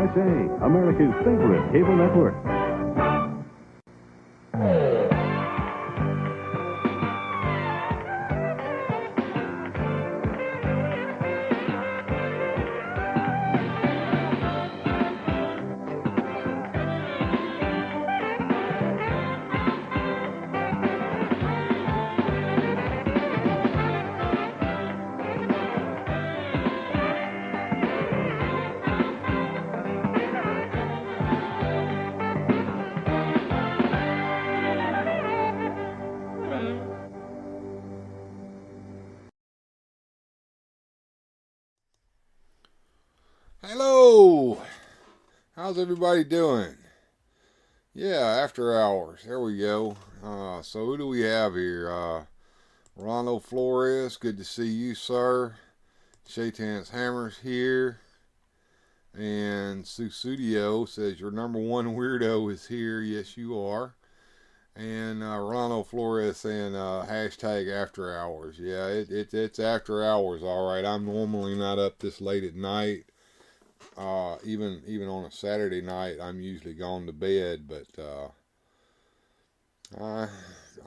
USA, America's favorite cable network. Hello! How's everybody doing? Yeah, after hours. There we go. So who do we have here? Rolando Flores, good to see you, sir. Shaitan's Hammer's here. And Susudio says your number one weirdo is here. Yes, you are. And Rolando Flores saying hashtag after hours. Yeah, it's after hours, all right. I'm normally not up this late at night. Even on a Saturday night, I'm usually gone to bed, but I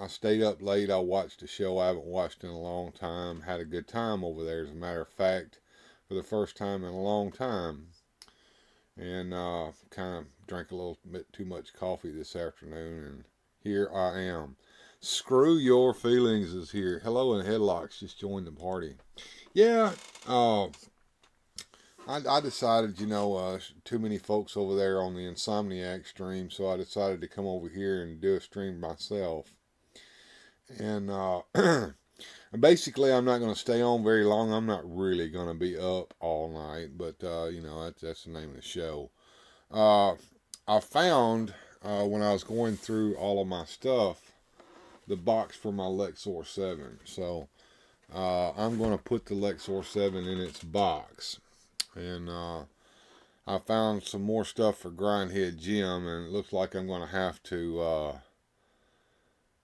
stayed up late. I watched a show I haven't watched in a long time. Had a good time over there, as a matter of fact, for the first time in a long time. And kind of drank a little bit too much coffee this afternoon, and here I am. Screw Your Feelings is here. Hello, and Headlocks just joined the party. Yeah, I decided, too many folks over there on the Insomniac stream, so I decided to come over here and do a stream myself. And basically, I'm not going to stay on very long. I'm not really going to be up all night, but, that's the name of the show. I found, when I was going through all of my stuff, the box for my Lexor 7. So, I'm going to put the Lexor 7 in its box. And I found some more stuff for Grindhead Jim, and it looks like I'm going to have to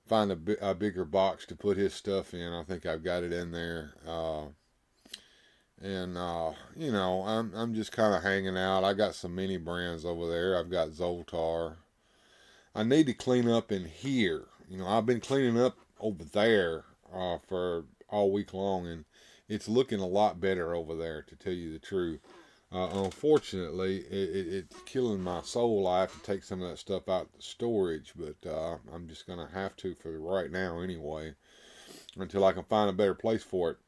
find a bigger box to put his stuff in. I think I've got it in there. I'm just kind of hanging out. I got some mini brands over there. I've got Zoltar. I need to clean up in here. I've been cleaning up over there for all week long, and it's looking a lot better over there, to tell you the truth. Unfortunately, it's killing my soul. I have to take some of that stuff out to storage, but I'm just going to have to for right now anyway, until I can find a better place for it.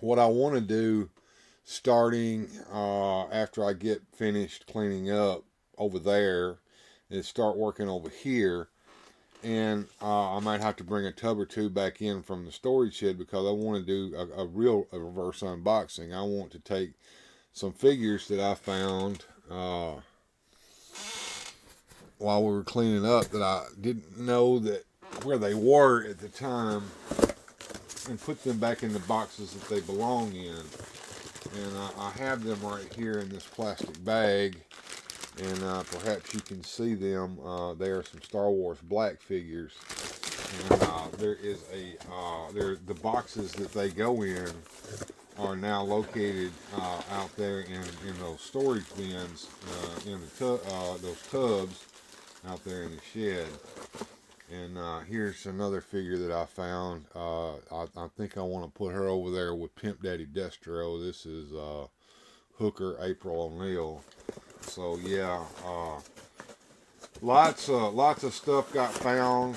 What I want to do, starting after I get finished cleaning up over there, is start working over here. And I might have to bring a tub or two back in from the storage shed, because I want to do a real reverse unboxing. I want to take some figures that I found while we were cleaning up that I didn't know that where they were at the time, and put them back in the boxes that they belong in. And I have them right here in this plastic bag. And perhaps you can see them. They are some Star Wars black figures, and the boxes that they go in are now located out there in those storage bins in the those tubs out there in the shed. And here's another figure that I found. I think I want to put her over there with Pimp Daddy Destro. This is Hooker April O'Neil. So yeah, lots of stuff got found.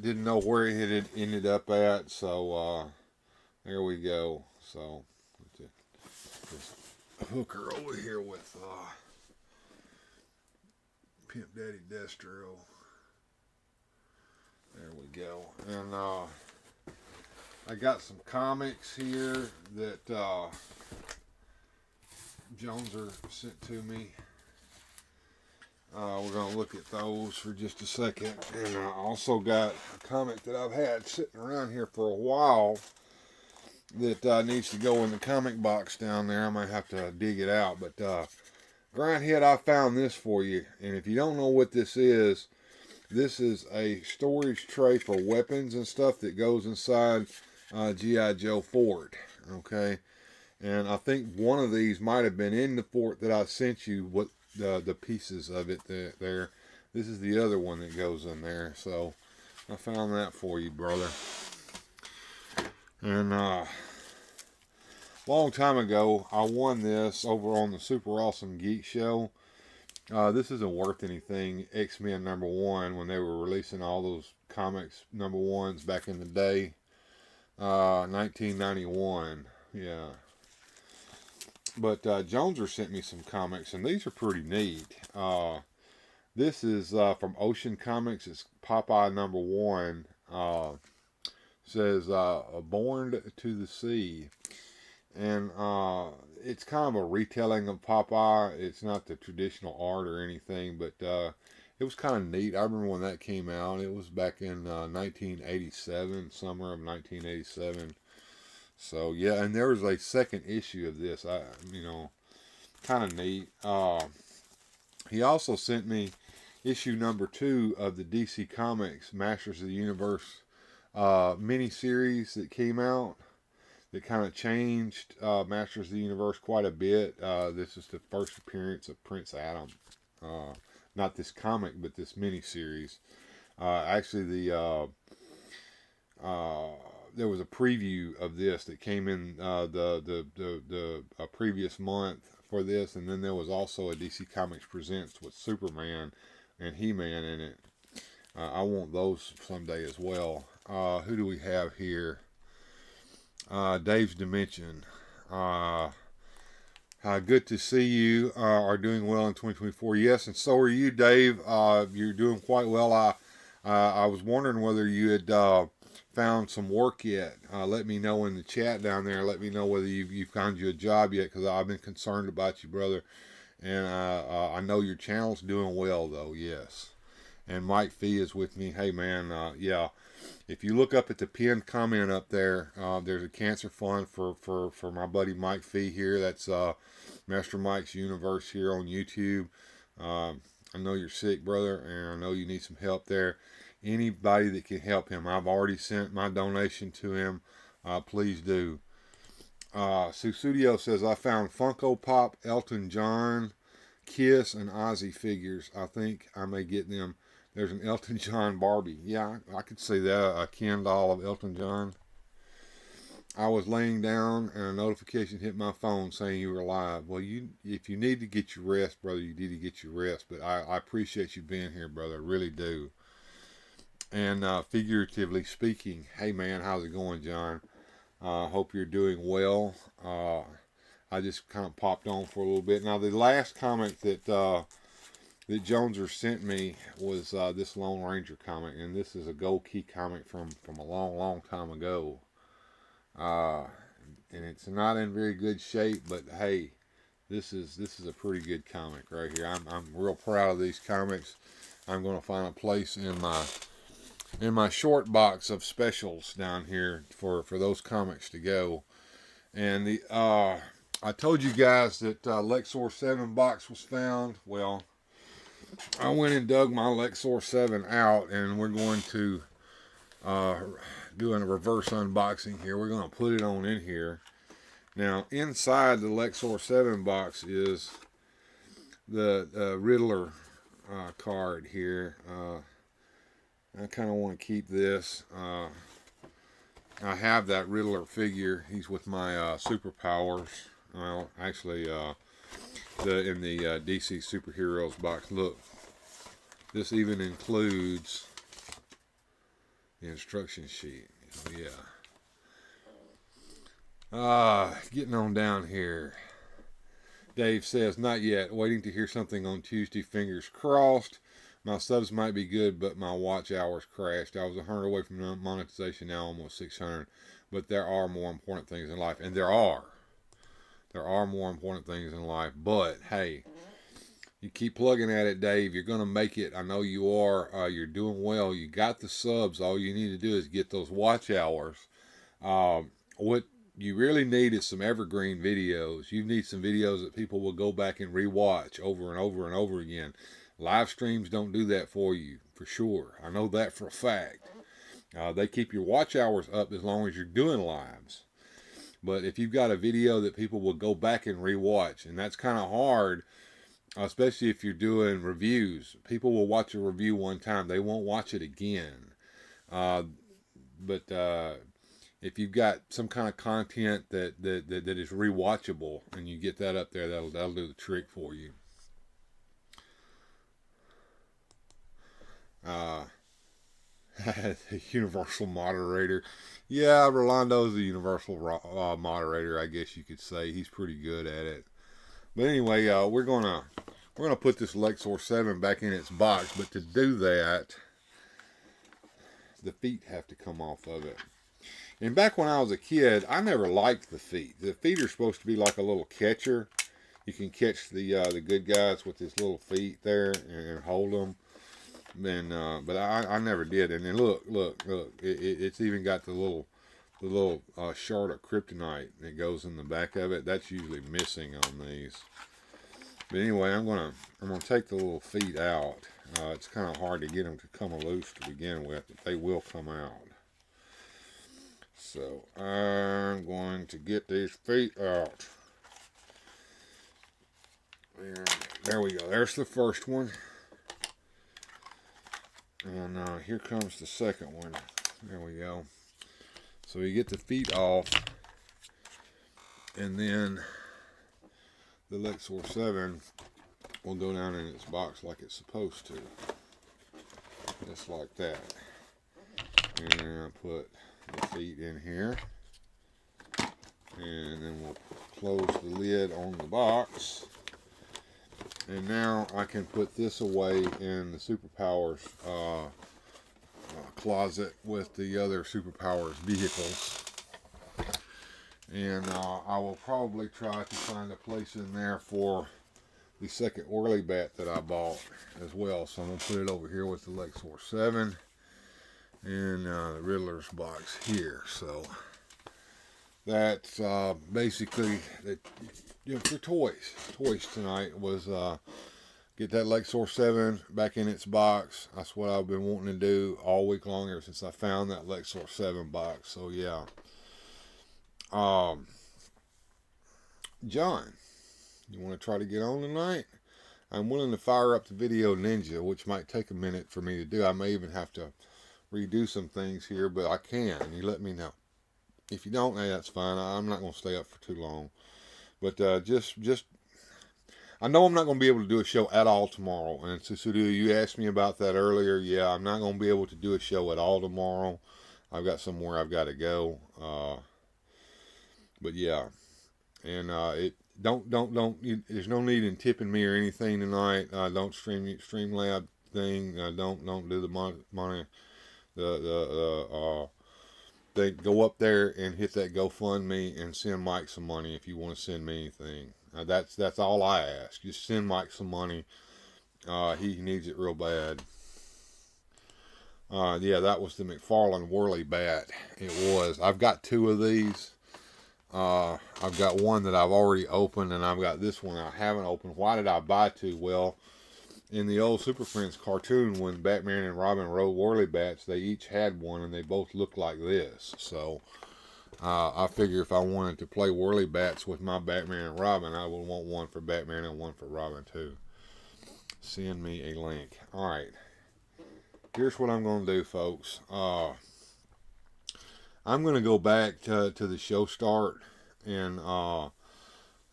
Didn't know where it had ended up at. So there we go. So this Hooker over here with Pimp Daddy Destro. There we go. And I got some comics here that Joneser sent to me. We're going to look at those for just a second. And I also got a comic that I've had sitting around here for a while that needs to go in the comic box down there. I might have to dig it out. But Grindhead, I found this for you. And if you don't know what this is a storage tray for weapons and stuff that goes inside G.I. Joe Ford. Okay. And I think one of these might have been in the fort that I sent you, what the pieces of it there. This is the other one that goes in there. So I found that for you, brother. And long time ago, I won this over on the Super Awesome Geek Show. This isn't worth anything. X-Men #1, when they were releasing all those comics #1s back in the day. 1991. Yeah. But Joneser sent me some comics, and these are pretty neat. This is from Ocean Comics. It's Popeye #1. Says Born to the Sea. And it's kind of a retelling of Popeye. It's not the traditional art or anything, but it was kind of neat. I remember when that came out. It was back in 1987, summer of 1987. So yeah, and there was a second issue of this. Kind of neat. He also sent me issue #2 of the DC Comics Masters of the Universe miniseries that came out. That kind of changed Masters of the Universe quite a bit. This is the first appearance of Prince Adam. Not this comic, but this miniseries. Actually, there was a preview of this that came in the previous month for this, and then there was also a DC Comics Presents with Superman and He-Man in it. I want those someday as well. Who do we have here? Dave's Dimension. Good to see you are doing well in 2024. Yes, and so are you, Dave. You're doing quite well. I was wondering whether you had found some work yet. Let me know in the chat down there. Let me know whether you've found you a job yet, because I've been concerned about you, brother. And I know your channel's doing well, though. Yes. And Mike Fee is with me. Hey, man. Yeah. If you look up at the pinned comment up there, there's a cancer fund for my buddy Mike Fee here. That's Master Mike's Universe here on YouTube. I know you're sick, brother, and I know you need some help there. Anybody that can help him, I've already sent my donation to him. Please do. Susudio says, I found Funko Pop, Elton John, Kiss, and Ozzy figures. I think I may get them. There's an Elton John Barbie. Yeah, I could see that. A Ken doll of Elton John. I was laying down and a notification hit my phone saying you were live. Well, if you need to get your rest, brother, you need to get your rest. But I appreciate you being here, brother. I really do. And figuratively speaking, hey, man, how's it going, John? Hope you're doing well. I just kind of popped on for a little bit. Now, the last comic that Joneser sent me was this Lone Ranger comic, and this is a Gold Key comic from a long time ago. And it's not in very good shape, but hey, this is a pretty good comic right here. I'm real proud of these comics. I'm going to find a place in my short box of specials down here for those comics to go. And I told you guys that Lexor 7 box was found. Well, I went and dug my Lexor 7 out, and we're going to doing a reverse unboxing here. We're going to put it on in here. Now, inside the Lexor 7 box is the Riddler card here. I kind of want to keep this. I have that Riddler figure. He's with my superpowers. Well, actually, in the DC Superheroes box. Look, this even includes the instruction sheet. So, yeah. Getting on down here. Dave says, not yet. Waiting to hear something on Tuesday. Fingers crossed. My subs might be good, but my watch hours crashed. I was 100 away from monetization, now almost 600. But there are more important things in life. And there are. There are more important things in life. But, hey, you keep plugging at it, Dave. You're going to make it. I know you are. You're doing well. You got the subs. All you need to do is get those watch hours. What you really need is some evergreen videos. You need some videos that people will go back and rewatch over and over and over again. Live streams don't do that for you, for sure. I know that for a fact. They keep your watch hours up as long as you're doing lives. But if you've got a video that people will go back and rewatch, and that's kind of hard, especially if you're doing reviews. People will watch a review one time. They won't watch it again. But if you've got some kind of content that is rewatchable and you get that up there, that'll do the trick for you. The universal moderator. Yeah, Rolando's the universal moderator, I guess you could say. He's pretty good at it. But anyway, we're gonna put this Lexor 7 back in its box. But to do that, the feet have to come off of it. And back when I was a kid, I never liked the feet. The feet are supposed to be like a little catcher. You can catch the good guys with his little feet there and hold them. And but I never did. And then look, it's even got the little shard of kryptonite that goes in the back of it. That's usually missing on these. But anyway, I'm gonna take the little feet out. It's kind of hard to get them to come loose to begin with, but they will come out. So I'm going to get these feet out. And there we go. There's the first one. And here comes the second one. There we go. So you get the feet off, and then the Lexor 7 will go down in its box like it's supposed to. Just like that. And I put the feet in here. And then we'll close the lid on the box. And now I can put this away in the Superpowers closet with the other Superpowers vehicles. And I will probably try to find a place in there for the second whirly bat that I bought as well. So I'm going to put it over here with the Lexor 7 and the Riddler's box here. So that's basically it. You know, for toys tonight was get that Lexor 7 back in its box. That's what I've been wanting to do all week long ever since I found that Lexor 7 box. So yeah. John, you want to try to get on tonight? I'm willing to fire up the Video Ninja, which might take a minute for me to do. I may even have to redo some things here, but I can. You let me know. If you don't, hey, that's fine. I'm not going to stay up for too long. But just I know I'm not going to be able to do a show at all tomorrow. And Susudu, you asked me about that earlier. Yeah, I'm not going to be able to do a show at all tomorrow. I've got somewhere I've got to go. But yeah, and there's no need in tipping me or anything tonight. Don't Streamlabs thing. Don't do the money. They go up there and hit that GoFundMe and send Mike some money if you want to send me anything. That's all I ask. Just send Mike some money. He needs it real bad. Yeah, that was the McFarlane Whirly Bat. It was. I've got two of these. I've got one that I've already opened, and I've got this one I haven't opened. Why did I buy two? Well, in the old Super Friends cartoon, when Batman and Robin rode Whirly Bats, they each had one, and they both looked like this. So I figure if I wanted to play Whirly Bats with my Batman and Robin, I would want one for Batman and one for Robin too. Send me a link. All right. Here's what I'm going to do, folks. I'm going to go back to the show start, and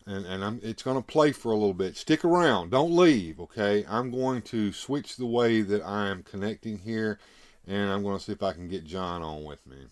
it's going to play for a little bit. Stick around. Don't leave, okay? I'm going to switch the way that I am connecting here, and I'm going to see if I can get John on with me.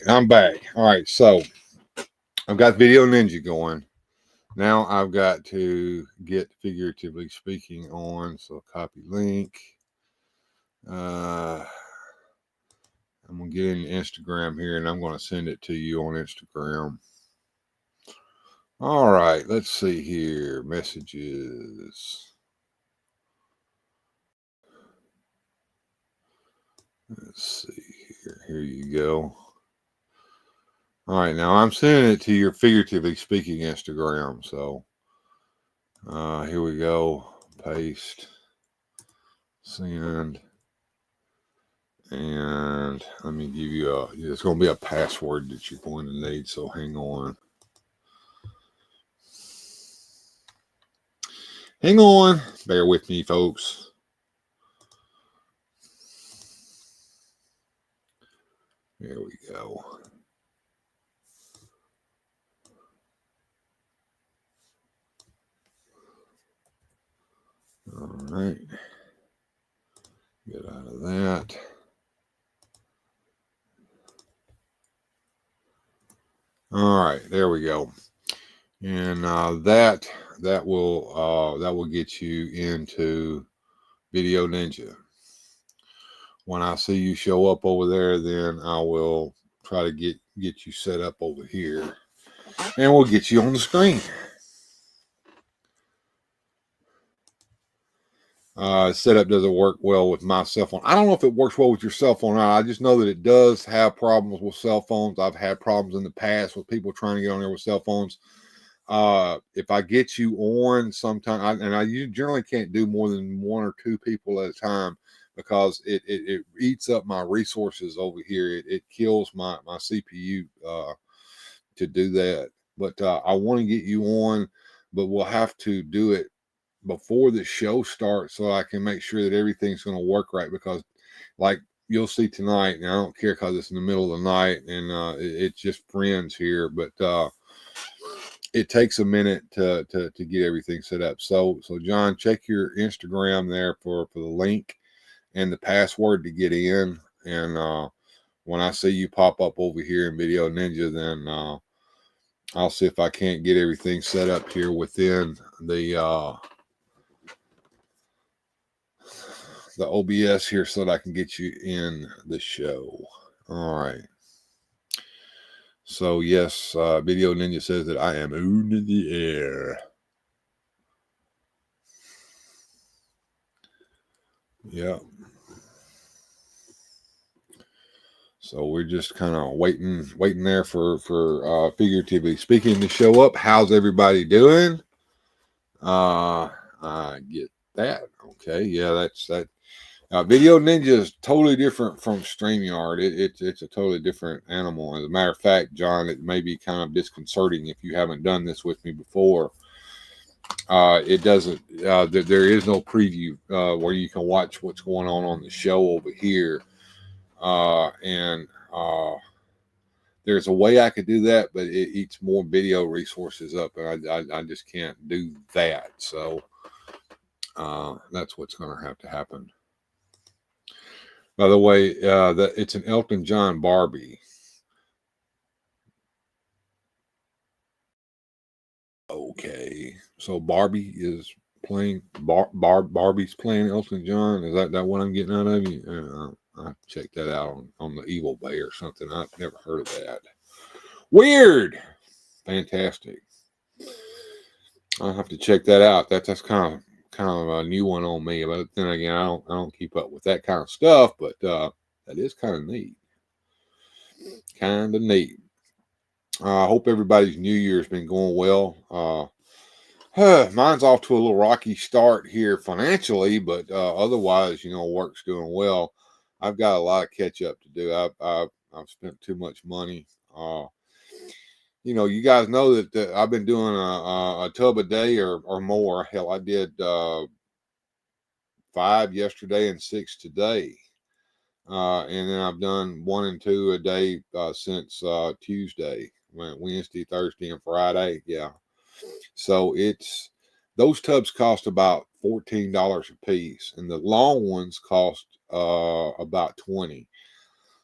I'm back. All right, so I've got Video Ninja going. Now I've got to get Figuratively Speaking on. So copy link. I'm gonna get in Instagram here, and I'm gonna send it to you on Instagram. All right, let's see here. Messages. Let's see here. Here you go. All right, now I'm sending it to your Figuratively Speaking Instagram. So here we go. Paste. Send. And let me give you it's going to be a password that you're going to need. So hang on. Hang on. Bear with me, folks. There we go. All right. Get out of that. All right, there we go. And that will get you into Video Ninja. When I see you show up over there, then I will try to get you set up over here, and we'll get you on the screen. Setup doesn't work well with my cell phone. I don't know if it works well with your cell phone or not. I just know that it does have problems with cell phones. I've had problems in the past with people trying to get on there with cell phones. If I get you on sometime, and I generally can't do more than one or two people at a time, because it eats up my resources over here. It kills my CPU to do that. But I want to get you on, but we'll have to do it before the show starts so I can make sure that everything's going to work right. Because like you'll see tonight, and I don't care because it's in the middle of the night and it's just friends here, but it takes a minute to get everything set up. So John, check your Instagram there for the link and the password to get in. And when I see you pop up over here in Video Ninja, then I'll see if I can't get everything set up here within the OBS here so that I can get you in the show. All right. So yes, Video Ninja says that I am in the air. Yeah. So we're just kind of waiting there for Figuratively Speaking to show up. How's everybody doing? I get that. Okay, yeah, that's that. Video Ninja is totally different from StreamYard. It's a totally different animal. As a matter of fact, John, it may be kind of disconcerting if you haven't done this with me before. It doesn't. There is no preview where you can watch what's going on the show over here. And there's a way I could do that, but it eats more video resources up, and I just can't do that. So that's what's going to have to happen. By the way, it's an Elton John Barbie. Okay, so Barbie is playing Barbie's playing Elton John. Is that what I'm getting out of you? I checked that out on the Evil Bay or something. I've never heard of that. Weird, fantastic. I'll have to check that out. That's kind of a new one on me. But then again, I don't keep up with that kind of stuff. But that is kind of neat. Kind of neat. I hope everybody's New Year's been going well. Mine's off to a little rocky start here financially, but otherwise, work's doing well. I've got a lot of catch up to do. I've spent too much money. You guys know that I've been doing a tub a day or more. Hell, I did 5 yesterday and 6 today. And then I've done 1 and 2 a day since Tuesday, Wednesday, Thursday, and Friday. Yeah. So those tubs cost about $14 a piece, and the long ones cost about $20.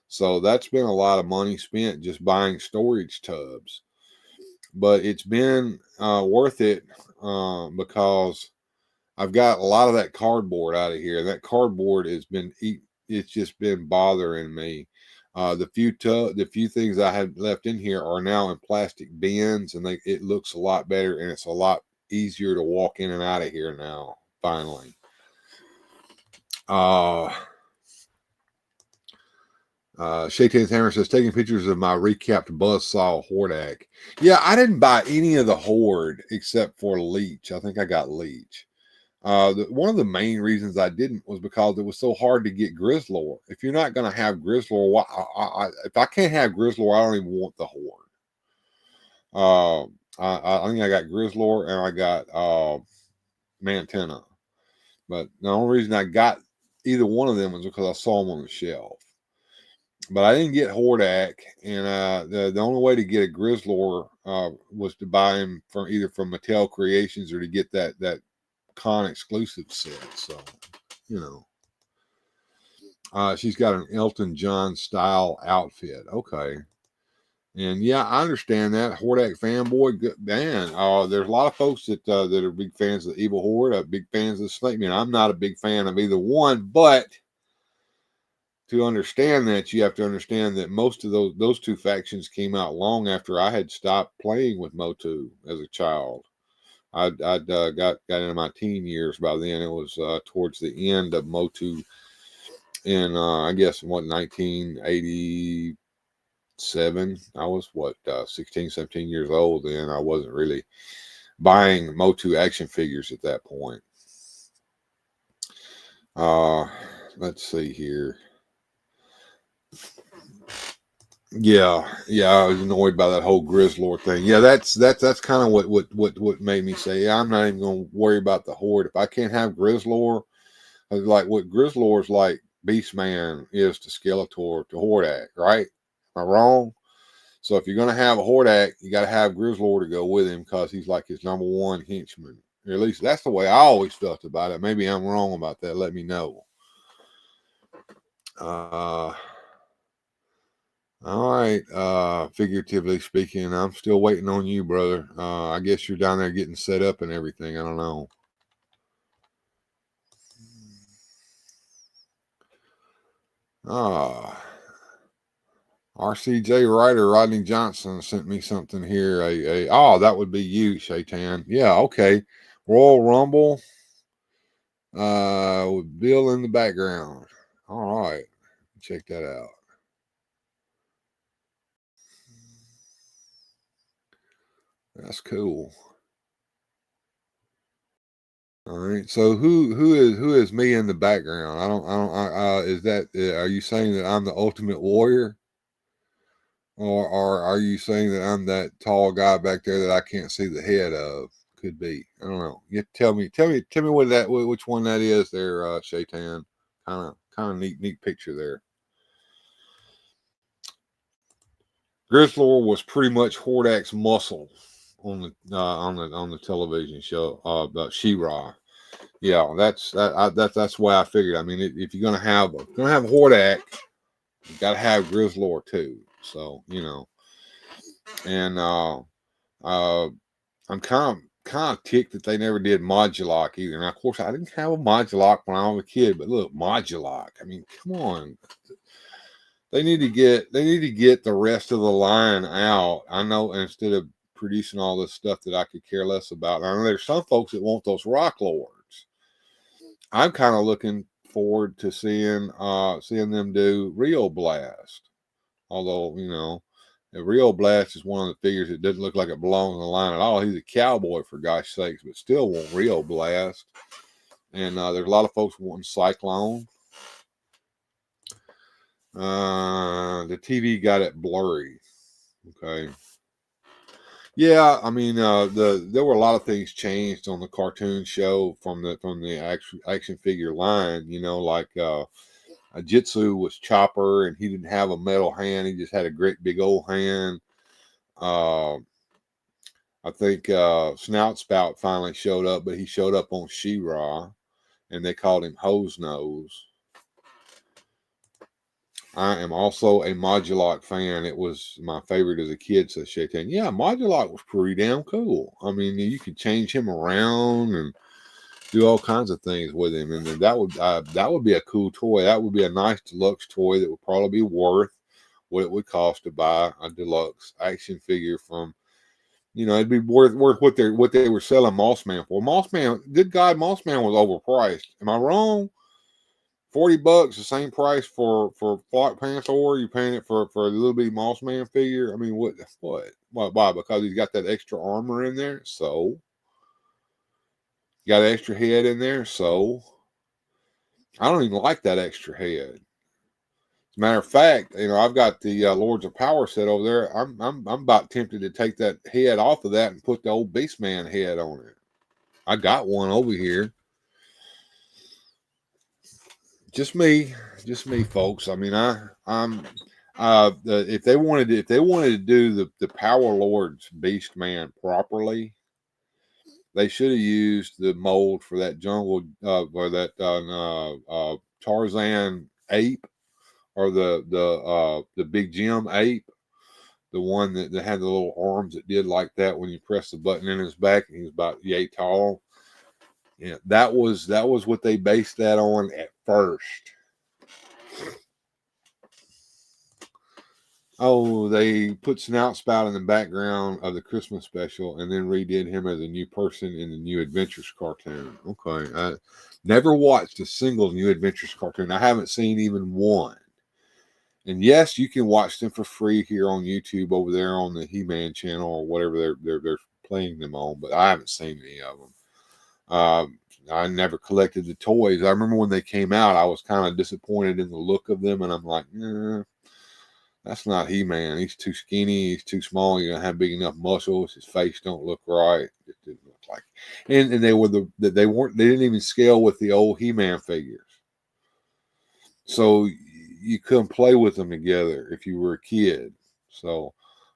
So that's been a lot of money spent just buying storage tubs. But it's been worth it because I've got a lot of that cardboard out of here. That cardboard it's just been bothering me. The few things I had left in here are now in plastic bins, and it looks a lot better, and it's a lot easier to walk in and out of here now. Finally, Shaytan's Hammer says, taking pictures of my recapped Buzzsaw Hordak. Yeah, I didn't buy any of the Horde except for Leech. I think I got Leech. One of the main reasons I didn't was because it was so hard to get Grizzlor. If you're not going to have Grizzlor, if I can't have Grizzlor, I don't even want the Horde. I think I got Grizzlor and I got Mantenna. But the only reason I got either one of them was because I saw them on the shelf. But I didn't get Hordak, and the only way to get a Grizzlor was to buy him either from Mattel Creations or to get that con exclusive set. So, she's got an Elton John style outfit. Okay. And yeah, I understand that. Hordak fanboy, good man. There's a lot of folks that are big fans of the Evil Horde, big fans of the Snake Man. I'm not a big fan of either one, but to understand that, you have to understand that most of those two factions came out long after I had stopped playing with Motu as a child. I'd got into my teen years by then. It was towards the end of Motu in, I guess, 1987. I was, 16, 17 years old then. I wasn't really buying Motu action figures at that point. Let's see here. Yeah, I was annoyed by that whole Grizzlor thing. Yeah, that's kind of what made me say, yeah, I'm not even going to worry about the Horde. If I can't have Grizzlor, like what Grizzlor is like Beastman is to Skeletor to Hordak, right? Am I wrong? So if you're going to have a Hordak, you got to have Grizzlor to go with him because he's like his number one henchman. Or at least that's the way I always felt about it. Maybe I'm wrong about that. Let me know. All right. Figuratively speaking, I'm still waiting on you, brother. I guess you're down there getting set up and everything. I don't know. RCJ writer Rodney Johnson sent me something here. That would be you, Shaitan. Yeah, okay. Royal Rumble. With Bill in the background. All right. Check that out. That's cool. All right. So who is me in the background? Are you saying that I'm the ultimate warrior? Or are you saying that I'm that tall guy back there that I can't see the head of? Could be. I don't know. You tell me which one that is there, Shaitan. Kind of neat picture there. Grizzlor was pretty much Hordak's muscle on the television show about She-Ra. Yeah, that's why I figured. I mean, if you're gonna have Hordak, you gotta have Grizzlor too. So and I'm kind of ticked that they never did Modulok either. Now, of course, I didn't have a Modulok when I was a kid, but look, Modulok. I mean, come on. They need to get the rest of the line out. I know, instead of producing all this stuff that I could care less about. I know there's some folks that want those Rock Lords. I'm kind of looking forward to seeing them do Rio Blast. Although, the Rio Blast is one of the figures that doesn't look like it belongs in the line at all. He's a cowboy, for gosh sakes, but still want Rio Blast. And there's a lot of folks wanting Cyclone. The TV got it blurry. Okay. Yeah, I mean, there were a lot of things changed on the cartoon show from the action figure line. Like Jitsu was Chopper, and he didn't have a metal hand; he just had a great big old hand. I think Snout Spout finally showed up, but he showed up on She-Ra, and they called him Hose Nose. I am also a Moduloc fan. It was my favorite as a kid, says Shaitan. Yeah, Moduloc was pretty damn cool. I mean, you could change him around and do all kinds of things with him, and that would be a cool toy. That would be a nice deluxe toy that would probably be worth what it would cost to buy a deluxe action figure from. It'd be worth what they were selling Mossman for. Mossman, good God, Mossman was overpriced. Am I wrong? $40, the same price for Black Panther. You're paying it for a little bitty Mossman figure. I mean, what? Why? Because he's got that extra armor in there. So got an extra head in there. So I don't even like that extra head. As a matter of fact, I've got the Lords of Power set over there. I'm about tempted to take that head off of that and put the old Beastman head on it. I got one over here. Just me, folks. I mean, I'm. If they wanted to do the Power Lords Beastman properly, they should have used the mold for that jungle or that Tarzan ape or the Big Jim ape, the one that had the little arms that did like that when you press the button in his back, and he was about yay tall. Yeah, that was what they based that on at first. Oh, they put Snout Spout in the background of the Christmas special and then redid him as a new person in the New Adventures cartoon. Okay. I never watched a single New Adventures cartoon. I haven't seen even one. And yes, you can watch them for free here on YouTube over there on the He-Man channel or whatever they're playing them on, but I haven't seen any of them. I never collected the toys. I remember when they came out, I was kind of disappointed in the look of them, and I'm like, that's not He-Man. He's too skinny. He's too small. You don't have big enough muscles. His face don't look right. It didn't look like. And they didn't even scale with the old He-Man figures. So you couldn't play with them together if you were a kid. So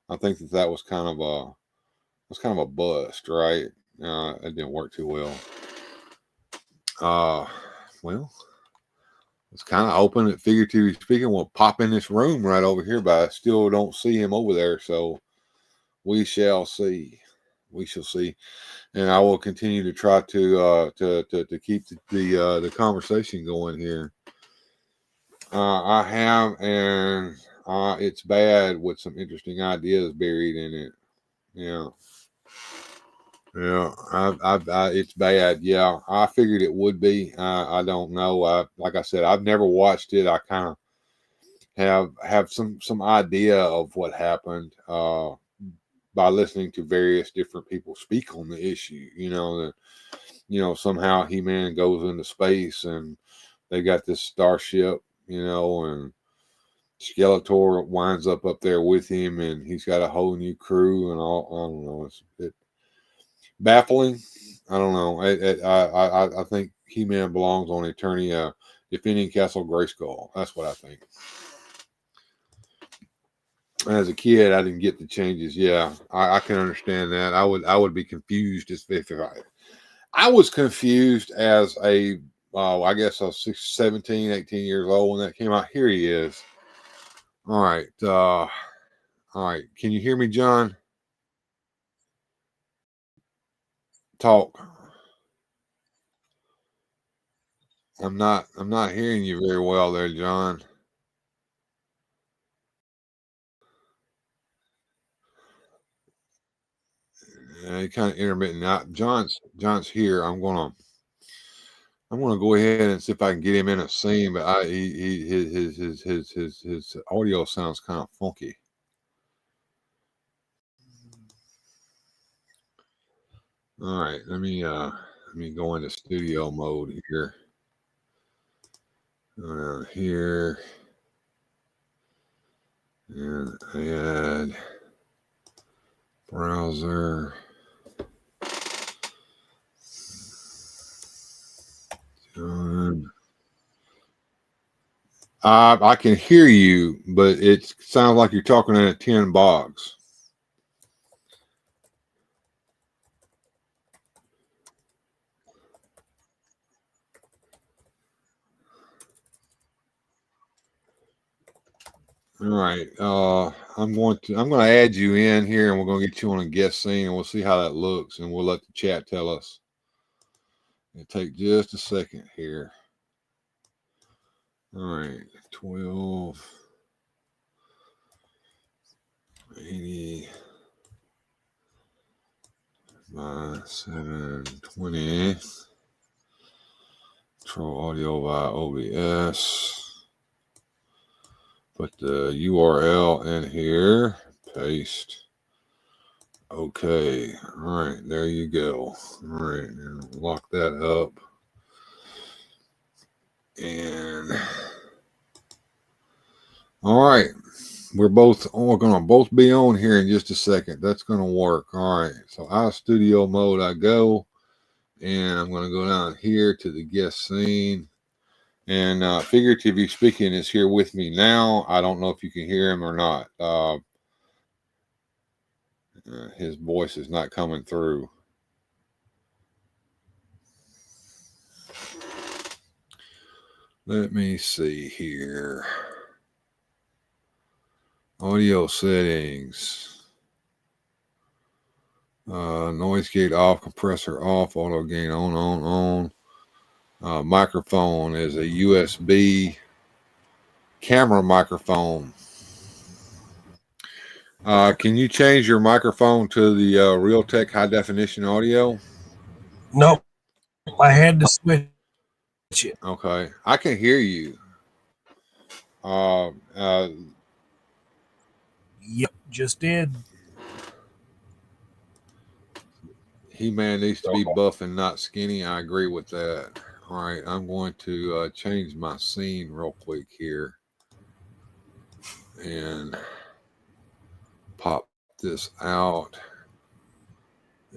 I think that was kind of a bust, right? It didn't work too well. Well, it's kind of open at figuratively speaking. We'll pop in this room right over here, but I still don't see him over there. So we shall see. We shall see, and I will continue to try to keep the conversation going here. I have, and it's bad with some interesting ideas buried in it. Yeah. Yeah, it's bad. Yeah, I figured it would be. I don't know. Like I said, I've never watched it. I kind of have some idea of what happened by listening to various different people speak on the issue. Somehow He-Man goes into space and they got this starship. And Skeletor winds up there with him, and he's got a whole new crew and all. I don't know. It's baffling. I don't know. I think He-Man belongs on Eternia, defending Castle Grayskull. That's what I think. As a kid, I didn't get the changes. Yeah, I can understand that. I would be confused if I was confused as I guess I was 17, 18 years old when that came out. Here he is. All right. All right. Can you hear me, John? Talk. I'm not hearing you very well there, John. Yeah, kind of intermittent. Now, John's here. I'm gonna go ahead and see if I can get him in a scene, but his audio sounds kind of funky. All right, let me go into studio mode here. Here and add browser. John. I can hear you, but it sounds like you're talking in a tin box. All right. I'm going to add you in here, and we're going to get you on a guest scene, and we'll see how that looks, and we'll let the chat tell us. It'll take just a second here. All right, 1280 by 720. Control audio by OBS. Put the URL in here. Paste. Okay. All right. There you go. All right. Now lock that up. And all right. We're going to both be on here in just a second. That's going to work. All right. So out of studio mode I go. And I'm going to go down here to the guest scene. And figuratively speaking is here with me now. I don't know if you can hear him or not. His voice is not coming through. Let me see here. Audio settings. Noise gate off, compressor off, auto gain on. Microphone is a USB camera microphone. Can you change your microphone to the Realtek high definition audio? Nope. I had to switch it. Okay. I can hear you. Yep, just did. He-Man needs to be buff and not skinny. I agree with that. All right, I'm going to change my scene real quick here and pop this out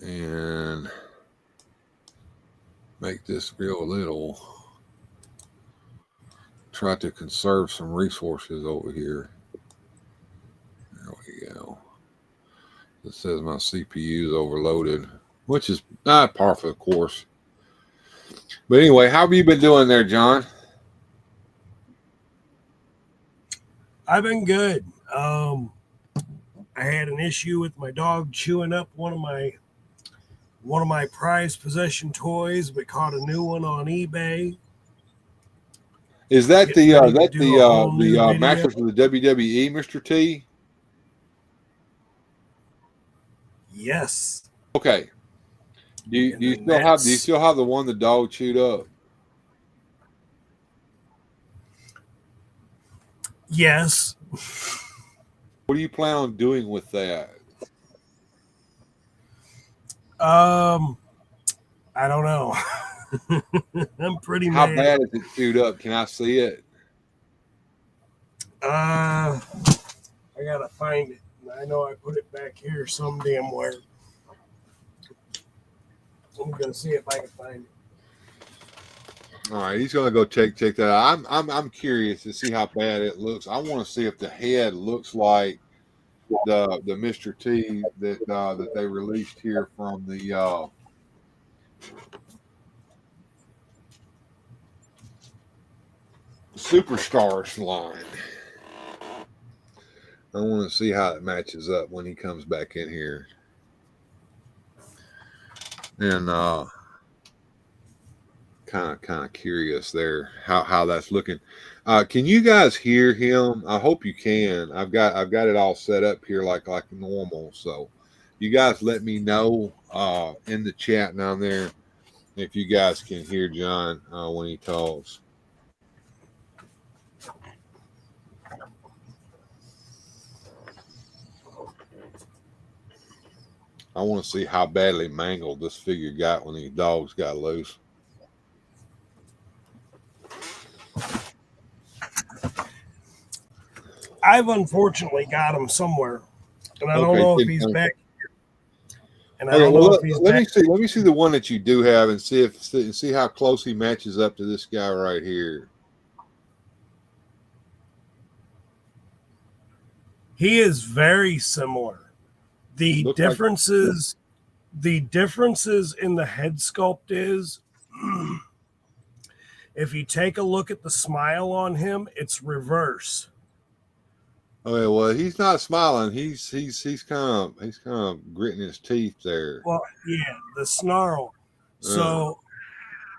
and make this real little. Try to conserve some resources over here. There we go. It says my CPU is overloaded, which is not par for the course. But anyway, how have you been doing there, John? I've been good. I had an issue with my dog chewing up one of my prized possession toys, but caught a new one on eBay. Is that the mattress of the WWE, Mr. T? Yes. Okay. Do you still have the one the dog chewed up? Yes. What do you plan on doing with that? I don't know. I'm pretty How mad. bad is it chewed up? Can I see it? I gotta find it. I know I put it back here some damn where. I'm gonna see if I can find it. All right, he's gonna go check that out. I'm curious to see how bad it looks. I want to see if the head looks like the Mr. T that they released here from the Superstars line. I want to see how it matches up when he comes back in here. And kind of curious there how that's looking. Can you guys hear him? I hope you can. I've got it all set up here like normal. So you guys let me know in the chat down there if you guys can hear John when he talks. I want to see how badly mangled this figure got when these dogs got loose. I've unfortunately got him somewhere, and I don't know if he's back here. And I don't know if he's back. Let me see the one that you do have and see how close he matches up to this guy right here. He is very similar. The differences in the head sculpt is if you take a look at the smile on him, it's reverse. Okay, well, he's not smiling. He's kind of gritting his teeth there. Well, yeah, the snarl. So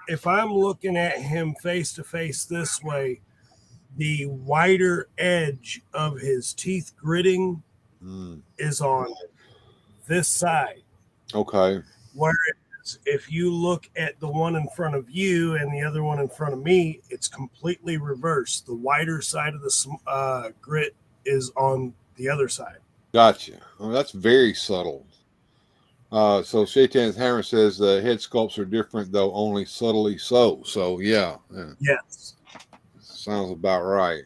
if I'm looking at him face to face this way, the wider edge of his teeth gritting is on this side. Okay. Whereas if you look at the one in front of you and the other one in front of me, it's completely reversed. The wider side of the grit is on the other side. Gotcha. Well, that's very subtle. So Shaitan's Hammer says the head sculpts are different, though only subtly so. So, yeah. Yes. Sounds about right.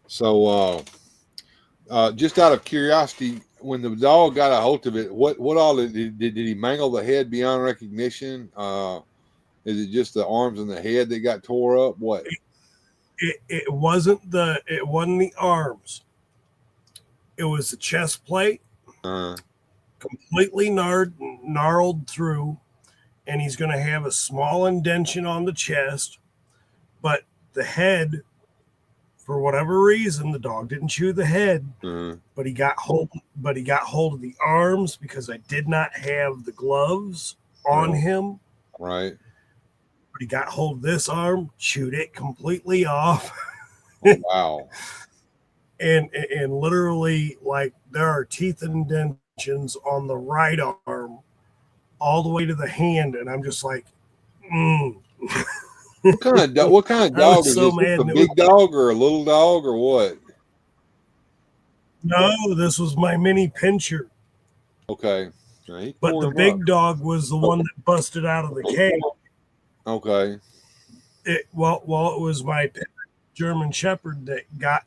So, just out of curiosity, when the dog got a hold of it, what all did he mangle the head beyond recognition? Is it just the arms and the head that got tore up? What? It wasn't the arms. It was the chest plate, completely gnarled through, and he's going to have a small indentation on the chest, but the head, for whatever reason, the dog didn't chew the head, but he got hold of the arms because I did not have the gloves on him. Right. But he got hold of this arm, chewed it completely off. Oh, wow. and literally, like, there are teeth indentions on the right arm all the way to the hand, and I'm just like, What kind of dog is this? A big dog or a little dog or what? No, this was my mini pincher. Okay. But the big dog was the one that busted out of the cage. Okay. It was my German Shepherd that got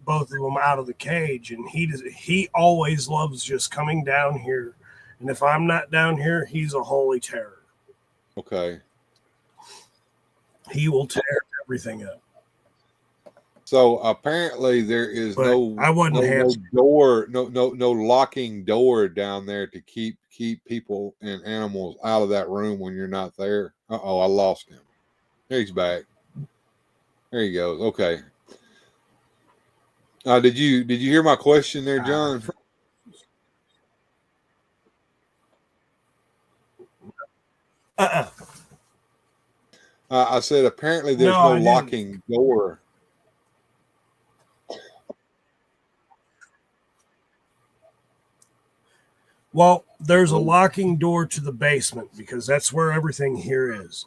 both of them out of the cage, and he always loves just coming down here, and if I'm not down here, he's a holy terror. Okay. He will tear everything up. So apparently there is no locking door down there to keep people and animals out of that room when you're not there. Uh-oh, I lost him. There he's back. There he goes. Okay. Did you hear my question there, John? I said apparently there's no locking door. Well, there's a locking door to the basement because that's where everything here is.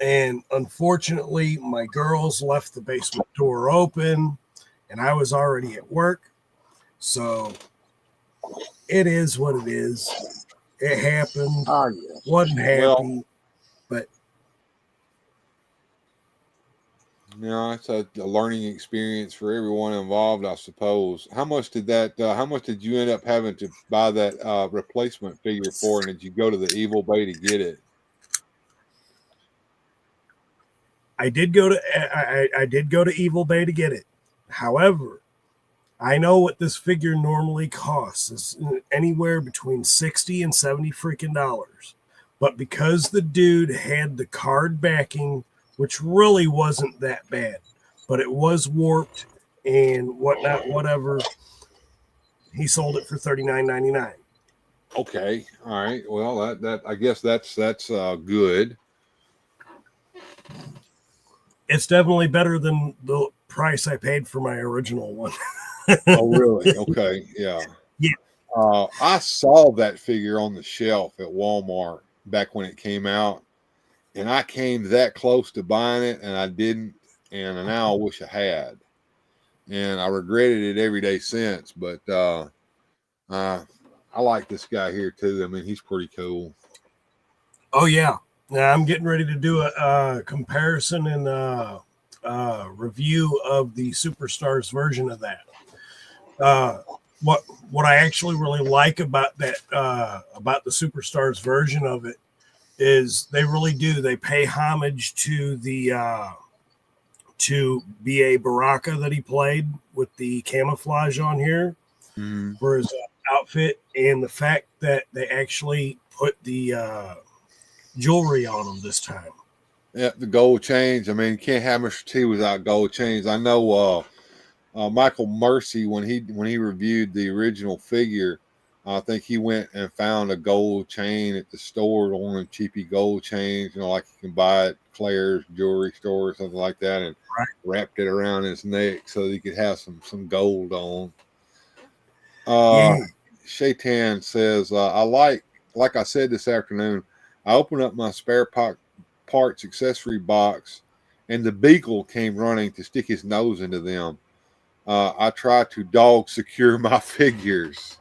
And unfortunately, my girls left the basement door open, and I was already at work. So it is what it is. It happened. Wasn't happy, but it's a learning experience for everyone involved, I suppose. How much did you end up having to buy that replacement figure for? And did you go to the Evil Bay to get it? I did go to Evil Bay to get it. However, I know what this figure normally costs. It's anywhere between $60 and $70 freaking dollars. But because the dude had the card backing, which really wasn't that bad, but it was warped and whatnot, whatever, he sold it for $39.99. Okay. All right. Well, that I guess that's good. It's definitely better than the price I paid for my original one. Oh, really? Okay. Yeah. Yeah. I saw that figure on the shelf at Walmart back when it came out, and I came that close to buying it, and I didn't, and now I wish I had, and I regretted it every day since. But I like this guy here too. I mean, he's pretty cool. Oh yeah. Now I'm getting ready to do a comparison and review of the Superstars version of that. What I actually really like about that about the Superstars version of it is they really do. They pay homage to the to B.A. Baraka that he played with the camouflage on here for his outfit, and the fact that they actually put the jewelry on him this time. Yeah, the gold chains. I mean, you can't have Mr. T without gold chains. I know Michael Mercy, when he reviewed the original figure, I think he went and found a gold chain at the store, one of the cheapy gold chains, like you can buy at Claire's jewelry store or something like that, and Right. wrapped it around his neck so that he could have some gold on. Yeah. Shaitan says, like I said this afternoon, I opened up my spare parts accessory box, and the beagle came running to stick his nose into them. I try to dog secure my figures.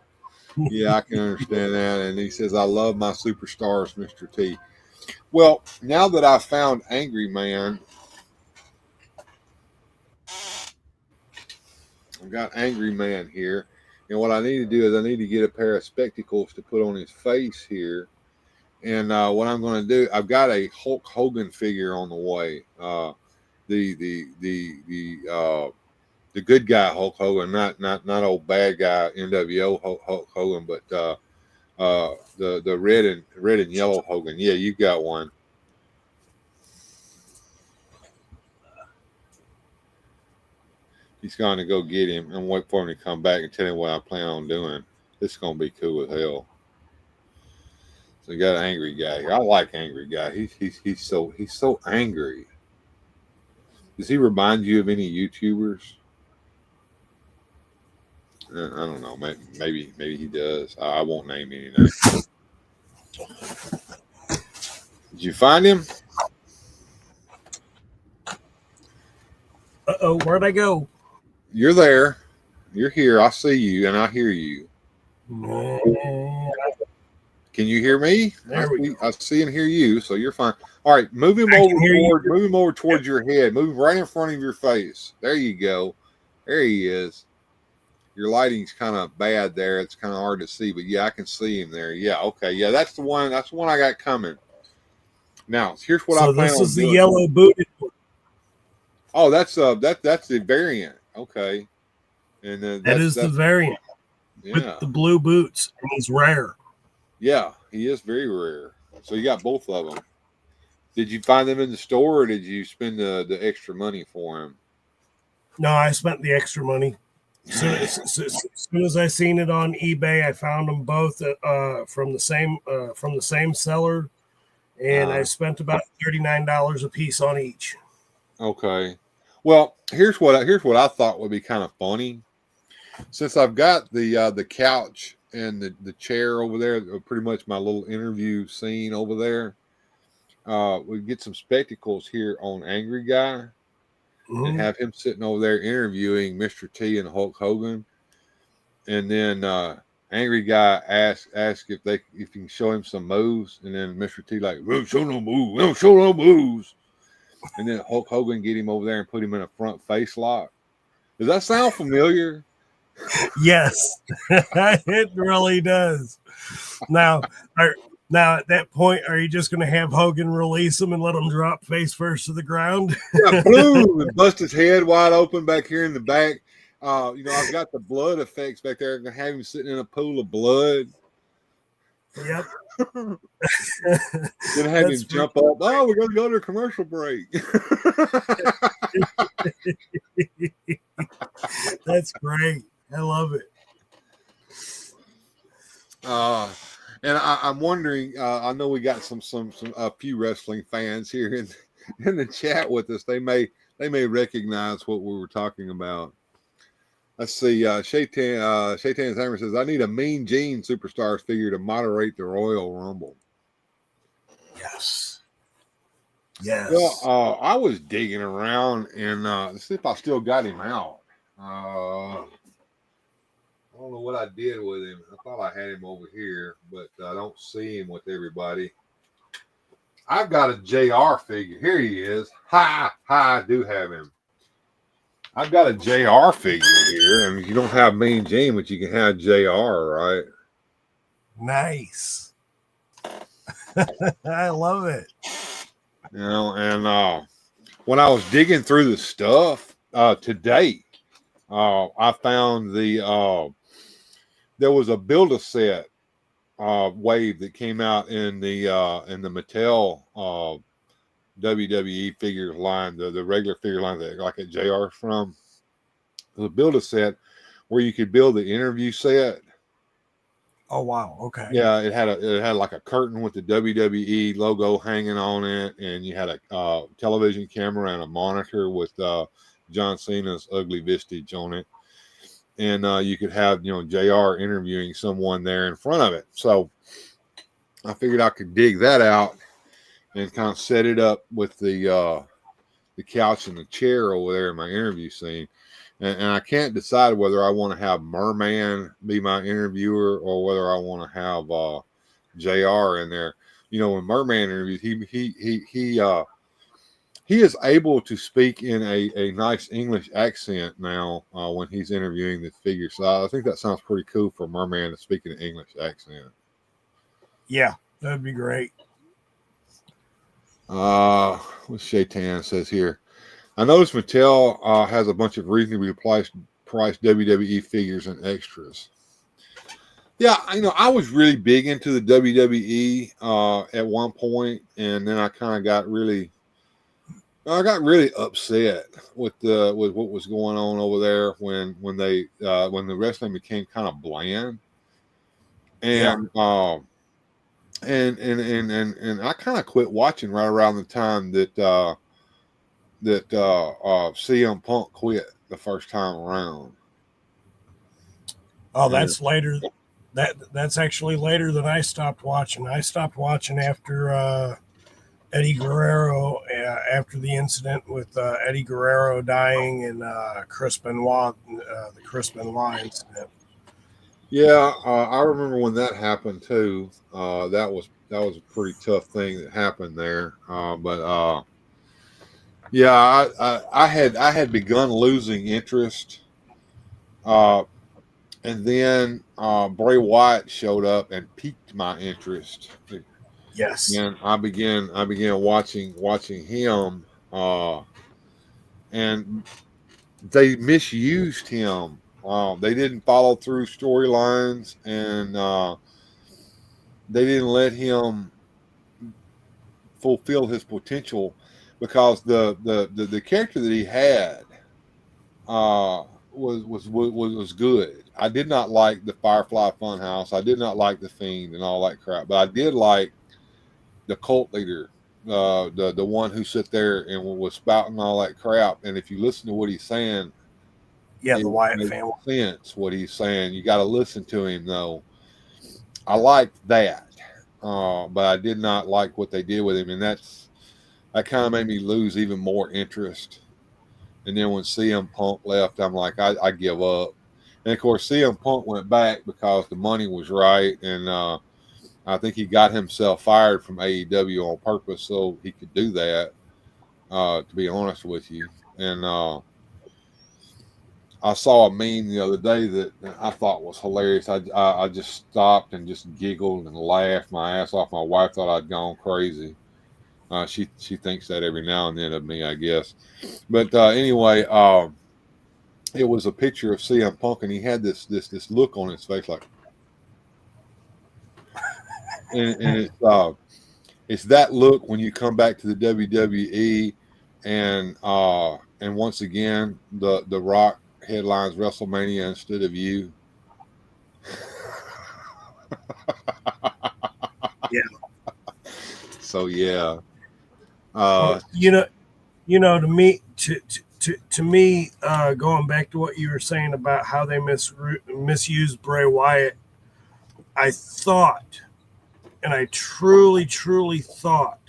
Yeah, I can understand that. And he says, I love my superstars, Mr. T. Well, now that I found Angry Man, I've got Angry Man here. And what I need to do is I need to get a pair of spectacles to put on his face here. And what I'm going to do, I've got a Hulk Hogan figure on the way. The good guy Hulk Hogan, not old bad guy NWO Hulk Hogan, but the red and yellow Hogan. Yeah, you got one. He's going to go get him and wait for him to come back and tell him what I plan on doing. This is going to be cool as hell. So you got an angry guy here. I like angry guy. He's so angry. Does he remind you of any YouTubers? I don't know. Maybe he does. I won't name any names. Did you find him? Uh-oh, where'd I go? You're there. You're here. I see you and I hear you. Can you hear me? I see and hear you, so you're fine. All right, move him over towards your head. Move right in front of your face. There you go. There he is. Your lighting's kind of bad there. It's kind of hard to see, but yeah, I can see him there. Yeah, okay. Yeah, that's the one. That's the one I got coming. Now, here's what I plan on doing. So this is the yellow booted one. Oh, that's the variant. Okay. And that's the variant. Yeah. With the blue boots, and he's rare. Yeah, he is very rare. So you got both of them. Did you find them in the store, or did you spend the extra money for him? No, I spent the extra money. As soon as I seen it on eBay, I found them both from the same seller, and I spent about $39 a piece on each. Okay. Well, here's what I thought would be kind of funny. Since I've got the couch and the chair over there, pretty much my little interview scene over there, we get some spectacles here on Angry Guy, and have him sitting over there interviewing Mr. T and Hulk Hogan, and then Angry Guy asks if you can show him some moves, and then Mr. T like, we don't show no moves, we don't show no moves, and then Hulk Hogan get him over there and put him in a front face lock. Does that sound familiar? Yes, it really does. Now at that point, are you just going to have Hogan release him and let him drop face first to the ground? Yeah, boom, and bust his head wide open back here in the back. I've got the blood effects back there. I'm going to have him sitting in a pool of blood. Yep. Then have him jump up. Oh, we're going to go to a commercial break. That's great. I love it. And I'm wondering. I know we got a few wrestling fans here in the chat with us. They may recognize what we were talking about. Let's see. Shaitan's Hammer says, "I need a Mean Gene Superstars figure to moderate the Royal Rumble." Yes. Yes. Well, I was digging around and let's see if I still got him out. I don't know what I did with him. I thought I had him over here, but I don't see him with everybody. I've got a JR figure. Here he is. I do have him. I've got a JR figure here. I mean, you don't have Mean Gene, but you can have JR, right? Nice. I love it. And when I was digging through the stuff today, I found there was a Build-A-Set wave that came out in the Mattel WWE figures line, the regular figure line that like a JR from. a set where you could build the interview set. Oh wow, okay. Yeah, it had like a curtain with the WWE logo hanging on it, and you had a television camera and a monitor with John Cena's ugly vistage on it, and you could have JR interviewing someone there in front of it. So I figured I could dig that out and kind of set it up with the couch and the chair over there in my interview scene. And I can't decide whether I want to have Merman be my interviewer or whether I want to have JR in there. When Merman interviews, he is able to speak in a nice English accent now when he's interviewing the figure. So I think that sounds pretty cool for Merman to speak in an English accent. Yeah, that'd be great. What Shaitan says here. I noticed Mattel has a bunch of reasonably priced WWE figures and extras. Yeah, I was really big into the WWE at one point, and then I kind of got really upset with what was going on over there when the wrestling became kind of bland, and and I kind of quit watching right around the time that CM Punk quit the first time around. Oh, that's later. That's actually later than I stopped watching. I stopped watching after Eddie Guerrero, after the incident with Eddie Guerrero dying and Chris Benoit, the Chris Benoit incident. Yeah, I remember when that happened too. That was a pretty tough thing that happened there. Yeah, I had begun losing interest, and then Bray Wyatt showed up and piqued my interest. Yes, and I began watching him, and they misused him. They didn't follow through storylines, and they didn't let him fulfill his potential because the character that he had was good. I did not like the Firefly Funhouse. I did not like the Fiend and all that crap, but I did like the cult leader, the one who sat there and was spouting all that crap. And if you listen to what he's saying, the Wyatt family. Sense what he's saying. You got to listen to him though. I liked that, but I did not like what they did with him, and that kind of made me lose even more interest. And then when CM Punk left, I'm like, I give up. And of course, CM Punk went back because the money was right, and I think he got himself fired from AEW on purpose so he could do that. To be honest with you, and I saw a meme the other day that I thought was hilarious. I just stopped and just giggled and laughed my ass off. My wife thought I'd gone crazy. She thinks that every now and then of me, I guess. But anyway, it was a picture of CM Punk, and he had this look on his face, like, and it's that look when you come back to the WWE, and once again the Rock headlines WrestleMania instead of you. Yeah. So yeah. To me, to me, going back to what you were saying about how they misused Bray Wyatt, I thought, and I truly thought,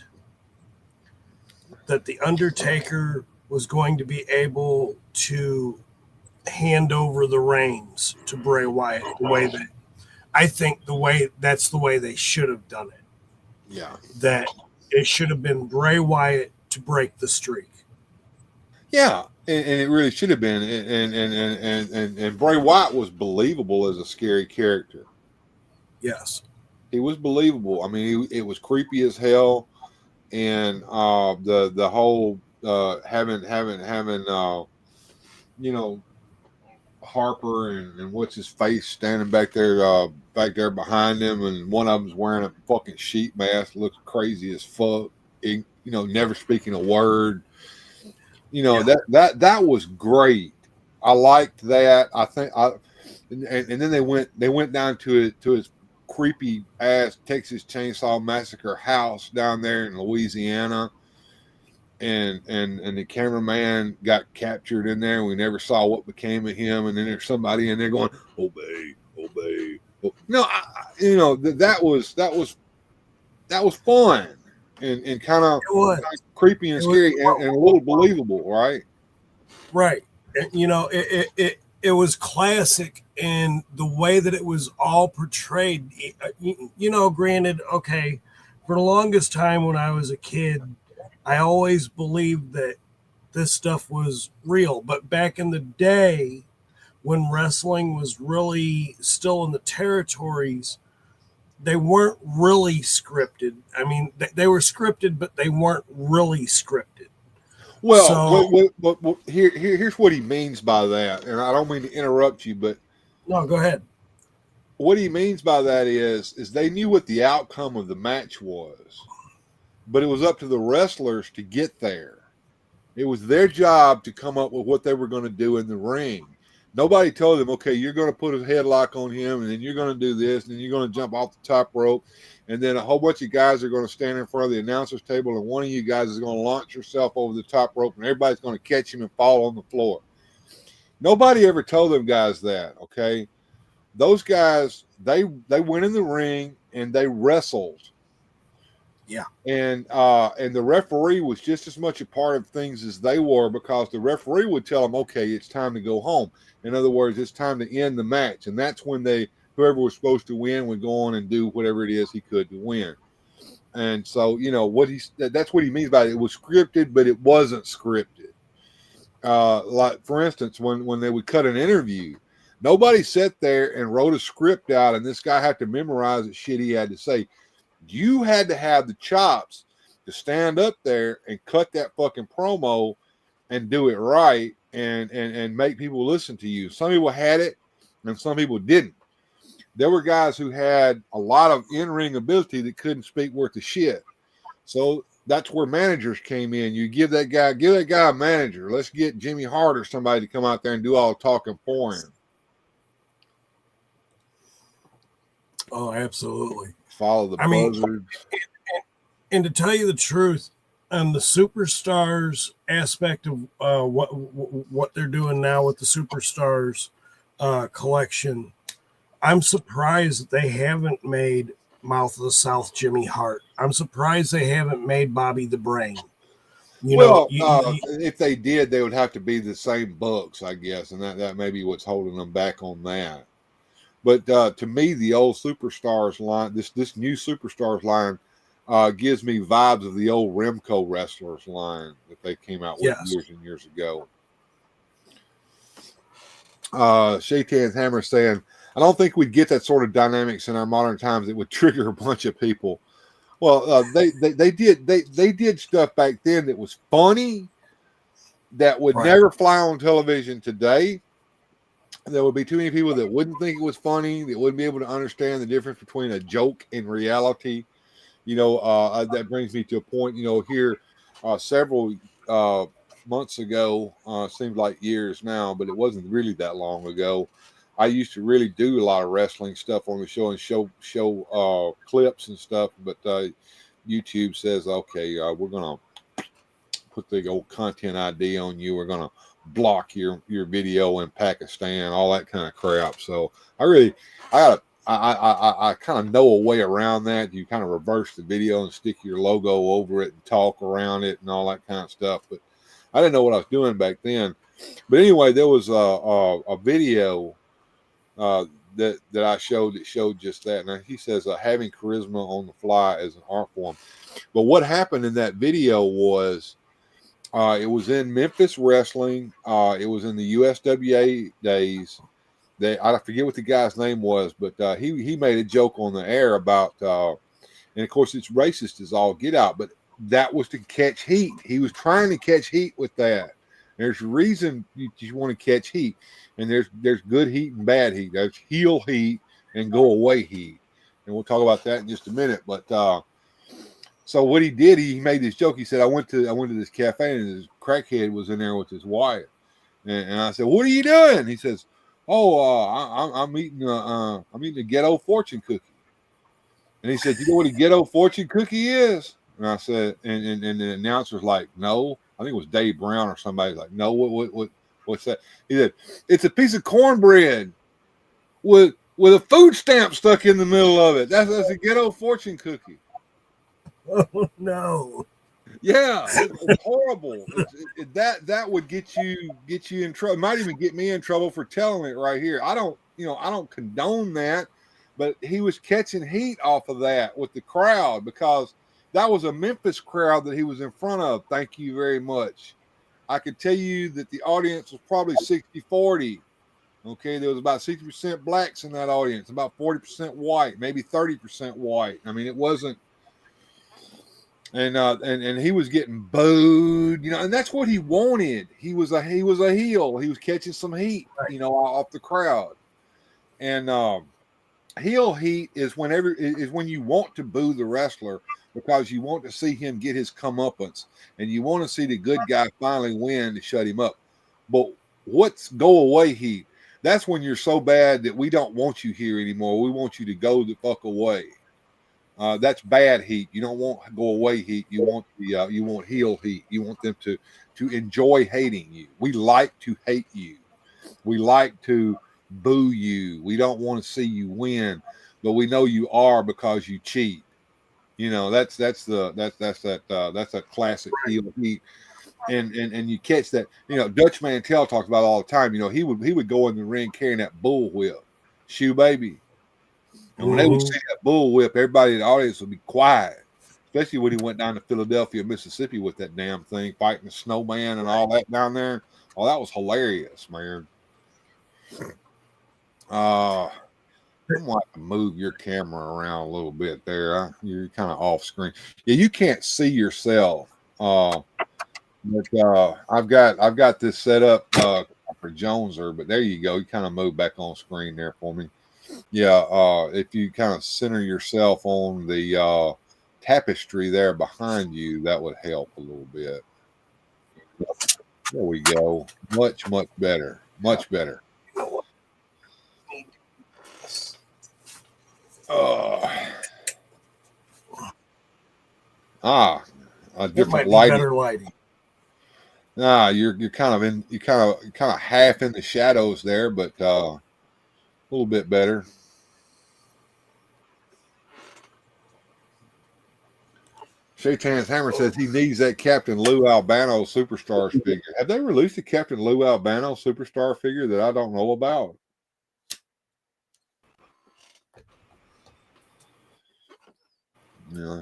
that the Undertaker was going to be able to hand over the reins to Bray Wyatt the way that that's the way they should have done it. Yeah. That it should have been Bray Wyatt to break the streak. Yeah, and it really should have been. And Bray Wyatt was believable as a scary character. Yes. He was believable. I mean, it was creepy as hell, and the whole having Harper and what's his face standing back there behind him, and one of them's wearing a fucking sheet mask, looks crazy as fuck. Never speaking a word. That was great. I liked that. I think and then they went down to his creepy ass Texas Chainsaw Massacre house down there in Louisiana, and the cameraman got captured in there, and we never saw what became of him. And then there's somebody in there going, "Obey, obey." No, that was fun and kind of creepy and scary and a little believable, right? Right. It was classic in the way that it was all portrayed. Granted, okay, for the longest time when I was a kid, I always believed that this stuff was real. But back in the day, when wrestling was really still in the territories, they weren't really scripted. I mean, they were scripted, but they weren't really scripted. Well, here's what he means by that, and I don't mean to interrupt you, but no, go ahead. What he means by that is they knew what the outcome of the match was, but it was up to the wrestlers to get there. It was their job to come up with what they were going to do in the ring. Nobody told them, okay, you're going to put a headlock on him, and then you're going to do this, and then you're going to jump off the top rope, and then a whole bunch of guys are going to stand in front of the announcer's table, and one of you guys is going to launch yourself over the top rope, and everybody's going to catch him and fall on the floor. Nobody ever told them guys that, okay? Those guys, they went in the ring and they wrestled. Yeah. And the referee was just as much a part of things as they were, because the referee would tell them, okay, it's time to go home. In other words, it's time to end the match. And that's when whoever was supposed to win would go on and do whatever it is he could to win. And so, that's what he means by it. It was scripted, but it wasn't scripted. Like, for instance, when they would cut an interview, nobody sat there and wrote a script out and this guy had to memorize the shit he had to say. You had to have the chops to stand up there and cut that fucking promo and do it right and make people listen to you. Some people had it and some people didn't. There were guys who had a lot of in-ring ability that couldn't speak worth of shit. So that's where managers came in. You give that guy a manager. Let's get Jimmy Hart or somebody to come out there and do all the talking for him. Oh, absolutely. Follow the buzzards. And to tell you the truth, on the Superstars aspect of what they're doing now with the Superstars collection, I'm surprised that they haven't made Mouth of the South Jimmy Hart. I'm surprised they haven't made Bobby the Brain. If they did, they would have to be the same books, I guess, and that may be what's holding them back on that. But to me, the old Superstars line, this new Superstars line, gives me vibes of the old Remco wrestlers line that they came out with years and years ago. Shaitan's Hammer saying, I don't think we'd get that sort of dynamics in our modern times that would trigger a bunch of people. Well, they did stuff back then that was funny that would never fly on television today. There would be too many people that wouldn't think it was funny, that wouldn't be able to understand the difference between a joke and reality. That brings me to a point, here several months ago, seems like years now, but it wasn't really that long ago. I used to really do a lot of wrestling stuff on the show and show clips and stuff, but YouTube says, okay, we're going to put the old content ID on you. We're going to block your video in Pakistan, all that kind of crap. So I kind of know a way around that. You kind of reverse the video and stick your logo over it and talk around it and all that kind of stuff. But I didn't know what I was doing back then. But anyway, there was a video that I showed that showed just that. Now he says having charisma on the fly is an art form. But what happened in that video was it was in Memphis wrestling. It was in the USWA days. I forget what the guy's name was, but he made a joke on the air about, and of course it's racist as all get out, but that was to catch heat. He was trying to catch heat with that. There's a reason you want to catch heat, and there's good heat and bad heat. There's heel heat and go away heat, and we'll talk about that in just a minute. But so what he did, he made this joke. He said, I went to this cafe and this crackhead was in there with his wife. And I said, "What are you doing?" He says, "Oh, I'm eating a ghetto fortune cookie." And he said, "You know what a ghetto fortune cookie is?" And I said, and the announcer's like, "No." I think it was Dave Brown or somebody like, "No, what's that?" He said, "It's a piece of cornbread with a food stamp stuck in the middle of it. That's a ghetto fortune cookie." Oh no. Yeah, it's horrible. That would get you in trouble. It might even get me in trouble for telling it right here. I don't condone that, but he was catching heat off of that with the crowd because that was a Memphis crowd that he was in front of. Thank you very much. I could tell you that the audience was probably 60-40. Okay, there was about 60% blacks in that audience, about 40% white, maybe 30% white. I mean, it wasn't. And he was getting booed, and that's what he wanted. He was a heel. He was catching some heat, off the crowd. And heel heat is when you want to boo the wrestler because you want to see him get his comeuppance, and you want to see the good guy finally win to shut him up. But what's go away heat? That's when you're so bad that we don't want you here anymore. We want you to go the fuck away. That's bad heat. You don't want go away heat. You want you want heel heat. You want them to enjoy hating you. We like to hate you. We like to boo you. We don't want to see you win, but we know you are because you cheat. That's a classic heel heat. And you catch that. Dutch Mantel talks about it all the time. He would go in the ring carrying that bull whip, shoe baby. And when they would see that bull whip, everybody in the audience would be quiet, especially when he went down to Philadelphia, Mississippi with that damn thing, fighting the snowman and all that down there. Oh, that was hilarious, man. I'm going to have to move your camera around a little bit there. You're kind of off screen. Yeah, you can't see yourself. But I've got this set up for Joneser, but there you go. You kind of move back on screen there for me. Yeah, if you kind of center yourself on the tapestry there behind you, that would help a little bit. There we go. Much better. Much better. A different lighting. Better lighting. You're kind of half in the shadows there, but a little bit better. Shaitan's Hammer says he needs that Captain Lou Albano Superstars figure. Have they released a Captain Lou Albano Superstar figure that I don't know about?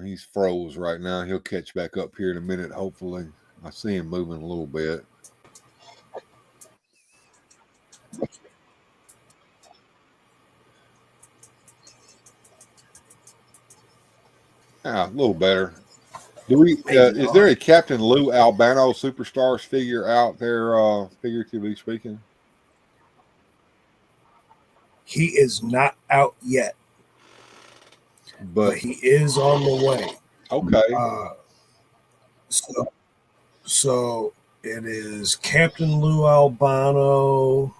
He's froze right now. He'll catch back up here in a minute, hopefully. I see him moving a little bit. A little better. Is there a Captain Lou Albano Superstars figure out there, figuratively speaking? He is not out yet, but he is on the way. Okay. So it is Captain Lou Albano.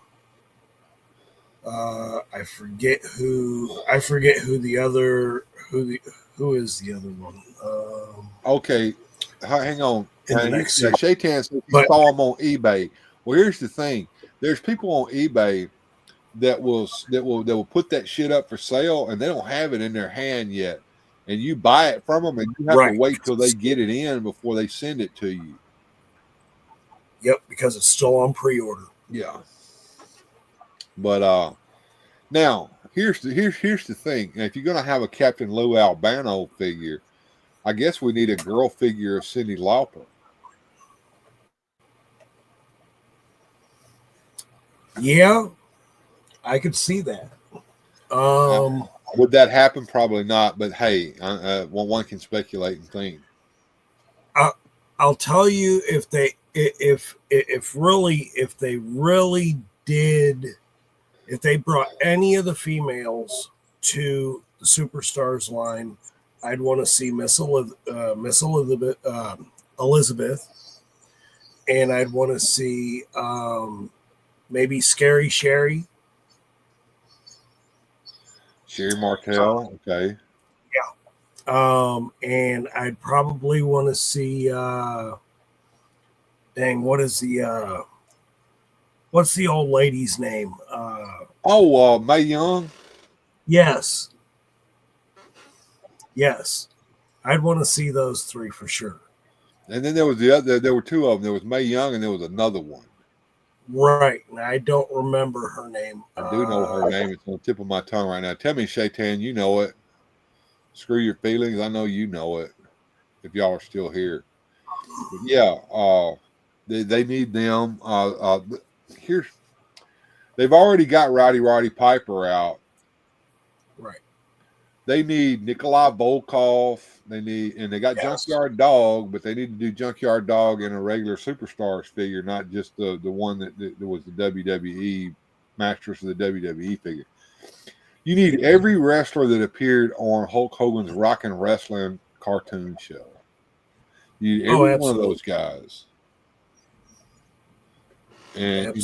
I forget who is the other one. Okay, hang on. Shaitan said he saw him on eBay. Well, here's the thing: there's people on eBay that will put that shit up for sale, and they don't have it in their hand yet, and you buy it from them, and you have to wait till they get it in before they send it to you. Yep, because it's still on pre-order. Yeah, but now here's the thing: if you're gonna have a Captain Lou Albano figure, I guess we need a girl figure of Cyndi Lauper. Yeah, I could see that. Would that happen? Probably not. But hey, one can speculate and think. I'll tell you if they brought any of the females to the Superstars line, I'd want to see Miss Elizabeth and I'd want to see maybe Scary Sherry. Sherry Martell. Okay. And I'd probably want to see what's the old lady's name? Mae Young. Yes. I'd want to see those three for sure. And then there was the other. There were two of them. There was Mae Young, and there was another one. Right. And I don't remember her name. I do know her name. It's on the tip of my tongue right now. Tell me, Shaitan, you know it. Screw your feelings. I know you know it. If y'all are still here. But yeah. They need them. Here's. They've already got Roddy Piper out. Right. They need Nikolai Volkov. They got Junkyard Dog, but they need to do Junkyard Dog in a regular Superstars figure, not just the one that was the WWE Masters of the WWE figure. You need every wrestler that appeared on Hulk Hogan's Rockin' Wrestling cartoon show. You need every one of those guys. And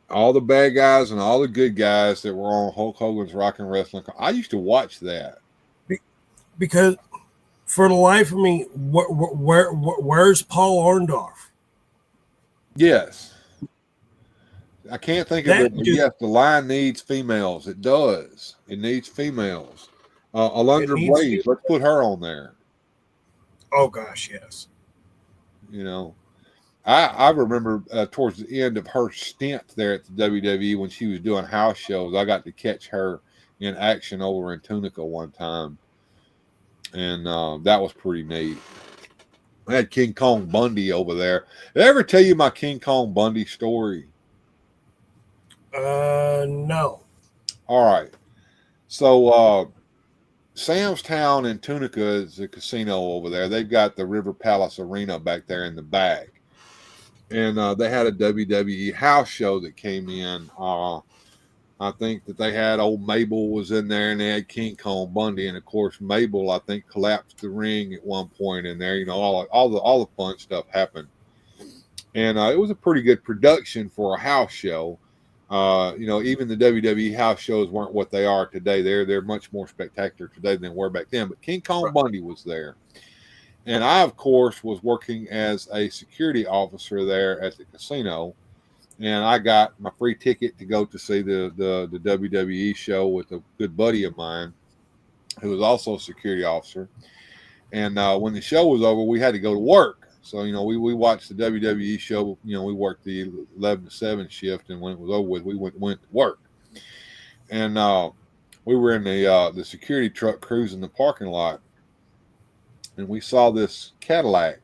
all the bad guys and all the good guys that were on Hulk Hogan's Rockin' Wrestling. I used to watch that. Because for the life of me, where's Paul Orndorff? Yes. I can't think of it, but yes, the line needs females. It does. It needs females. Alundra Blaze, let's put her on there. Oh, gosh, yes. You know, I remember towards the end of her stint there at the WWE when she was doing house shows, I got to catch her in action over in Tunica one time. And that was pretty neat. I had King Kong Bundy over there. Did I ever tell you my King Kong Bundy story? No. All right. So Sam's Town in Tunica is a casino over there. They've got the River Palace Arena back there in the back. And they had a WWE house show that came in. I think that they had old Mabel was in there, and they had King Kong Bundy, and of course Mabel, I think, collapsed the ring at one point in there. You know, all the fun stuff happened, and it was a pretty good production for a house show. You know, even the WWE house shows weren't what they are today. They're much more spectacular today than they were back then. But King Kong Bundy was there, and I, of course, was working as a security officer there at the casino. And I got my free ticket to go to see the WWE show with a good buddy of mine who was also a security officer. And when the show was over, we had to go to work. So, you know, we watched the WWE show. You know, we worked the 11 to 7 shift. And when it was over with, we went to work. And we were in the security truck cruising the parking lot. And we saw this Cadillac.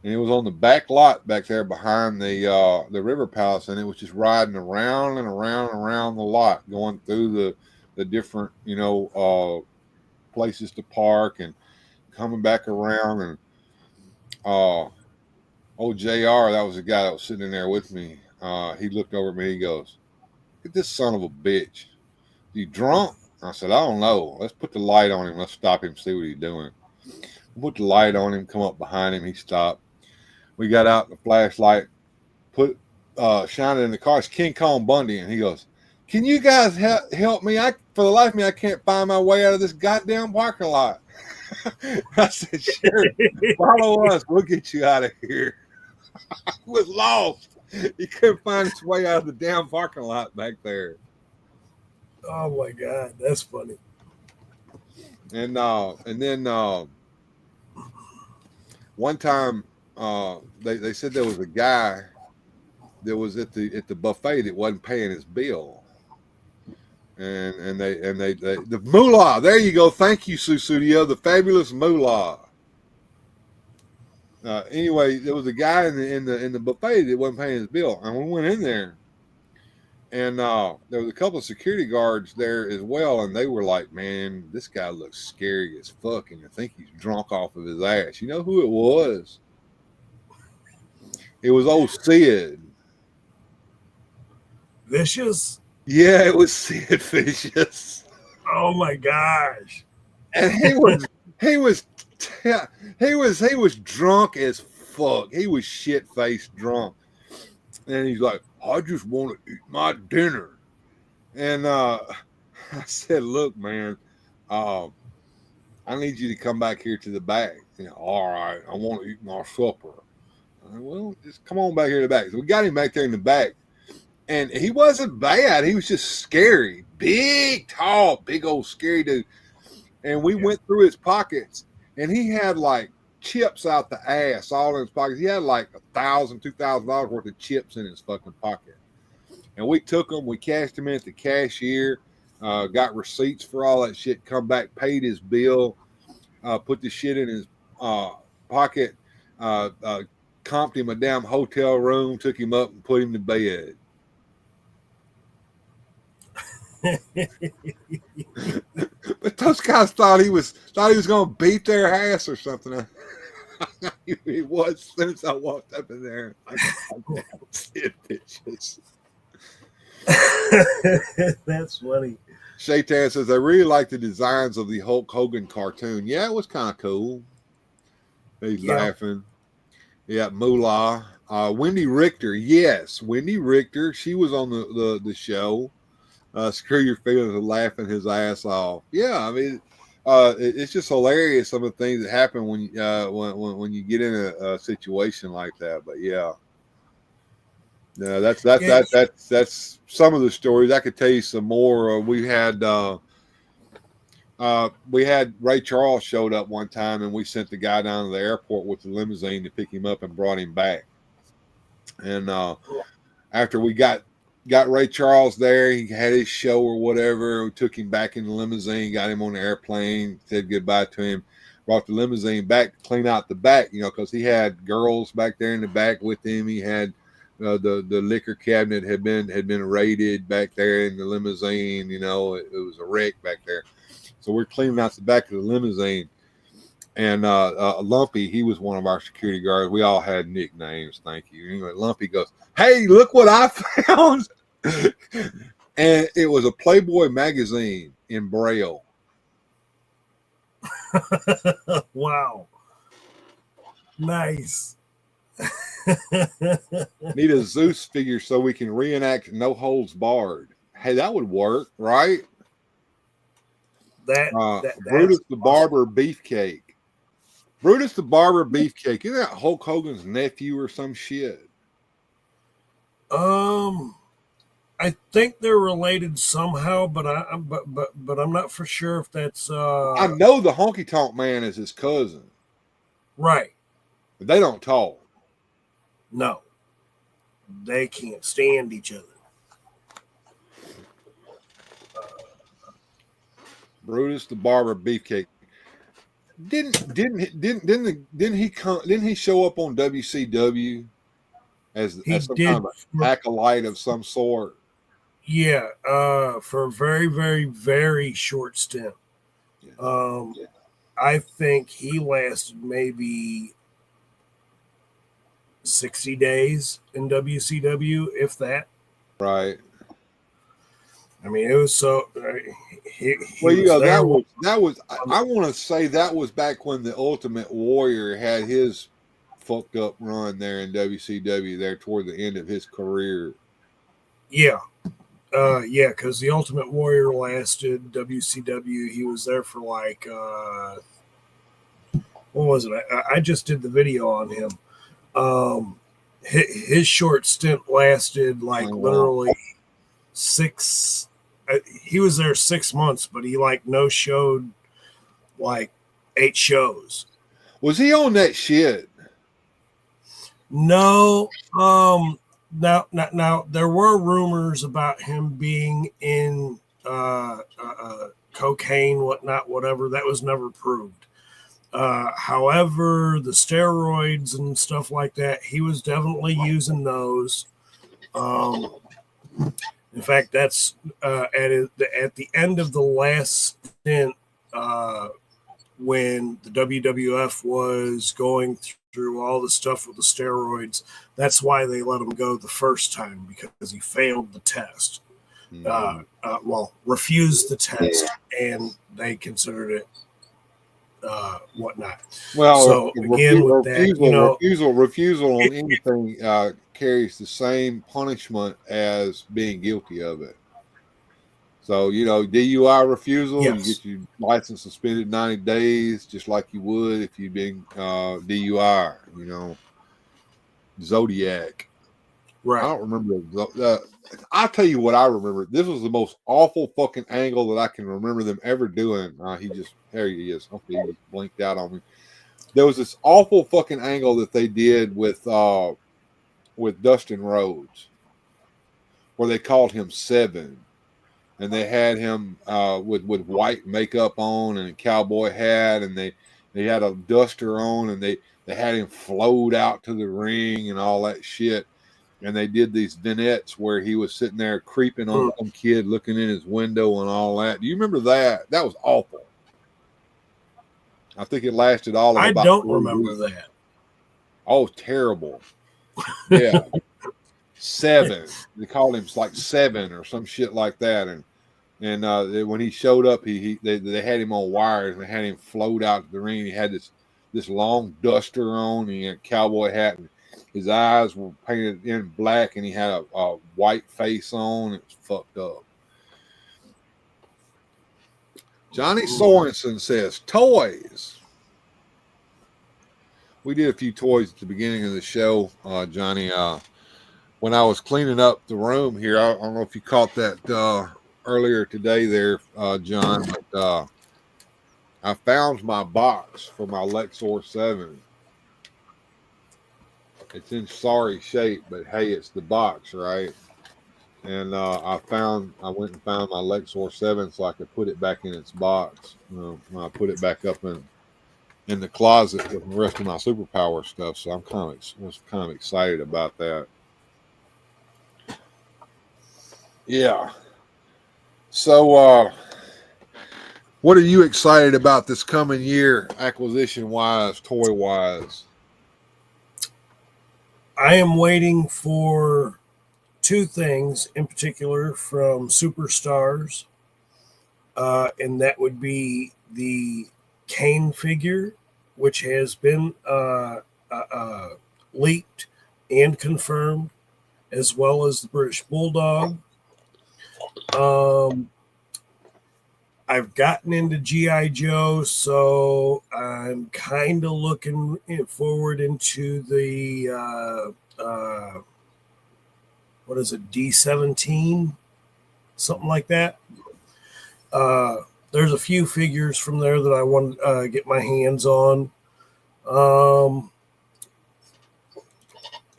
And it was on the back lot back there behind the River Palace, and it was just riding around and around and around the lot, going through the different, you know, places to park and coming back around. And old JR, that was the guy that was sitting in there with me. He looked over at me. He goes, "Look at this son of a bitch. You drunk?" I said, "I don't know. Let's put the light on him. Let's stop him, see what he's doing." We put the light on him, come up behind him. He stopped. We got out the flashlight, shine it in the car. It's King Kong Bundy. And he goes, "Can you guys help me? For the life of me, I can't find my way out of this goddamn parking lot." I said, "Sure, follow us. We'll get you out of here." He was lost. He couldn't find his way out of the damn parking lot back there. Oh, my God. That's funny. And then one time, they said there was a guy that was at the buffet that wasn't paying his bill, and they the moolah. There you go. Thank you, Susudio, the fabulous moolah. Anyway, there was a guy in the buffet that wasn't paying his bill, and we went in there, and there was a couple of security guards there as well, and they were like, "Man, this guy looks scary as fuck, and I think he's drunk off of his ass." You know who it was? It was old Sid Vicious? Yeah, it was Sid Vicious. Oh my gosh! And he was drunk as fuck. He was shit-faced drunk. And he's like, I just want to eat my dinner. And I said, look, man, I need you to come back here to the back. All right, I want to eat my supper. Well, just come on back here to the back. So we got him back there in the back. And he wasn't bad. He was just scary. Big, tall, big old scary dude. And we went through his pockets, and he had like chips out the ass all in his pockets. He had like $1,000, $2,000 worth of chips in his fucking pocket. And we took them, we cashed them in at the cashier, got receipts for all that shit, come back, paid his bill, put the shit in his pocket, comped him a damn hotel room, took him up and put him to bed. But those guys thought he was going to beat their ass or something. He was as soon as I walked up in there. Bitches. That's funny. Shaitan says, I really like the designs of the Hulk Hogan cartoon. Yeah, it was kind of cool. He's laughing. Yeah, Moolah. Wendy Richter. Yes, Wendy Richter. She was on the show. Screw Your Feelings and laughing his ass off. Yeah, I mean, it's just hilarious some of the things that happen when you get in a situation like that. But yeah, that's some of the stories. I could tell you some more. We had Ray Charles showed up one time, and we sent the guy down to the airport with the limousine to pick him up and brought him back. And after we got Ray Charles there, he had his show or whatever. We took him back in the limousine, got him on the airplane, said goodbye to him, brought the limousine back to clean out the back, because he had girls back there in the back with him. He had the liquor cabinet had been raided back there in the limousine. It was a wreck back there. So we're cleaning out the back of the limousine. And Lumpy, he was one of our security guards. We all had nicknames. Thank you. Anyway, Lumpy goes, "Hey, look what I found." And it was a Playboy magazine in Braille. Wow. Nice. Need a Zeus figure so we can reenact No Holds Barred. Hey, that would work, right? Brutus the Barber Beefcake. Brutus the Barber Beefcake. Isn't that Hulk Hogan's nephew or some shit? I think they're related somehow, but I'm not for sure if that's. I know the Honky Tonk Man is his cousin, right? But they don't talk. No, they can't stand each other. Brutus the Barber Beefcake. Didn't he show up on WCW as some kind of acolyte of some sort? Yeah, for a very, very, very short stint. I think he lasted maybe 60 days in WCW, if that. Right. I mean, it was so. That was. I want to say that was back when the Ultimate Warrior had his fucked up run there in WCW there toward the end of his career. Yeah. Because the Ultimate Warrior lasted WCW. He was there for like, what was it? I just did the video on him. His short stint lasted like literally 6. He was there 6 months, but he like no showed like 8 shows. Was he on that shit? No. Now there were rumors about him being in cocaine, whatever. That was never proved. However, the steroids and stuff like that, he was definitely using those. In fact, that's at the end of the last stint when the WWF was going through all the stuff with the steroids. That's why they let him go the first time, because he failed the test. Refused the test, and they considered it whatnot. Well, So again, with that, refusal on anything carries the same punishment as being guilty of it. So, DUI refusal, you yes, get your license suspended 90 days, just like you would if you'd been DUI, Zodiac. I right. don't remember. I'll tell you what I remember. This was the most awful fucking angle that I can remember them ever doing. There he is. Okay, he just blinked out on me. There was this awful fucking angle that they did with Dustin Rhodes, where they called him Seven, and they had him with white makeup on and a cowboy hat, and they had a duster on, and they had him float out to the ring and all that shit. And they did these vignettes where he was sitting there creeping on some kid looking in his window and all that. Do you remember that? That was awful. I think it lasted all of I about don't 3 remember weeks. that. Oh, terrible. Yeah. Seven. They called him like Seven or some shit like that. And when he showed up, they had him on wires and they had him float out to the ring. He had this long duster on, and he had a cowboy hat, and his eyes were painted in black, and he had a white face on. It was fucked up. Johnny Sorensen says, toys. We did a few toys at the beginning of the show, Johnny. When I was cleaning up the room here, I don't know if you caught that earlier today there, John, but I found my box for my Lexor 7. It's in sorry shape, but hey, it's the box, right? And I went and found my Lexor 7 so I could put it back in its box. When I put it back up in the closet with the rest of my superpower stuff. So was kind of excited about that. Yeah. So, what are you excited about this coming year, acquisition wise, toy wise? I am waiting for two things in particular from Superstars, and that would be the Kane figure, which has been leaked and confirmed, as well as the British Bulldog. I've gotten into G.I. Joe, so I'm kind of looking forward into the what is it, D17, something like that. There's a few figures from there that I want to get my hands on.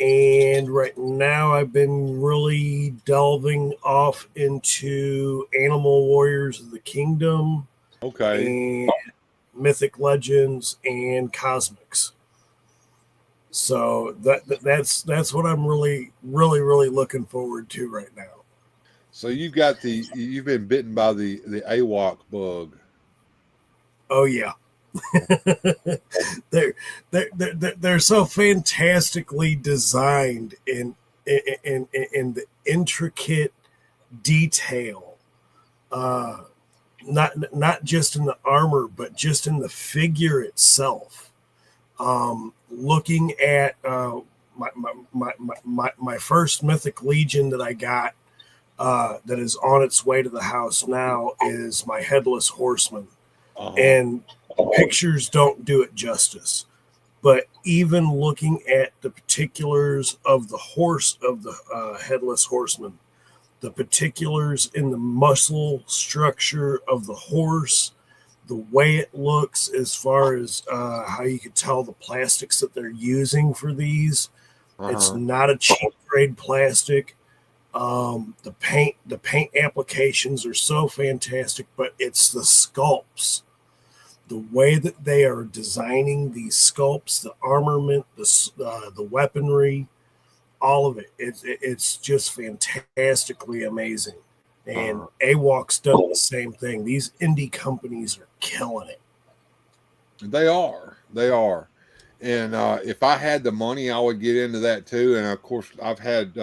And right now I've been really delving off into Animal Warriors of the Kingdom. Okay. And Mythic Legends and Cosmics. So that's what I'm really looking forward to right now. So you've been bitten by the AWOC bug. Oh yeah. they're so fantastically designed in the intricate detail, not just in the armor but just in the figure itself. Looking at my first Mythic Legion that I got that is on its way to the house now is my Headless Horseman. And pictures don't do it justice. But even looking at the particulars of the horse of the Headless Horseman, the particulars in the muscle structure of the horse, the way it looks as far as how you could tell the plastics that they're using for these. It's not a cheap grade plastic. The paint applications are so fantastic, but it's the sculpts. The way that they are designing these sculpts, the armament, the weaponry, all of it, it's just fantastically amazing. And AWOC's done the same thing. These indie companies are killing it. They are. And if I had the money, I would get into that too. And of course, I've had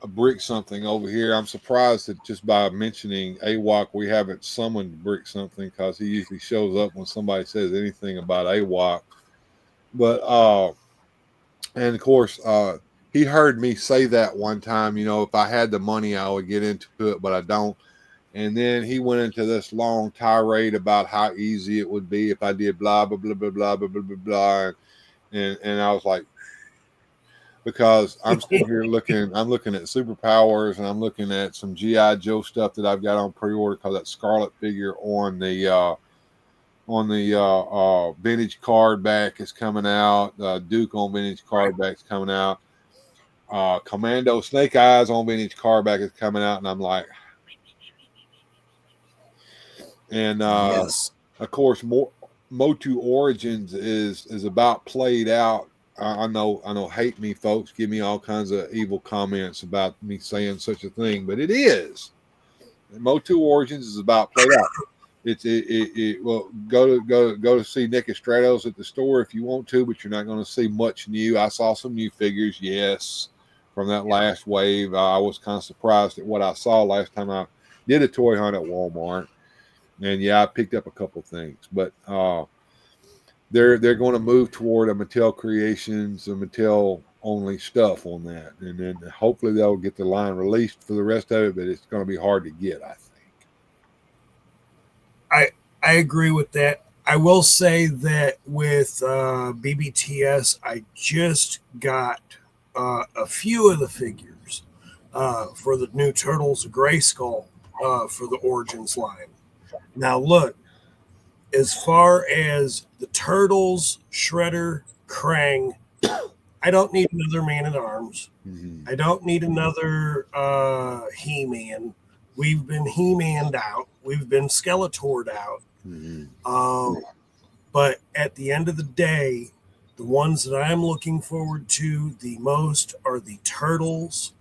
brick something over here. I'm surprised that just by mentioning AWOC, we haven't summoned brick something, because he usually shows up when somebody says anything about AWOC. But and of course, he heard me say that one time. If I had the money, I would get into it, but I don't. And then he went into this long tirade about how easy it would be if I did blah blah blah blah blah blah blah blah blah. And I was like, because I'm sitting here I'm looking at superpowers, and I'm looking at some GI Joe stuff that I've got on pre-order, because that Scarlet figure on the vintage card back is coming out. Duke on vintage card back is coming out. Commando Snake Eyes on vintage card back is coming out, and I'm like, and Yes. of course, Motu Origins is about played out. I know. Hate me, folks. Give me all kinds of evil comments about me saying such a thing, but it is. Motu Origins is about played out. Well, go to see Nick Estrados at the store if you want to, but you're not going to see much new. I saw some new figures, yes, from that last wave. I was kind of surprised at what I saw last time I did a toy hunt at Walmart, and yeah, I picked up a couple things, but they're going to move toward a Mattel Creations, a Mattel only stuff on that, and then hopefully they'll get the line released for the rest of it, but it's going to be hard to get, I think. I agree with that. I will say that with BBTS, I just got a few of the figures for the new Turtles of Grayskull for the Origins line. Now, look, as far as the Turtles, Shredder, Krang, I don't need another Man-at-Arms. Mm-hmm. I don't need another He-Man. We've been He-Man'd out. We've been Skeletor'd out. Mm-hmm. But at the end of the day, the ones that I'm looking forward to the most are the Turtles,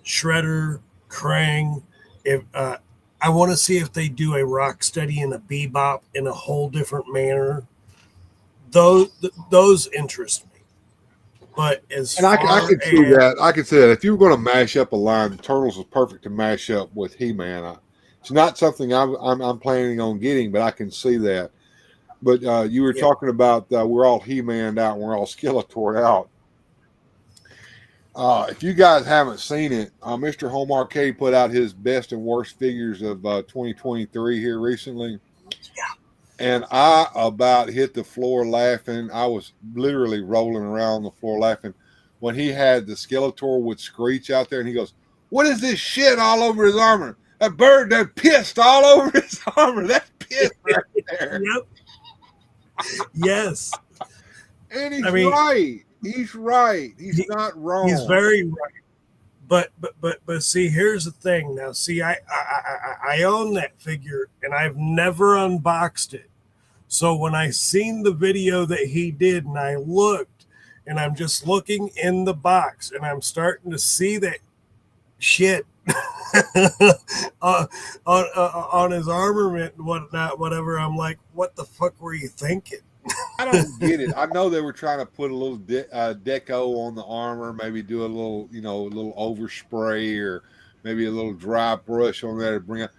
Shredder, Krang. If I want to see if they do a Rocksteady and a Bebop in a whole different manner. Those interest me. But I could see that. I could see that if you were going to mash up a line, the Turtles is perfect to mash up with He-Man. It's not something I'm planning on getting, but I can see that. But you were talking about we're all He-Man'd out and we're all Skeletor'd out. If you guys haven't seen it, Mr. Home Arcade put out his best and worst figures of 2023 here recently. Yeah. And I about hit the floor laughing. I was literally rolling around the floor laughing when he had the Skeletor with Screech out there, and he goes, "What is this shit all over his armor? That bird that pissed all over his armor. That's piss right there." Yep. Yes. And he's right. He's right. He's not wrong. He's very right. But see, here's the thing. Now, see, I own that figure and I've never unboxed it. So when I seen the video that he did and I looked and I'm just looking in the box and I'm starting to see that shit on his armament and whatnot, whatever. I'm like, what the fuck were you thinking? I don't get it. I know they were trying to put a little deco on the armor, maybe do a little, a little overspray or maybe a little dry brush on there to bring out.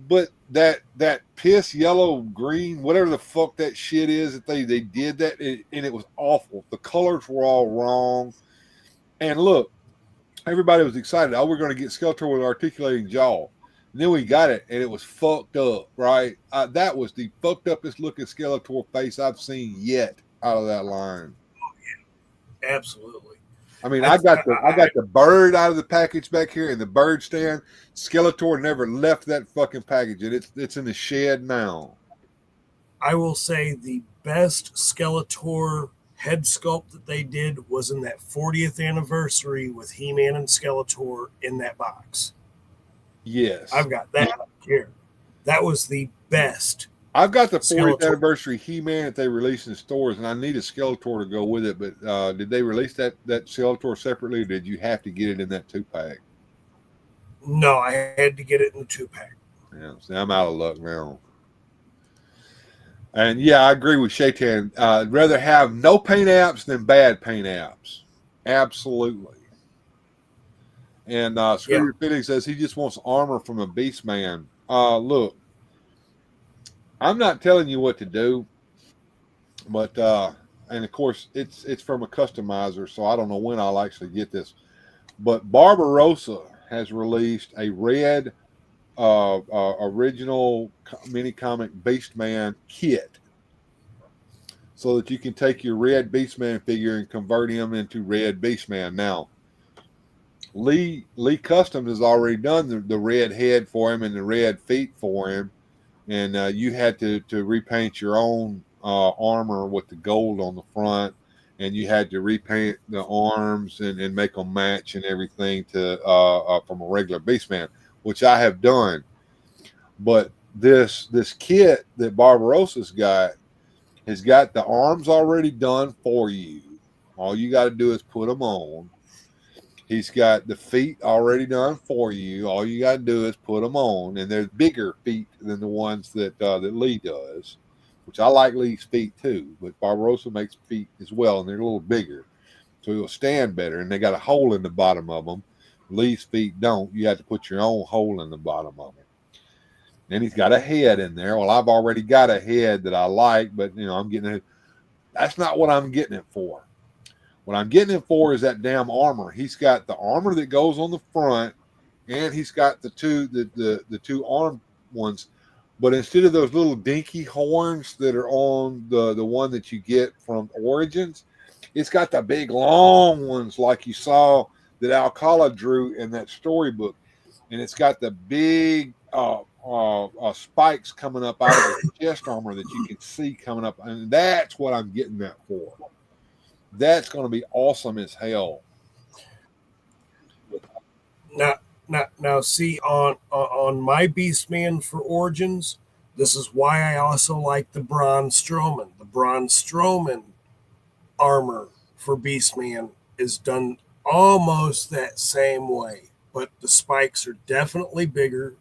But that piss yellow green, whatever the fuck that shit is that they did that, and it was awful. The colors were all wrong. And look, everybody was excited. Oh, we're going to get Skeletor with articulating jaw. And then we got it, and it was fucked up, right? That was the fucked uppest looking Skeletor face I've seen yet out of that line. Absolutely. I mean, I got the bird out of the package back here in the bird stand. Skeletor never left that fucking package, and it's in the shed now. I will say the best Skeletor head sculpt that they did was in that 40th anniversary with He-Man and Skeletor in that box. Yes. I've got that up here. That was the best. I've got the 40th anniversary He-Man that they released in stores, and I need a Skeletor to go with it, but did they release that Skeletor separately, or did you have to get it in that 2-pack? No, I had to get it in the 2-pack. Yeah, see, I'm out of luck now. And yeah, I agree with Shaitan. I'd rather have no paint apps than bad paint apps. Absolutely. And Scooter Fitting says he just wants armor from a beast man. Look, I'm not telling you what to do, but and of course it's from a customizer, so I don't know when I'll actually get this. But Barbarossa has released a red original mini comic Beastman kit, so that you can take your red Beastman figure and convert him into red Beastman. Now, Lee Customs has already done the red head for him and the red feet for him, and you had to repaint your own armor with the gold on the front, and you had to repaint the arms and make them match and everything to from a regular Beastman, which I have done. But this kit that Barbarossa's got has got the arms already done for you. All you got to do is put them on. He's got the feet already done for you. All you got to do is put them on, and they're bigger feet than the ones that Lee does, which I like Lee's feet too. But Barbarossa makes feet as well, and they're a little bigger, so he'll stand better. And they got a hole in the bottom of them. Lee's feet don't. You have to put your own hole in the bottom of them. And he's got a head in there. Well, I've already got a head that I like, but I'm getting it. That's not what I'm getting it for. What I'm getting it for is that damn armor. He's got the armor that goes on the front, and he's got the two arm ones. But instead of those little dinky horns that are on the one that you get from Origins, it's got the big long ones like you saw that Alcala drew in that storybook, and it's got the big spikes coming up out of the chest armor that you can see coming up, and that's what I'm getting that for. That's going to be awesome as hell. Now, see on my Beastman for Origins, this is why I also like the Braun Strowman. The Braun Strowman armor for Beastman is done almost that same way, but the spikes are definitely bigger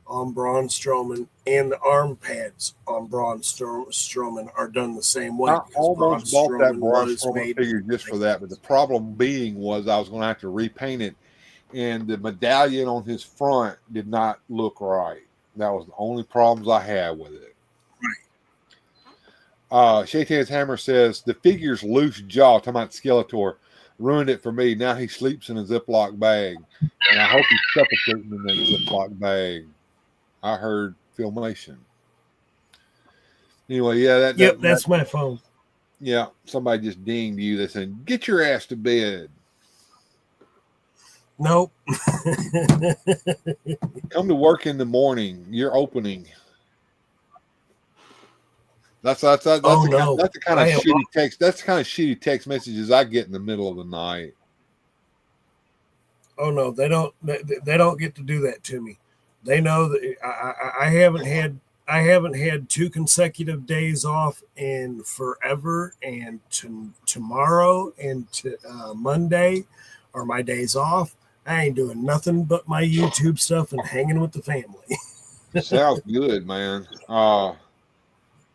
on Braun Strowman, and the arm pads on Braun Strowman are done the same way. I almost bought that Braun Strowman figure just for that, but the problem being was I was going to have to repaint it, and the medallion on his front did not look right. That was the only problems I had with it. Right. Shaitan's Hammer says, the figure's loose jaw, talking about Skeletor, ruined it for me. Now he sleeps in a Ziploc bag, and I hope he's suffocating in that Ziploc bag. I heard Filmation. Anyway, yeah, that's my phone. Yeah, somebody just dinged you. They said, "Get your ass to bed." Nope. Come to work in the morning. You're opening. That's the kind of shitty text. That's the kind of shitty text messages I get in the middle of the night. Oh no, they don't. They don't get to do that to me. They know that I haven't had 2 consecutive days off in forever, and tomorrow and Monday are my days off. I ain't doing nothing but my YouTube stuff and hanging with the family. Sounds good, man.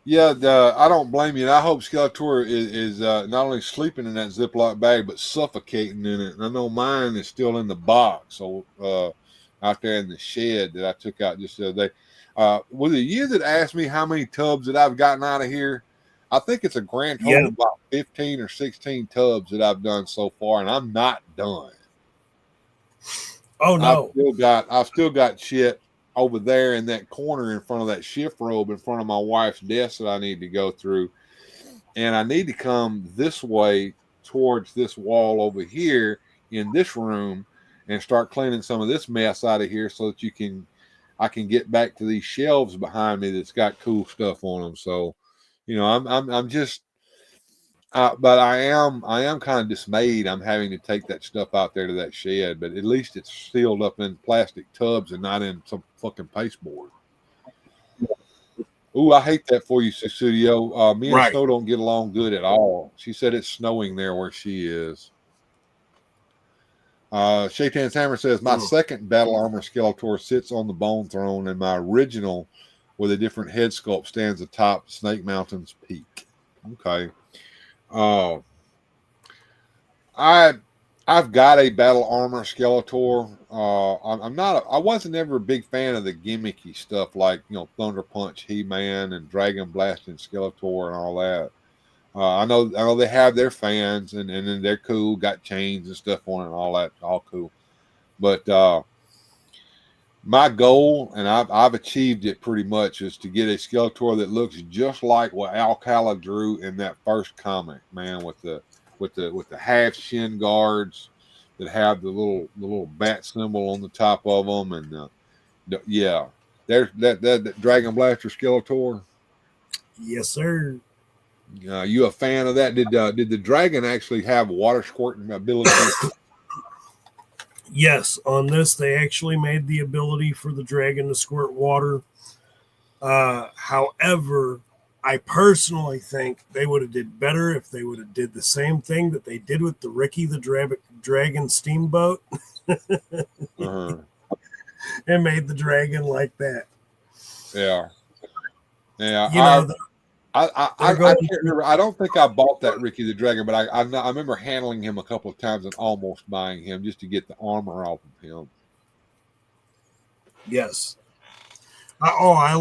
Yeah, I don't blame you. And I hope Skeletor is not only sleeping in that Ziploc bag, but suffocating in it. And I know mine is still in the box, so out there in the shed that I took out just the other day. Was it you that asked me how many tubs that I've gotten out of here? I think it's a grand total of about 15 or 16 tubs that I've done so far, and I'm not done. Oh no! I've still got shit over there in that corner in front of that shift robe in front of my wife's desk that I need to go through, and I need to come this way towards this wall over here in this room and start cleaning some of this mess out of here so that I can get back to these shelves behind me that's got cool stuff on them. So, I'm just, but I am kind of dismayed. I'm having to take that stuff out there to that shed, but at least it's sealed up in plastic tubs and not in some fucking pasteboard. Ooh, I hate that for you, Studio. Me and Snow don't get along good at all. She said it's snowing there where she is. Shaitan's Hammer says, my second battle armor Skeletor sits on the bone throne, and my original with a different head sculpt stands atop Snake Mountain's peak. Okay. I I've got a Battle Armor Skeletor. I wasn't ever a big fan of the gimmicky stuff like, Thunder Punch He-Man and Dragon Blast and Skeletor and all that. I know they have their fans and then they're cool, got chains and stuff on it and all that, all cool. But my goal, and I've achieved it pretty much, is to get a Skeletor that looks just like what Alcala drew in that first comic, man, with the half shin guards that have the little bat symbol on the top of them, and yeah, there's that Dragon Blaster Skeletor. Yes, sir. You a fan of that? Did the dragon actually have water squirting ability? Yes, on this they actually made the ability for the dragon to squirt water. However, I personally think they would have did better if they would have did the same thing that they did with the Ricky the Dragon Steamboat, Uh-huh. and made the dragon like that. Yeah. I can't remember. I don't think I bought that Ricky the Dragon, but I remember handling him a couple of times and almost buying him just to get the armor off of him. Yes. I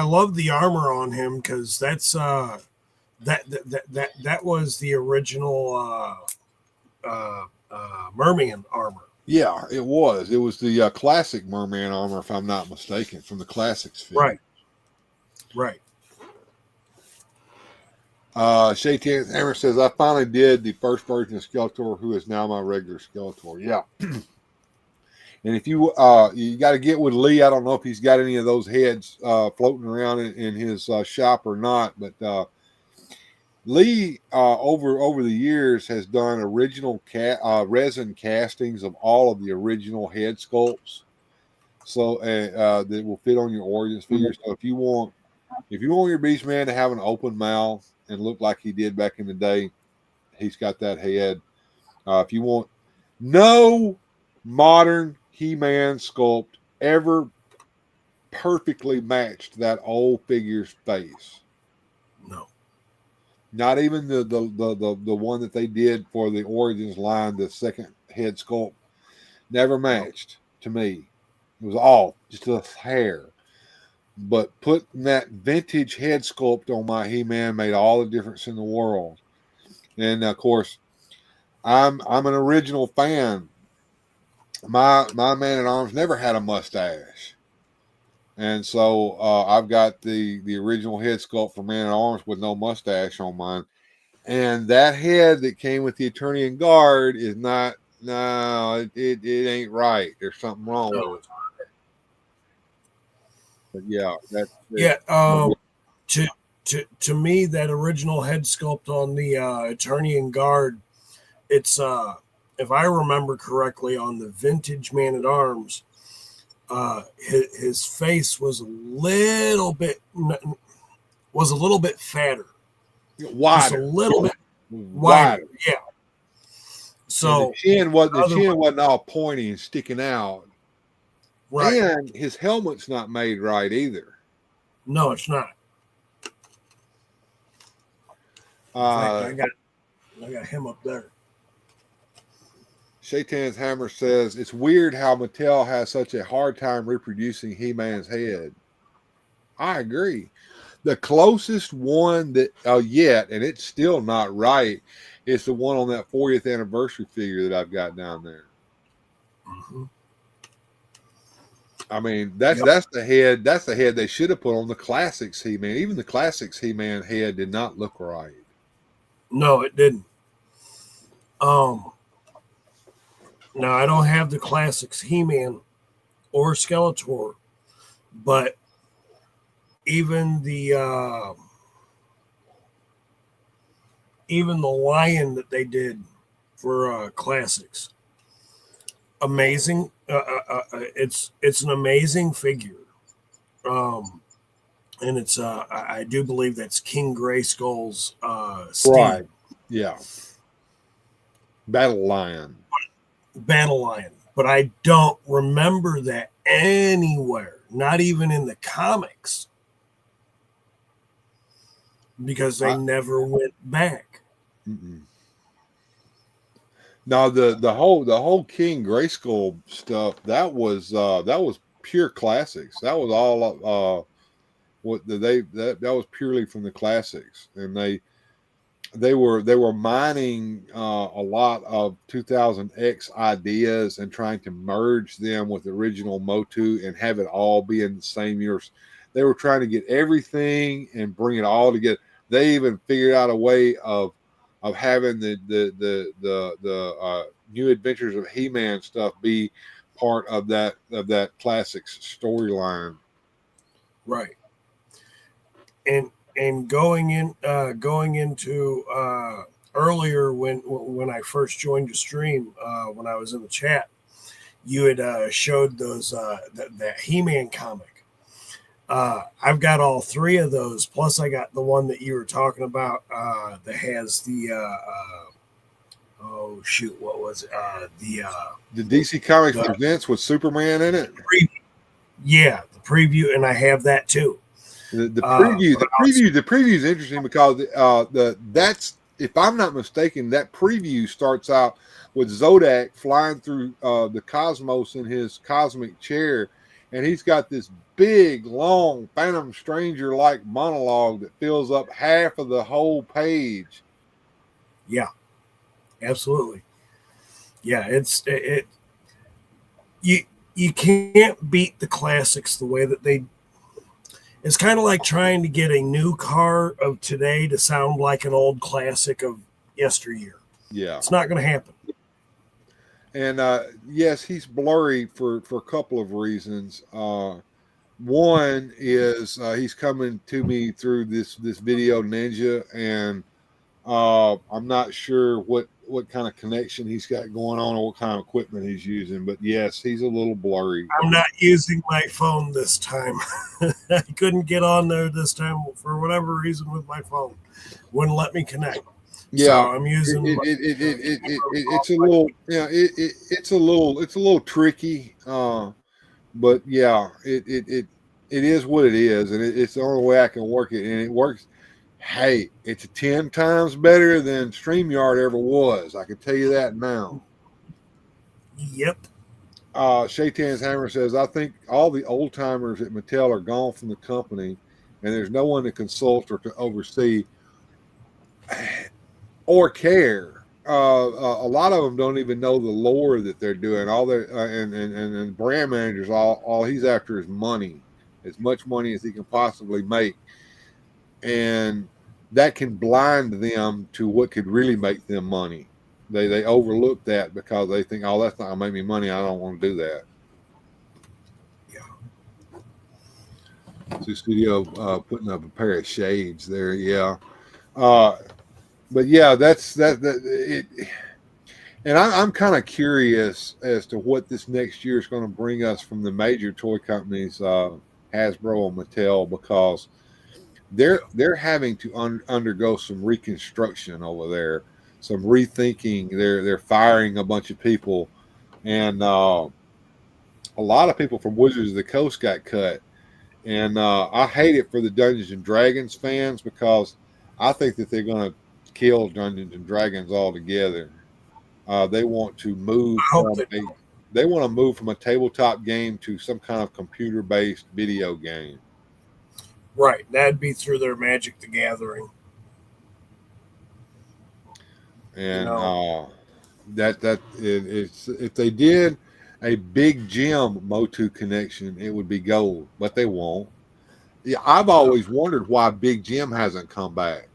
love the armor on him because that's that was the original merman armor. Yeah, it was. It was the classic merman armor, if I'm not mistaken, from the classics film. Right. Shaytan Hammer says, I finally did the first version of Skeletor, who is now my regular Skeletor. Yeah. And if you got to get with Lee, I don't know if he's got any of those heads floating around in his shop or not, but Lee over the years has done original resin castings of all of the original head sculpts, so that will fit on your Origins figure. So if you want your Beast Man to have an open mouth and look like he did back in the day, he's got that head. If you want no modern He-Man sculpt ever perfectly matched that old figure's face. No. Not even the one that they did for the Origins line, the second head sculpt, never matched to me. It was off, just a hair. But putting that vintage head sculpt on my He-Man made all the difference in the world. And of course, I'm an original fan. My Man-at-Arms never had a mustache, and so I've got the original head sculpt for Man-at-Arms with no mustache on mine. And that head that came with the Attorney and Guard is not. No, it ain't right. There's something wrong with it. But yeah, that's to me, that original head sculpt on the Attorney and Guard, it's if I remember correctly, on the vintage Man-at-Arms, his face was a little bit fatter, wider, just a little bit wider. Yeah. So the chin wasn't all pointy and sticking out. Right. And his helmet's not made right either. No, it's not. I got him up there. Shaitan's Hammer says, it's weird how Mattel has such a hard time reproducing He-Man's head. I agree. The closest one that yet, and it's still not right, is the one on that 40th anniversary figure that I've got down there. Mm-hmm. I mean, that's the head. That's the head they should have put on the classics He-Man. Even the classics He-Man head did not look right. No, it didn't. Now I don't have the classics He-Man or Skeletor, but even the lion that they did for classics, amazing. It's an amazing figure, and it's I do believe that's King Grayskull's steed. Right. Yeah. Battle Lion, but I don't remember that anywhere, not even in the comics, because they never went back. Mm-mm. Now the whole King Grayskull stuff that was pure classics. That was all that was purely from the classics, and they were mining a lot of 2000X ideas and trying to merge them with the original Motu and have it all be in the same years. They were trying to get everything and bring it all together. They even figured out a way of having the New Adventures of He-Man stuff be part of that classics storyline. Right. And going into earlier when I first joined the stream, when I was in the chat, you had showed those that He-Man comic. I've got all three of those. Plus, I got the one that you were talking about that has the oh shoot, what was it? The DC Comics the Presents with Superman in it. yeah, the preview, and I have that too. The preview is interesting because that's, if I'm not mistaken, that preview starts out with Zodak flying through the cosmos in his cosmic chair, and he's got this big, long Phantom Stranger like monologue that fills up half of the whole page. Yeah, absolutely. Yeah, it you can't beat the classics the way that they. It's kind of like trying to get a new car of today to sound like an old classic of yesteryear. Yeah, it's not going to happen. And yes, he's blurry for a couple of reasons. One is he's coming to me through this Video Ninja, and I'm not sure what kind of connection he's got going on or what kind of equipment he's using. But yes, he's a little blurry. I'm not using my phone this time. I couldn't get on there this time for whatever reason with my phone. Wouldn't let me connect. Yeah, so I'm using. It's a little, yeah, it's a little tricky. But yeah, it is what it is, and it's the only way I can work it, and it works. Hey, it's 10 times better than StreamYard ever was. I can tell you that now. Yep. Shaitan's Hammer says, I think all the old timers at Mattel are gone from the company, and there's no one to consult or to oversee or care. A lot of them don't even know the lore that they're doing. All their and brand managers, all he's after is money, as much money as he can possibly make, and that can blind them to what could really make them money. They overlook that because they think, oh, that's not gonna make me money. I don't want to do that. Yeah. So studio putting up a pair of shades there. Yeah. But yeah, that's it. And I'm kind of curious as to what this next year is going to bring us from the major toy companies, Hasbro and Mattel, because they're having to undergo some reconstruction over there, some rethinking. They're firing a bunch of people, and a lot of people from Wizards of the Coast got cut. And I hate it for the Dungeons and Dragons fans because I think that they're going to kill Dungeons and Dragons altogether. They want to move from a tabletop game to some kind of computer-based video game. Right, that'd be through their Magic the Gathering. And it's if they did a Big Jim Motu connection, it would be gold, but they won't. Yeah, I've always wondered why Big Jim hasn't come back.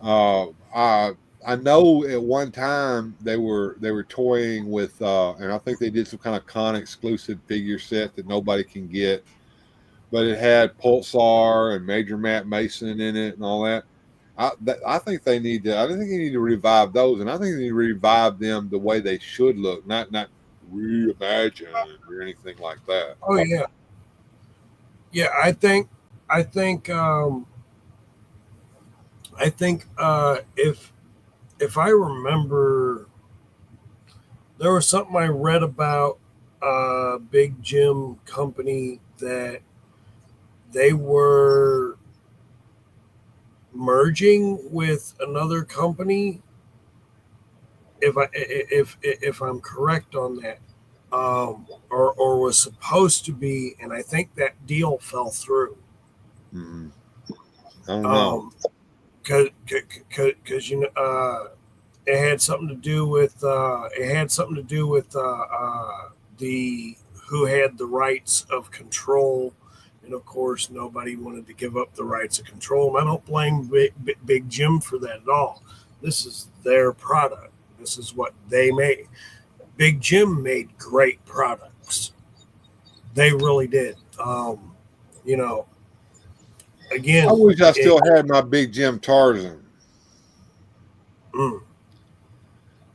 I know at one time they were toying with, and I think they did some kind of con exclusive figure set that nobody can get, but it had Pulsar and Major Matt Mason in it and all that. I think they need to. I think they need to revive those, and I think they need to revive them the way they should look, not reimagine or anything like that. Oh yeah, yeah. I think if I remember, there was something I read about Big Jim Company that they were merging with another company, if I'm correct on that, or was supposed to be, and I think that deal fell through. Mm-hmm. I don't know. Because it had something to do with the who had the rights of control, and of course nobody wanted to give up the rights of control. And I don't blame Big Jim for that at all. This is their product. This is what they made. Big Jim made great products. They really did. Again, I wish I still had my Big Jim Tarzan.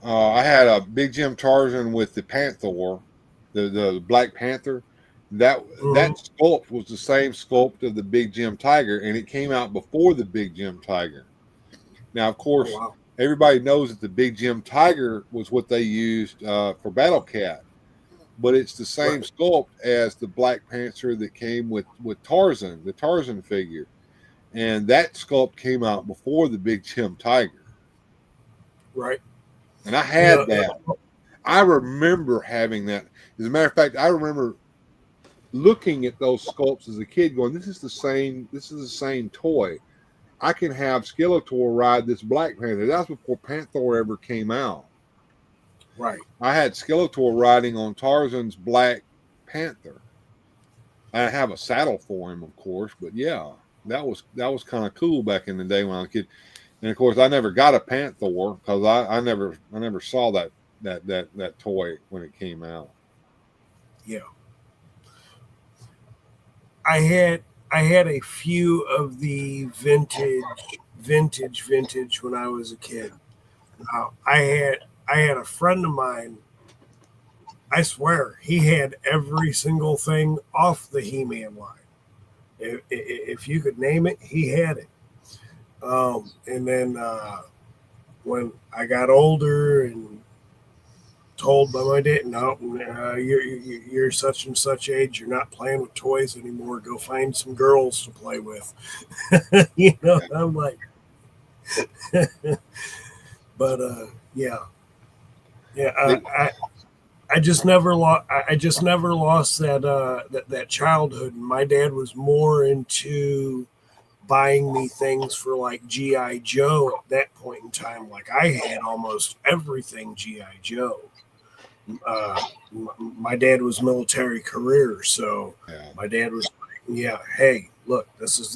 I had a Big Jim Tarzan with the Panther, the Black Panther. That sculpt was the same sculpt of the Big Jim Tiger, and it came out before the Big Jim Tiger. Now, of course, everybody knows that the Big Jim Tiger was what they used for Battle Cat, but it's the same sculpt as the Black Panther that came with Tarzan, the Tarzan figure, and that sculpt came out before the Big Jim Tiger. Right. And I had that. I remember having that. As a matter of fact, I remember looking at those sculpts as a kid going, this is the same toy. I can have Skeletor ride this Black Panther. That was before Panther ever came out. Right. I had Skeletor riding on Tarzan's Black Panther. I have a saddle for him, of course, but yeah, that was kind of cool back in the day when I was a kid. And of course, I never got a Panther because I never saw that toy when it came out. Yeah, I had a few of the vintage when I was a kid. I had a friend of mine. I swear he had every single thing off the He-Man line. If you could name it, he had it. And then when I got older and told by my dad, no, you're such and such age, you're not playing with toys anymore. Go find some girls to play with. I'm like, but yeah. I just never lost. I just never lost that childhood. And my dad was more into buying me things for like G.I. Joe at that point in time. Like I had almost everything G.I. Joe. My dad was military career, so my dad was like, hey, look, this is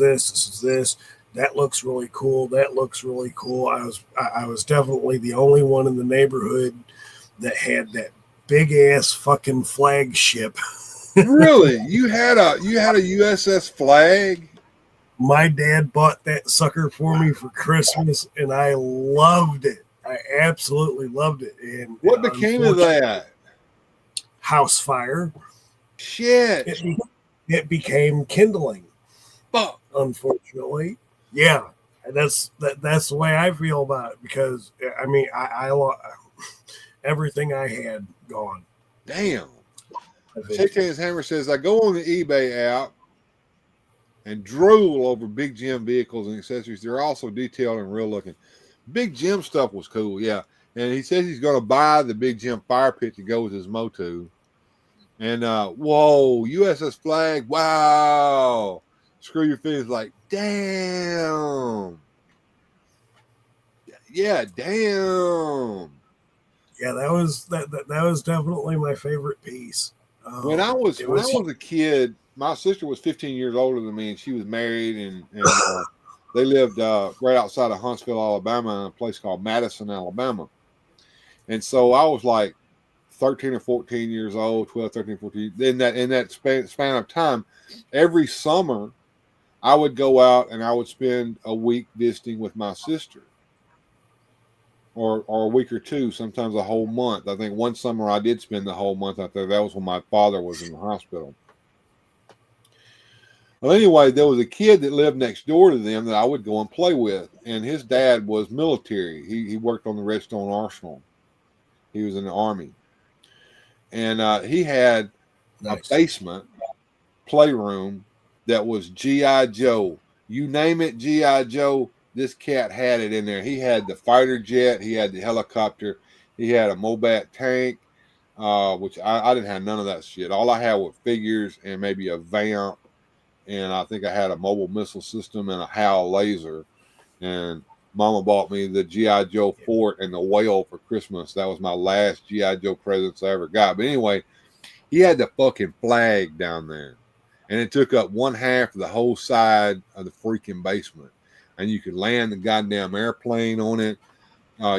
this. That looks really cool. That looks really cool. I was definitely the only one in the neighborhood that had that big ass fucking flagship. Really? You had a USS Flag? My dad bought that sucker for me for Christmas, and I loved it. I absolutely loved it. And what became of that? House fire. Shit. It became kindling. Fuck. Unfortunately. Yeah. That's the way I feel about it, because I mean I everything I had gone. Damn. Shakehands Hammer says, I go on the eBay app and drool over Big Jim vehicles and accessories. They're also detailed and real looking. Big Jim stuff was cool, yeah. And he says he's going to buy the Big Jim fire pit to go with his Motu. And whoa, USS Flag, wow. Screw Your Feelings, like, damn. Yeah, damn. Yeah, that was definitely my favorite piece. When I was a kid, my sister was 15 years older than me, and she was married, and they lived right outside of Huntsville, Alabama, in a place called Madison, Alabama. And so I was like 13 or 14 years old, 12, 13, 14. In that span of time, every summer I would go out and I would spend a week visiting with my sister. Or a week or two, sometimes a whole month. I think one summer I did spend the whole month out there. That was when my father was in the hospital. Well, anyway, there was a kid that lived next door to them that I would go and play with, and his dad was military. He worked on the Redstone Arsenal. He was in the Army. And he had a basement playroom that was G.I. Joe. You name it, G.I. Joe. This cat had it in there. He had the fighter jet. He had the helicopter. He had a Mobat tank, which I didn't have none of that shit. All I had was figures and maybe a vamp, and I think I had a mobile missile system and a HAL laser. And Mama bought me the G.I. Joe fort and the whale for Christmas. That was my last G.I. Joe presents I ever got. But anyway, he had the fucking flag down there, and it took up one half of the whole side of the freaking basement. And you could land the goddamn airplane on it.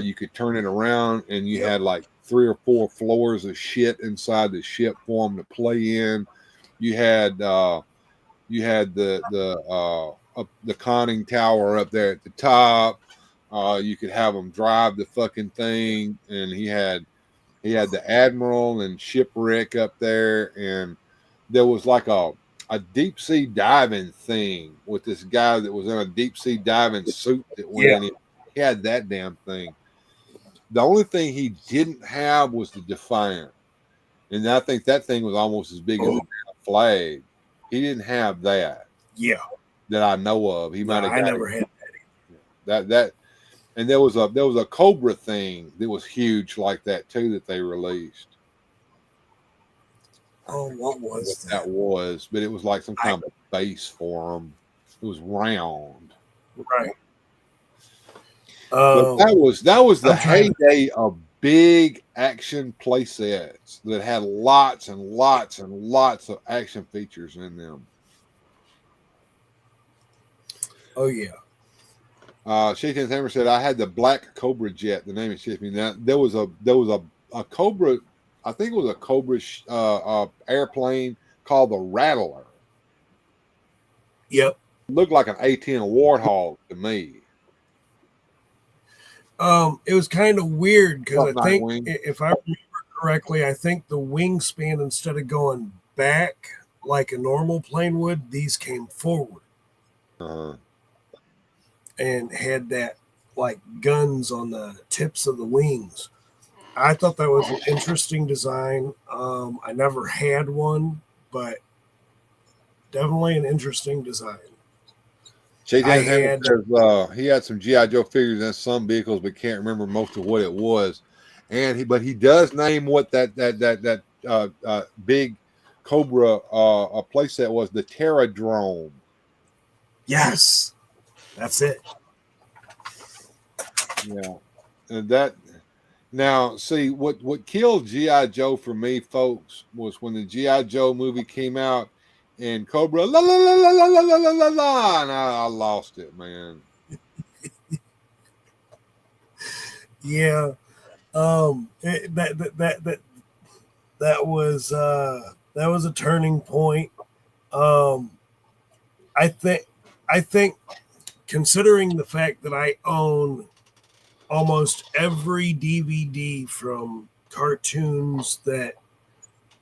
You could turn it around, and you had like 3 or 4 floors of shit inside the ship for them to play in. You had the conning tower up there at the top. You could have them drive the fucking thing, and he had the admiral and shipwreck up there, and there was like a deep sea diving thing with this guy that was in a deep sea diving suit that went in. He had that damn thing. The only thing he didn't have was the Defiant, and I think that thing was almost as big as a flag. He didn't have that. Yeah, that I know of. He might have. I never had that. And there was a Cobra thing that was huge like that too that they released. Oh, what was that? That was, but it was like some kind of base for them. It was round, right? That was the heyday of big action play sets that had lots and lots and lots of action features in them. Oh yeah. Shaitan Hammer said I had the black Cobra jet. The name escapes me now. There was a Cobra. I think it was a Cobra airplane called the Rattler. Yep. It looked like an A-10 Warthog to me. It was kind of weird because I think wing. if I remember correctly, I think the wingspan, instead of going back like a normal plane would, these came forward. And had that like guns on the tips of the wings. I thought that was an interesting design. I never had one, but definitely an interesting design. He had some G.I. Joe figures and some vehicles, but can't remember most of what it was. And he does name what that big Cobra playset was, the Terradrome. Yes, that's it. Yeah, and that. Now, see what killed G.I. Joe for me, folks, was when the G.I. Joe movie came out and Cobra la la la la la la la la la, and I lost it, man. Yeah, that was a turning point. I think considering the fact that I own almost every DVD from cartoons that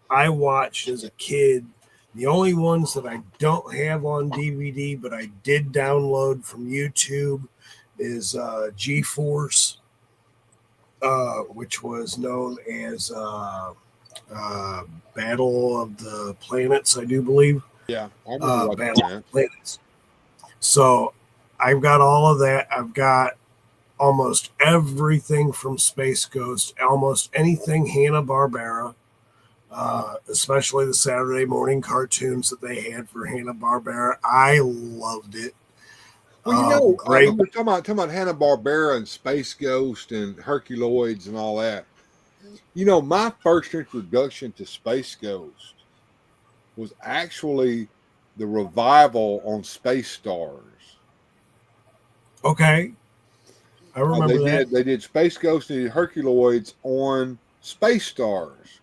I watched as a kid, the only ones that I don't have on DVD but I did download from YouTube is G-Force, which was known as Battle of the Planets, I do believe. Yeah, I remember Battle of the Planets. So I've got all of that. I've got almost everything from Space Ghost, almost anything Hanna-Barbera, especially the Saturday morning cartoons that they had for Hanna-Barbera. I loved it. Well, we're talking about Hanna-Barbera and Space Ghost and Herculoids and all that. You know, my first introduction to Space Ghost was actually the revival on Space Stars. Okay. I remember that. They did Space Ghost and Herculoids on Space Stars.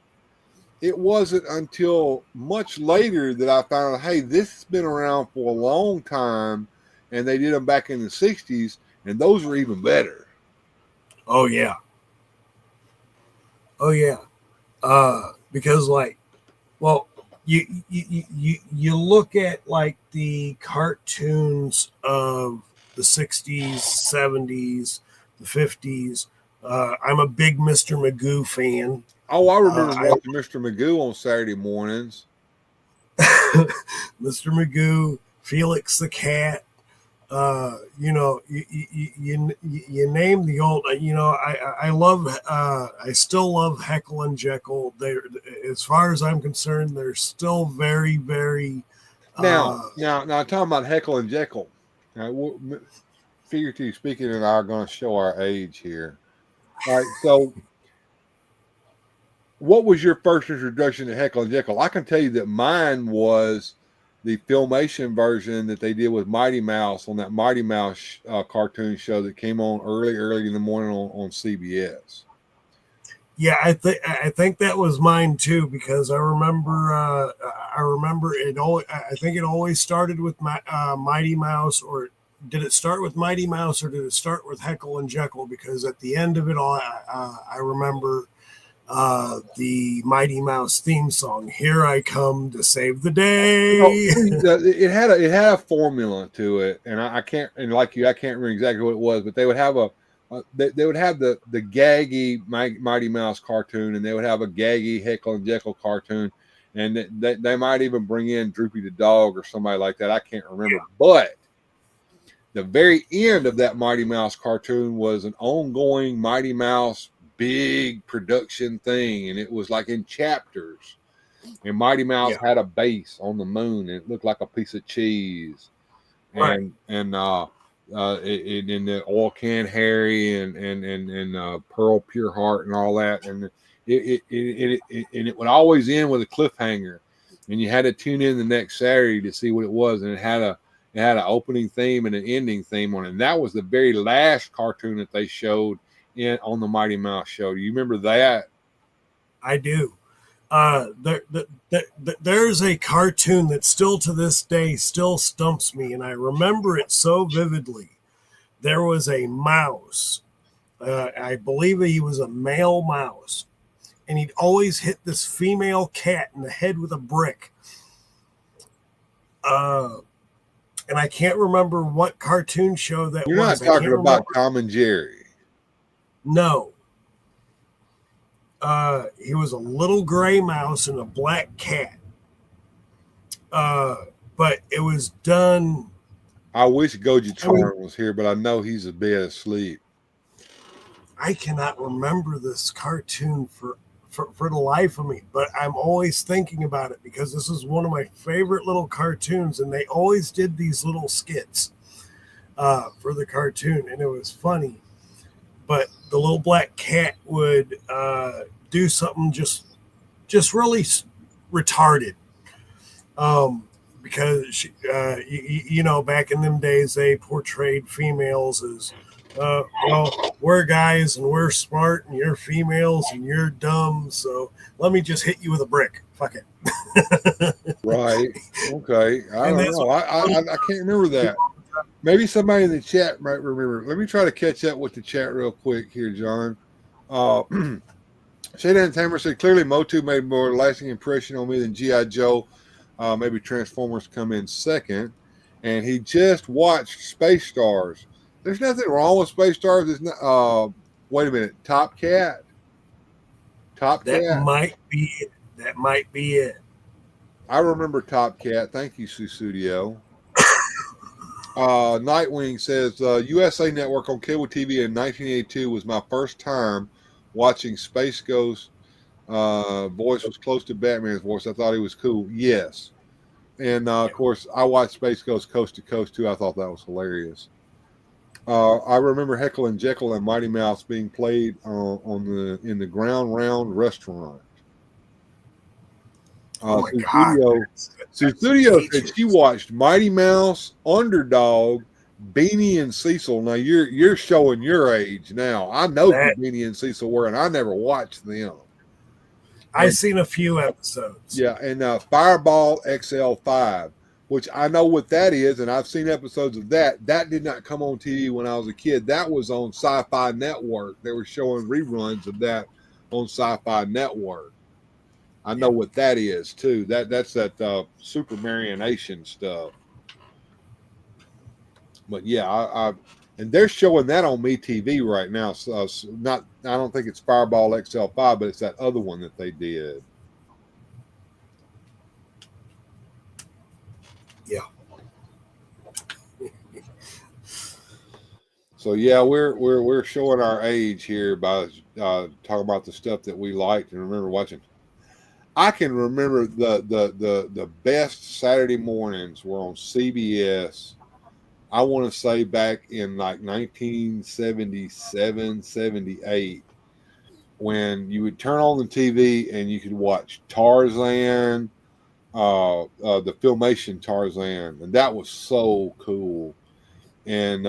It wasn't until much later that I found out, hey, this has been around for a long time, and they did them back in the 60s, and those are even better. Oh, yeah. Oh, yeah. Because, like, well, you look at, like, the cartoons of the 60s, 70s, the 50s. I'm a big Mr. Magoo fan. Oh, I remember watching Mr. Magoo on Saturday mornings. Mr. Magoo, Felix the Cat, You name the old. I still love Heckle and Jekyll. They, as far as I'm concerned, they're still very, very. Now, talking about Heckle and Jekyll. Now, figuratively speaking, and I are going to show our age here. All right, so what was your first introduction to Heckle and Jekyll? I can tell you that mine was the Filmation version that they did with Mighty Mouse on that Mighty Mouse cartoon show that came on early in the morning on CBS. Yeah, I think that was mine too, because I remember it always. I think it always started with Mighty Mouse, or did it start with Mighty Mouse, or did it start with Heckle and Jekyll? Because at the end of it all, I remember the Mighty Mouse theme song, "Here I Come to Save the Day." It had a formula to it, and I can't, and like you, I can't remember exactly what it was, but they would have they would have the gaggy Mighty Mouse cartoon, and they would have a gaggy Heckle and Jekyll cartoon, and they might even bring in Droopy the dog or somebody like that. I can't remember, but the very end of that Mighty Mouse cartoon was an ongoing Mighty Mouse big production thing, and it was like in chapters. And Mighty Mouse had a base on the moon, and it looked like a piece of cheese. Right. And in the Oil Can Harry and Pearl Pure Heart and all that, and it would always end with a cliffhanger, and you had to tune in the next Saturday to see what it was, and it had an opening theme and an ending theme on it. And that was the very last cartoon that they showed on the Mighty Mouse show. Do you remember that? I do. There's a cartoon that still to this day still stumps me, and I remember it so vividly. There was a mouse. I believe he was a male mouse, and he'd always hit this female cat in the head with a brick. And I can't remember what cartoon show that You're was. You're not talking about Tom and Jerry. No. He was a little gray mouse and a black cat. But it was done. I wish Goji Charn was here, but I know he's a bed asleep. I cannot remember this cartoon for the life of me, but I'm always thinking about it because this is one of my favorite little cartoons, and they always did these little skits for the cartoon, and it was funny. But the little black cat would do something just really retarded, because she, back in them days they portrayed females as well, we're guys and we're smart, and you're females and you're dumb, so let me just hit you with a brick. Fuck it. Right. Okay. I don't know. I can't remember that. Maybe somebody in the chat might remember. Let me try to catch up with the chat real quick here, John. Shane Tamer said, clearly Motu made a more lasting impression on me than G.I. Joe. Maybe Transformers come in second. And he just watched Space Stars. There's nothing wrong with Space Stars. There's not, wait a minute. Top Cat. That might be it. That might be it. I remember Top Cat. Thank you, Susudio. Nightwing says, USA Network on cable TV in 1982 was my first time watching Space Ghost. Voice was close to Batman's voice. I thought he was cool. Yes. And, of course, I watched Space Ghost Coast to Coast, too. I thought that was hilarious. I remember Heckle and Jekyll and Mighty Mouse being played in the Ground Round restaurant. Studio said she watched Mighty Mouse, Underdog, Beanie and Cecil. Now you're showing your age now. I know who Beanie and Cecil were, and I never watched them. I've seen a few episodes. Yeah, and Fireball XL5, which I know what that is, and I've seen episodes of that. That did not come on TV when I was a kid. That was on Sci-Fi Network. They were showing reruns of that on Sci-Fi Network. I know what that is too. That's that super marionation stuff. But yeah, and they're showing that on MeTV right now. So I don't think it's Fireball XL5, but it's that other one that they did. Yeah. So yeah, we're showing our age here by talking about the stuff that we liked and remember watching. I can remember the best Saturday mornings were on CBS. I want to say back in like 1977, 78, when you would turn on the TV and you could watch Tarzan, the Filmation Tarzan, and that was so cool. And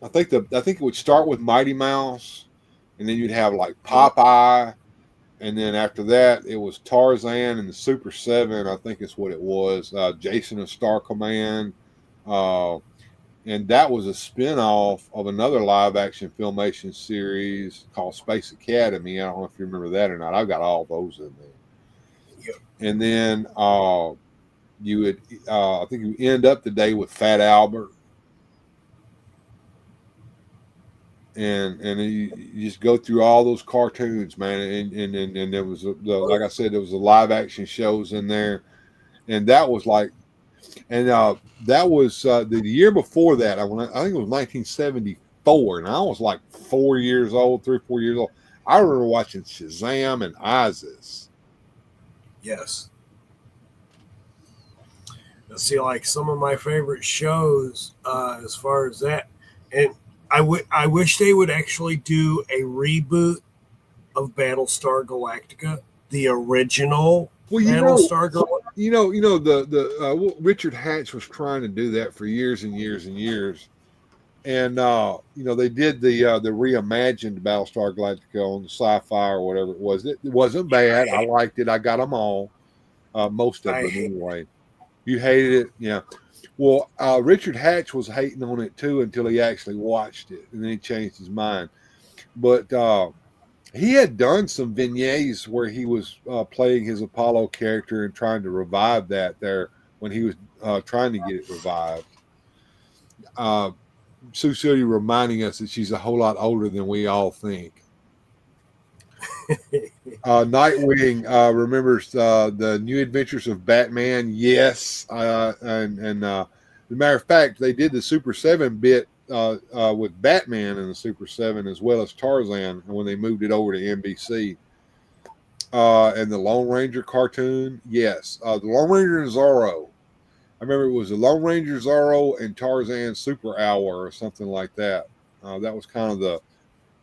I think it would start with Mighty Mouse, and then you'd have like Popeye, and then after that it was Tarzan and the Super Seven. I think is what it was. Jason of Star Command, and that was a spinoff of another live action Filmation series called Space Academy. I don't know if you remember that or not. I've got all those in there. Yep. And then you would, I think you end up the day with Fat Albert. And you just go through all those cartoons, man, and there was like I said, there was the live action shows in there, and that was like, and that was the year before that. I think it was 1974, and I was like 4 years old, 3 or 4 years old. I remember watching Shazam and Isis. Yes. See, like some of my favorite shows, as far as that, and I wish they would actually do a reboot of Battlestar Galactica, the original Battlestar Galactica. Richard Hatch was trying to do that for years and years and years, and they did the reimagined Battlestar Galactica on the Sci-Fi or whatever it was. It wasn't bad. I liked it. I got them all, most of them anyway. You hated it, yeah. Well, Richard Hatch was hating on it too until he actually watched it, and then he changed his mind. But he had done some vignettes where he was playing his Apollo character and trying to revive that there when he was trying to get it revived. Sue Silly reminding us that she's a whole lot older than we all think. Nightwing remembers the New Adventures of Batman. Yes, and as a matter of fact, they did the Super 7 bit with Batman in the Super 7 as well as Tarzan when they moved it over to NBC. And the Lone Ranger cartoon, yes, the Lone Ranger and Zorro. I remember it was the Lone Ranger, Zorro, and Tarzan Super Hour or something like that. That was kind of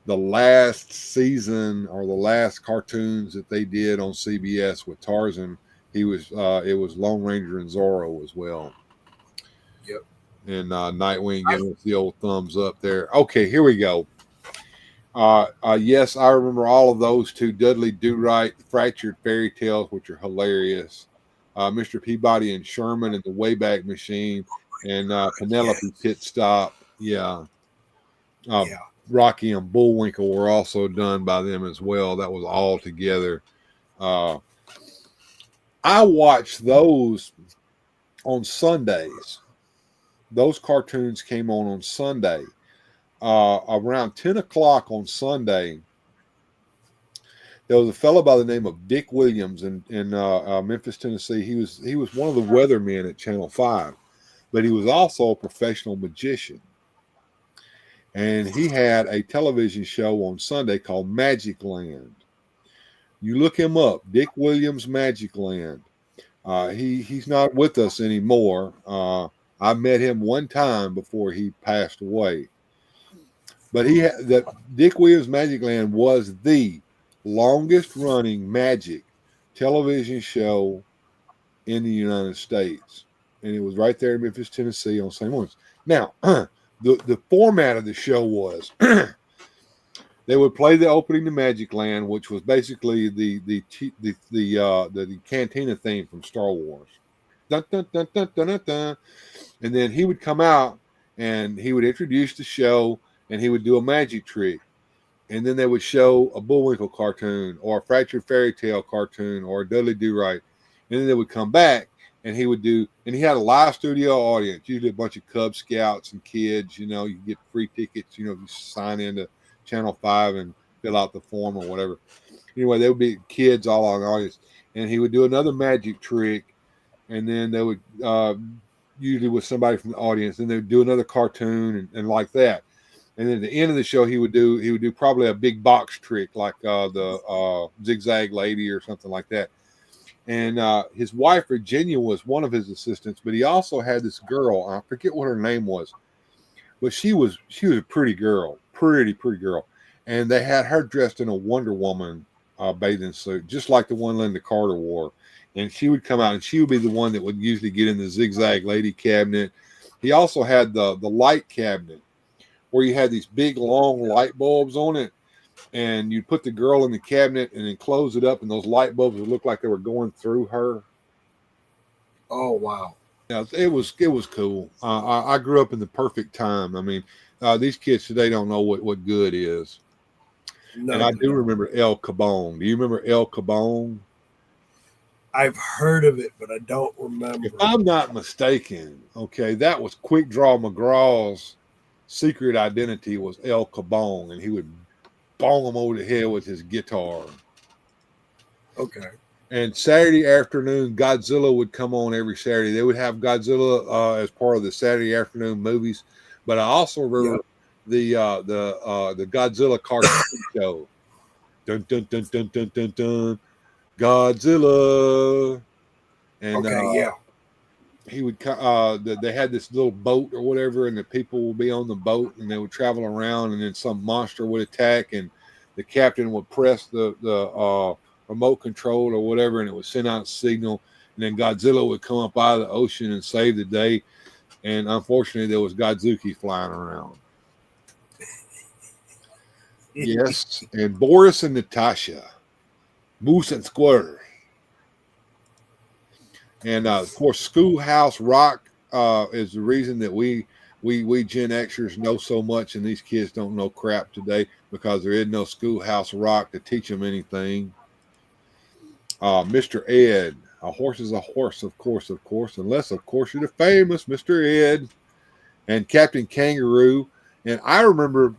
the last season or the last cartoons that they did on CBS with Tarzan. It was Lone Ranger and Zorro as well. Yep. And Nightwing giving us the old thumbs up there. Okay, here we go. Yes, I remember all of those two. Dudley Do-Right, Fractured Fairy Tales, which are hilarious. Mr. Peabody and Sherman and the Wayback Machine, and Penelope Pit Stop. Yeah. Rocky and Bullwinkle were also done by them as well. That was all together. I watched those on Sundays. Those cartoons came on Sunday. Around 10 o'clock on Sunday, there was a fellow by the name of Dick Williams in Memphis, Tennessee. He was one of the weathermen at Channel 5, but he was also a professional magician. And he had a television show on Sunday called Magic Land. You look him up, Dick Williams Magic Land. He's not with us anymore. I met him one time before he passed away. But Dick Williams Magic Land was the longest running magic television show in the United States. And it was right there in Memphis, Tennessee on St. Lawrence. Now, the format of the show was they would play the opening to Magic Land, which was basically the Cantina theme from Star Wars. Dun, dun, dun, dun, dun, dun, dun. And then he would come out and he would introduce the show and he would do a magic trick. And then they would show a Bullwinkle cartoon or a Fractured Fairy Tale cartoon or a Dudley Do-Right. And then they would come back and he had a live studio audience, usually a bunch of Cub Scouts and kids. You get free tickets, you sign into Channel 5 and fill out the form or whatever. Anyway, there would be kids all on the audience. And he would do another magic trick. And then they would usually with somebody from the audience. Then they would do another cartoon and like that. And then at the end of the show, he would do probably a big box trick like the zigzag lady or something like that. And his wife Virginia was one of his assistants, but he also had this girl. I forget what her name was, but she was a pretty girl, pretty girl. And they had her dressed in a Wonder Woman bathing suit, just like the one Linda Carter wore. And she would come out, and she would be the one that would usually get in the zigzag lady cabinet. He also had the light cabinet, where you had these big long light bulbs on it, and you'd put the girl in the cabinet and then close it up, and those light bulbs would look like they were going through her. Oh, wow. Yeah, it was cool. I grew up in the perfect time. I mean, these kids today don't know what good is. No, and I do remember El Cabone. Do you remember El Cabone? I've heard of it, but I don't remember. If I'm not mistaken, okay, that was Quick Draw McGraw's secret identity was El Cabone, and he would bong him over the head with his guitar. Okay. And Saturday afternoon, Godzilla would come on every Saturday. They would have Godzilla as part of the Saturday afternoon movies. But I also remember the Godzilla cartoon show. Dun dun dun dun dun dun dun. Godzilla. And he would. They had this little boat or whatever, and the people would be on the boat, and they would travel around, and then some monster would attack, and the captain would press the remote control or whatever, and it would send out a signal, and then Godzilla would come up out of the ocean and save the day. And unfortunately, there was Godzuki flying around. Yes, and Boris and Natasha, Moose and Squirt. And of course, Schoolhouse Rock is the reason that we Gen Xers know so much, and these kids don't know crap today because there is no Schoolhouse Rock to teach them anything. Mr. Ed, a horse is a horse, of course, unless, of course, you're the famous Mr. Ed. And Captain Kangaroo. And I remember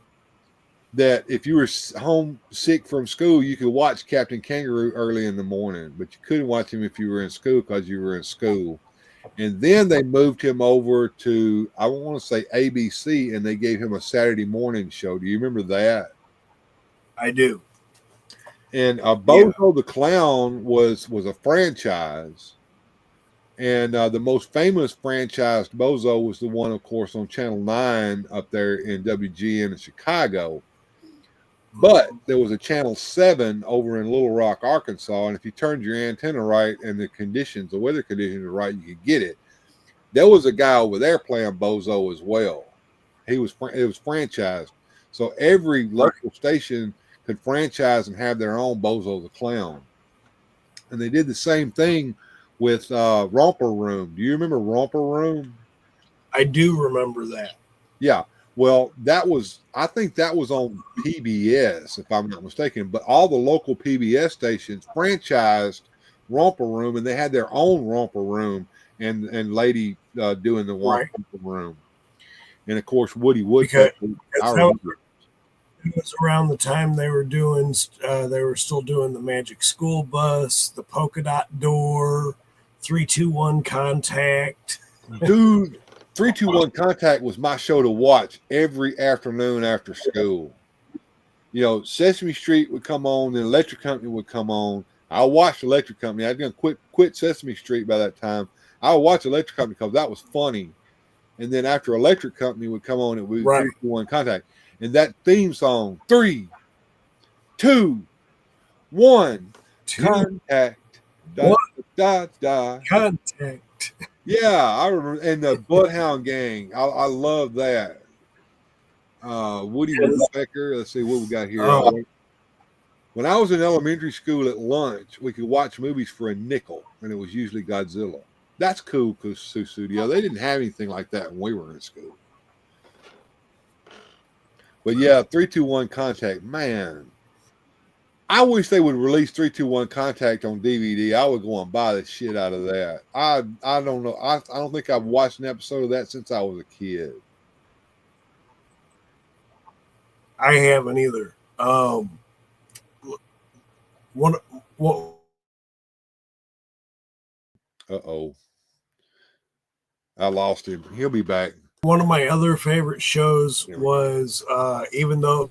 that if you were home sick from school, you could watch Captain Kangaroo early in the morning, but you couldn't watch him if you were in school because you were in school. And then they moved him over to, I want to say ABC, and they gave him a Saturday morning show. Do you remember that? I do. And Bozo the Clown was a franchise. And the most famous franchised Bozo was the one, of course, on Channel 9 up there in WGN in Chicago. But there was a Channel 7 over in Little Rock, Arkansas, and if you turned your antenna right and the weather conditions were right, you could get it. There was a guy over there playing Bozo as well. It was franchised. So every local station could franchise and have their own Bozo the Clown. And they did the same thing with Romper Room. Do you remember Romper Room? I do remember that. Yeah. Well, I think that was on PBS, if I'm not mistaken. But all the local PBS stations franchised Romper Room, and they had their own Romper Room and lady doing the Romper Room. And of course, Woody Woodpecker. It was around the time they were still doing the Magic School Bus, the Polka Dot Door, 3-2-1 Contact. Dude, 3-2-1 Contact was my show to watch every afternoon after school. You know, Sesame Street would come on, then Electric Company would come on. I watched Electric Company. I'd gonna quit Sesame Street by that time. I would watch Electric Company because that was funny. And then after Electric Company would come on, it would be 3-2-1 Contact. And that theme song, 3, 2, 1, contact. Contact. Yeah, I remember. And the Bloodhound Gang. I love that. Woody Woodpecker. Let's see what we got here. When I was in elementary school at lunch, we could watch movies for a nickel, and it was usually Godzilla. That's cool, Studio. They didn't have anything like that when we were in school. But yeah, 3-2-1 Contact, man. I wish they would release 3-2-1 Contact on DVD. I would go and buy the shit out of that. I don't know. I don't think I've watched an episode of that since I was a kid. I haven't either. Uh-oh. I lost him. He'll be back. One of my other favorite shows was, even though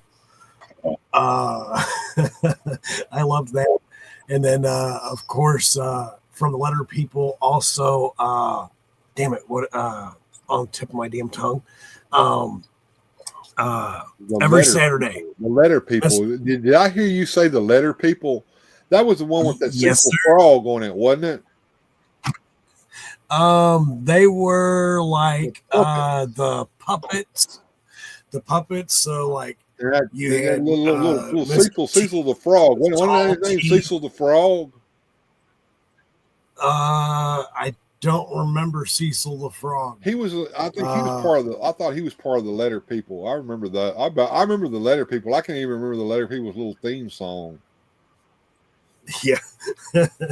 I loved that. And then, of course, from the Letter People, also, damn it, what on the tip of my damn tongue. Every Saturday. The Letter People. Did I hear you say the Letter People? That was the one with that Yes, Cecil Frog on it, wasn't it? They were like the puppets. The puppets. So like you had little Cecil the Frog. Wasn't his name Cecil the Frog? I don't remember Cecil the Frog. He was. I think he was part of the. I thought he was part of the Letter People. I remember that. I remember the Letter People. I can't even remember the Letter People's little theme song. Yeah.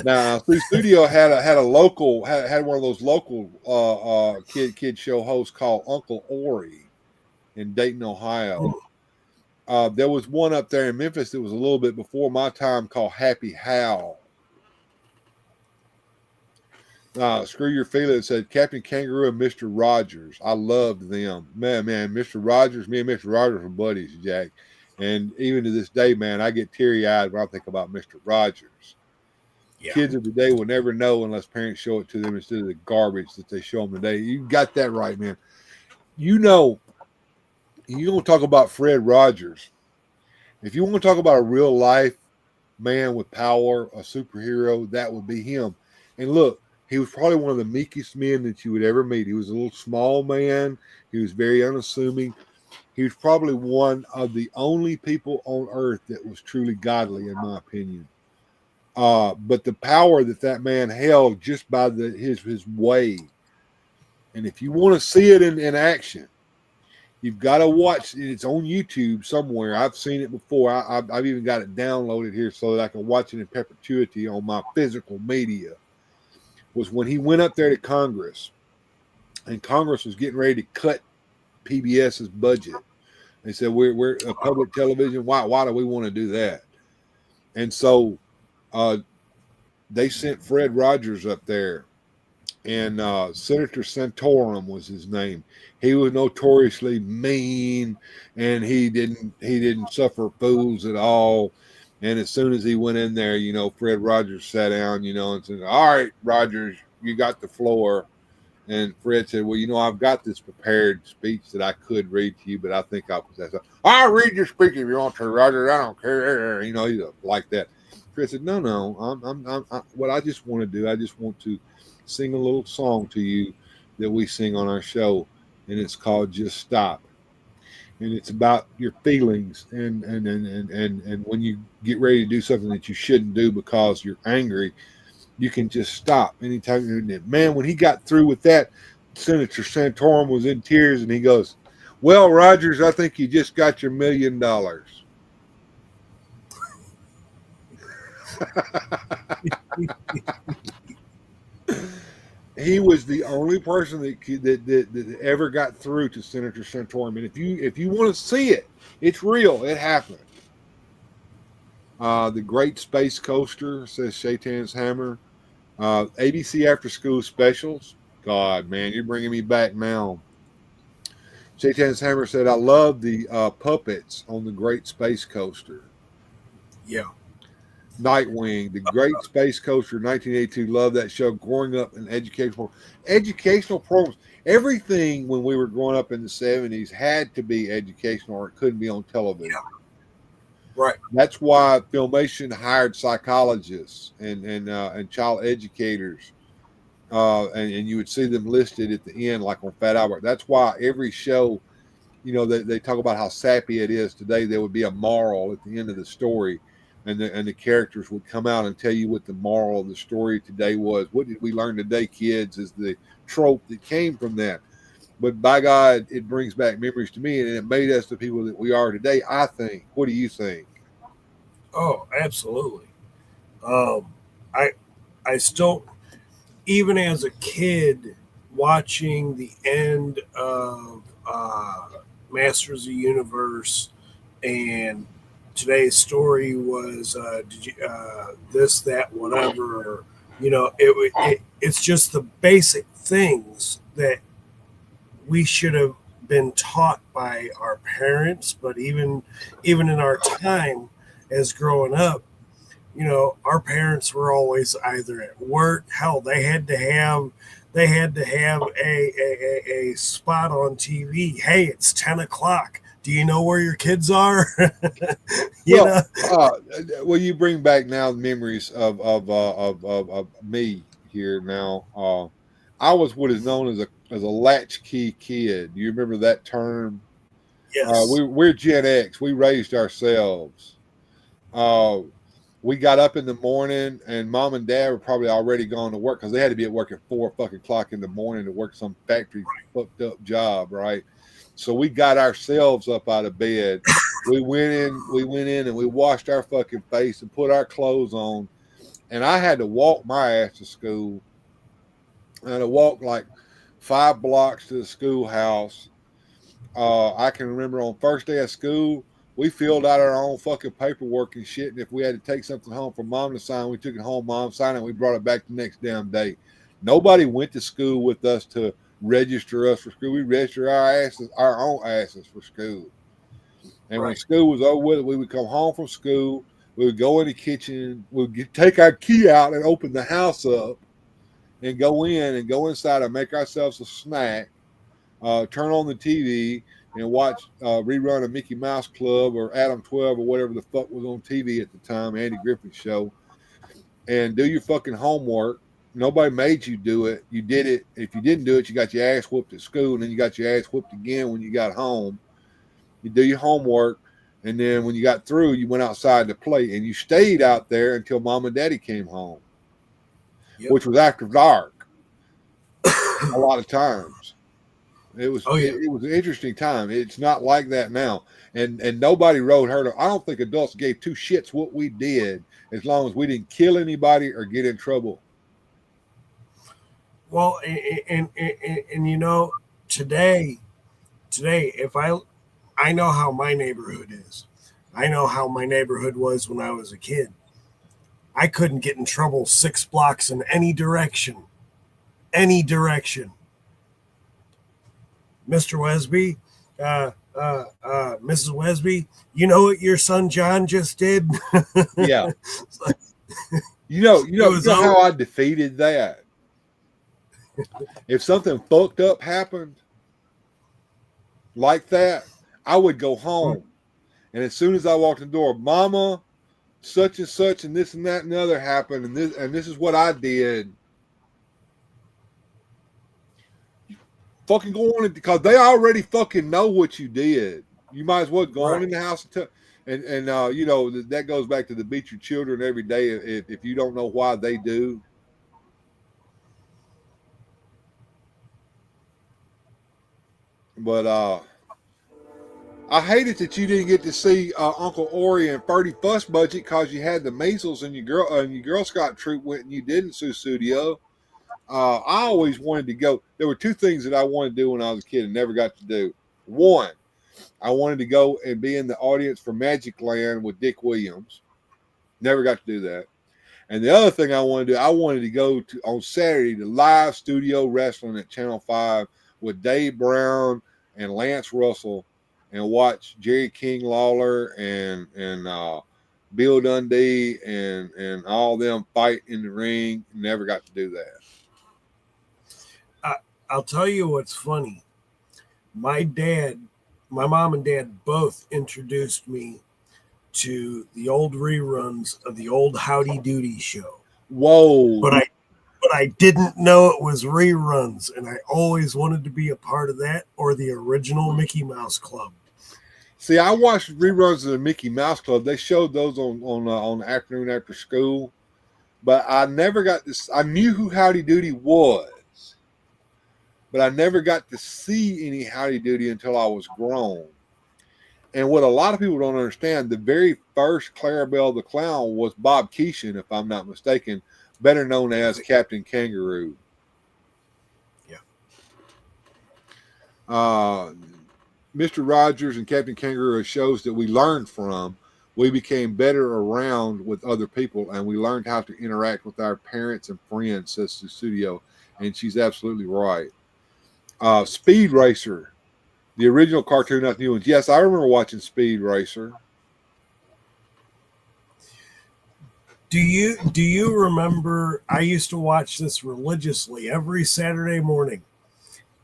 Now, the studio had a local had one of those local kid show hosts called Uncle Ori in Dayton, Ohio. There was one up there in Memphis that was a little bit before my time called Happy Hal. Screw Your Feelings said Captain Kangaroo and Mr. Rogers. I loved them. Man, Mr. Rogers, me and Mr. Rogers were buddies, Jack. And even to this day, man, I get teary-eyed when I think about Mr. Rogers. Yeah. Kids of today will never know unless parents show it to them instead of the garbage that they show them today. You got that right, man. You know, you want to talk about Fred Rogers. If you want to talk about a real-life man with power, a superhero, that would be him. And look, he was probably one of the meekest men that you would ever meet. He was a little small man. He was very unassuming. He was probably one of the only people on earth that was truly godly, in my opinion. But the power that man held just by his way. And if you want to see it in action, you've got to watch. It's on YouTube somewhere. I've seen it before. I've even got it downloaded here so that I can watch it in perpetuity on my physical media. Was when he went up there to Congress, and Congress was getting ready to cut PBS's budget. They said, we're a public television. Why do we want to do that? And so they sent Fred Rogers up there, and Senator Santorum was his name. He was notoriously mean, and he didn't suffer fools at all. And as soon as he went in there, Fred Rogers sat down, and said, "All right, Rogers, you got the floor." And Fred said, "Well, I've got this prepared speech that I could read to you, but I think I'll possess it." "I'll read your speech if you want to, Roger. I don't care." He's like that. Fred said, "No. What I just want to do, I just want to sing a little song to you that we sing on our show, and it's called Just Stop. And it's about your feelings and when you get ready to do something that you shouldn't do because you're angry, you can just stop anytime you're in it." Man, when he got through with that, Senator Santorum was in tears, and he goes, "Well, Rogers, I think you just got your $1 million." He was the only person that ever got through to Senator Santorum. And if you want to see it, it's real. It happened. The Great Space Coaster, says Shaitan's Hammer. ABC After School Specials. God, man, you're bringing me back now. Shaitan's Hammer said, "I love the puppets on the Great Space Coaster." Yeah. Nightwing, the Great Space Coaster, 1982. Love that show. Growing up in educational programs. Everything when we were growing up in the 70s had to be educational, or it couldn't be on television. Yeah. Right. That's why Filmation hired psychologists and child educators, and you would see them listed at the end, like on Fat Albert. That's why every show, they talk about how sappy it is today. There would be a moral at the end of the story. And the characters would come out and tell you what the moral of the story today was. What did we learn today, kids, is the trope that came from that. But by God, it brings back memories to me, and it made us the people that we are today, I think. What do you think? Oh, absolutely. I still, even as a kid, watching the end of Masters of the Universe, and today's story was this, that, whatever. It's just the basic things that we should have been taught by our parents, but even in our time as growing up, our parents were always either at work. Hell, they had to have a spot on TV. Hey, it's 10 o'clock. Do you know where your kids are? you Well, know, you bring back now memories of me here now. I was what is known as a latchkey kid. Do you remember that term? yes, We're Gen X. We raised ourselves. Uh, we got up in the morning, and mom and dad were probably already gone to work because they had to be at work at 4 o'clock in the morning to work some factory fucked up job, right? So we got ourselves up out of bed. We went in, and we washed our fucking face and put our clothes on. And I had to walk my ass to school. I had to walk like 5 blocks to the schoolhouse. I can remember on first day of school, we filled out our own fucking paperwork and shit. And if we had to take something home for mom to sign, we took it home, mom signed it, we brought it back the next damn day. Nobody went to school with us to register us for school. We registered our own asses for school. And when school was over with, we would come home from school. We would go in the kitchen. We'd take our key out and open the house up and go inside and make ourselves a snack. Turn on the TV and watch rerun of Mickey Mouse Club or Adam 12 or whatever the fuck was on TV at the time, Andy Griffith show, and do your fucking homework. Nobody made you do it. You did it. If you didn't do it, you got your ass whooped at school, and then you got your ass whooped again when you got home. You do your homework, and then when you got through, you went outside to play, and you stayed out there until mom and daddy came home, which was after dark a lot of times. It was it was an interesting time. It's not like that now, and nobody rode herd. I don't think adults gave two shits what we did as long as we didn't kill anybody or get in trouble. Well, and today, if I know how my neighborhood is. I know how my neighborhood was when I was a kid. I couldn't get in trouble 6 blocks in any direction. Any direction. Mr. Wesby, Mrs. Wesby, you know what your son John just did? Yeah. You know how I defeated that? If something fucked up happened like that, I would go home. And as soon as I walked in the door, Mama, such and such and this and that and the other happened, and this is what I did. Fucking go on, because they already fucking know what you did. You might as well go on in the house and that goes back to the beat your children every day if you don't know why they do. But I hated that you didn't get to see Uncle Ori and 31st budget because you had the measles and your Girl Scout troop went and you didn't, Susudio. I always wanted to go. There were two things that I wanted to do when I was a kid and never got to do. One, I wanted to go and be in the audience for Magic Land with Dick Williams. Never got to do that. And the other thing I wanted to do, I wanted to go to on Saturday to live studio wrestling at Channel 5 with Dave Brown and Lance Russell and watch Jerry King Lawler and Bill Dundee and all them fight in the ring. Never got to do that. I'll tell you what's funny. My mom and dad both introduced me to the old reruns of the old Howdy Doody show. Whoa. But I didn't know it was reruns, and I always wanted to be a part of that or the original Mickey Mouse Club. See, I watched reruns of the Mickey Mouse Club. They showed those on the afternoon after school, but I never got this. I knew who Howdy Doody was, but I never got to see any Howdy Doody until I was grown. And what a lot of people don't understand, the very first Clarabelle the Clown was Bob Keeshan, if I'm not mistaken, better known as Captain Kangaroo. Yeah. Mr. Rogers and Captain Kangaroo are shows that we learned from. We became better around with other people, and we learned how to interact with our parents and friends, says the studio. And she's absolutely right. Speed Racer, the original cartoon, not the new ones. Yes, I remember watching Speed Racer. Do you remember? I used to watch this religiously every Saturday morning.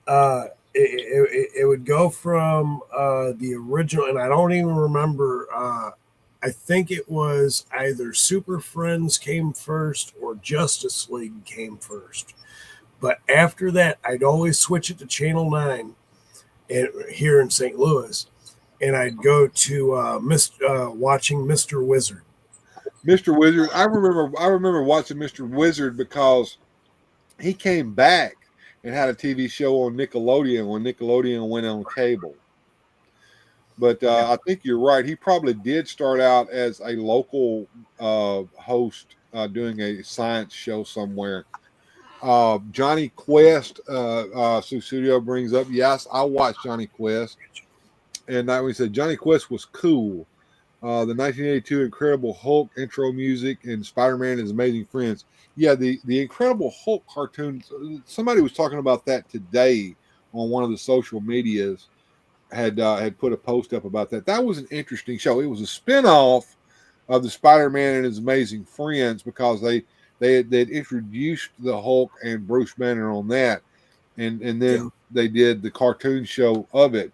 It would go from the original, and I don't even remember. I think it was either Super Friends came first or Justice League came first. But after that, I'd always switch it to Channel 9 and, here in St. Louis, and I'd go to watching Mr. Wizard. Mr. Wizard, I remember watching Mr. Wizard because he came back and had a TV show on Nickelodeon when Nickelodeon went on cable. But I think you're right. He probably did start out as a local host doing a science show somewhere. Johnny Quest, Sue Studio brings up. Yes, I watched Johnny Quest. And we said Johnny Quest was cool. The 1982 Incredible Hulk intro music and Spider-Man and His Amazing Friends. Yeah, the Incredible Hulk cartoon. Somebody was talking about that today on one of the social medias. Had put a post up about that. That was an interesting show. It was a spinoff of the Spider-Man and His Amazing Friends because they'd introduced the Hulk and Bruce Banner on that, and then they did the cartoon show of it,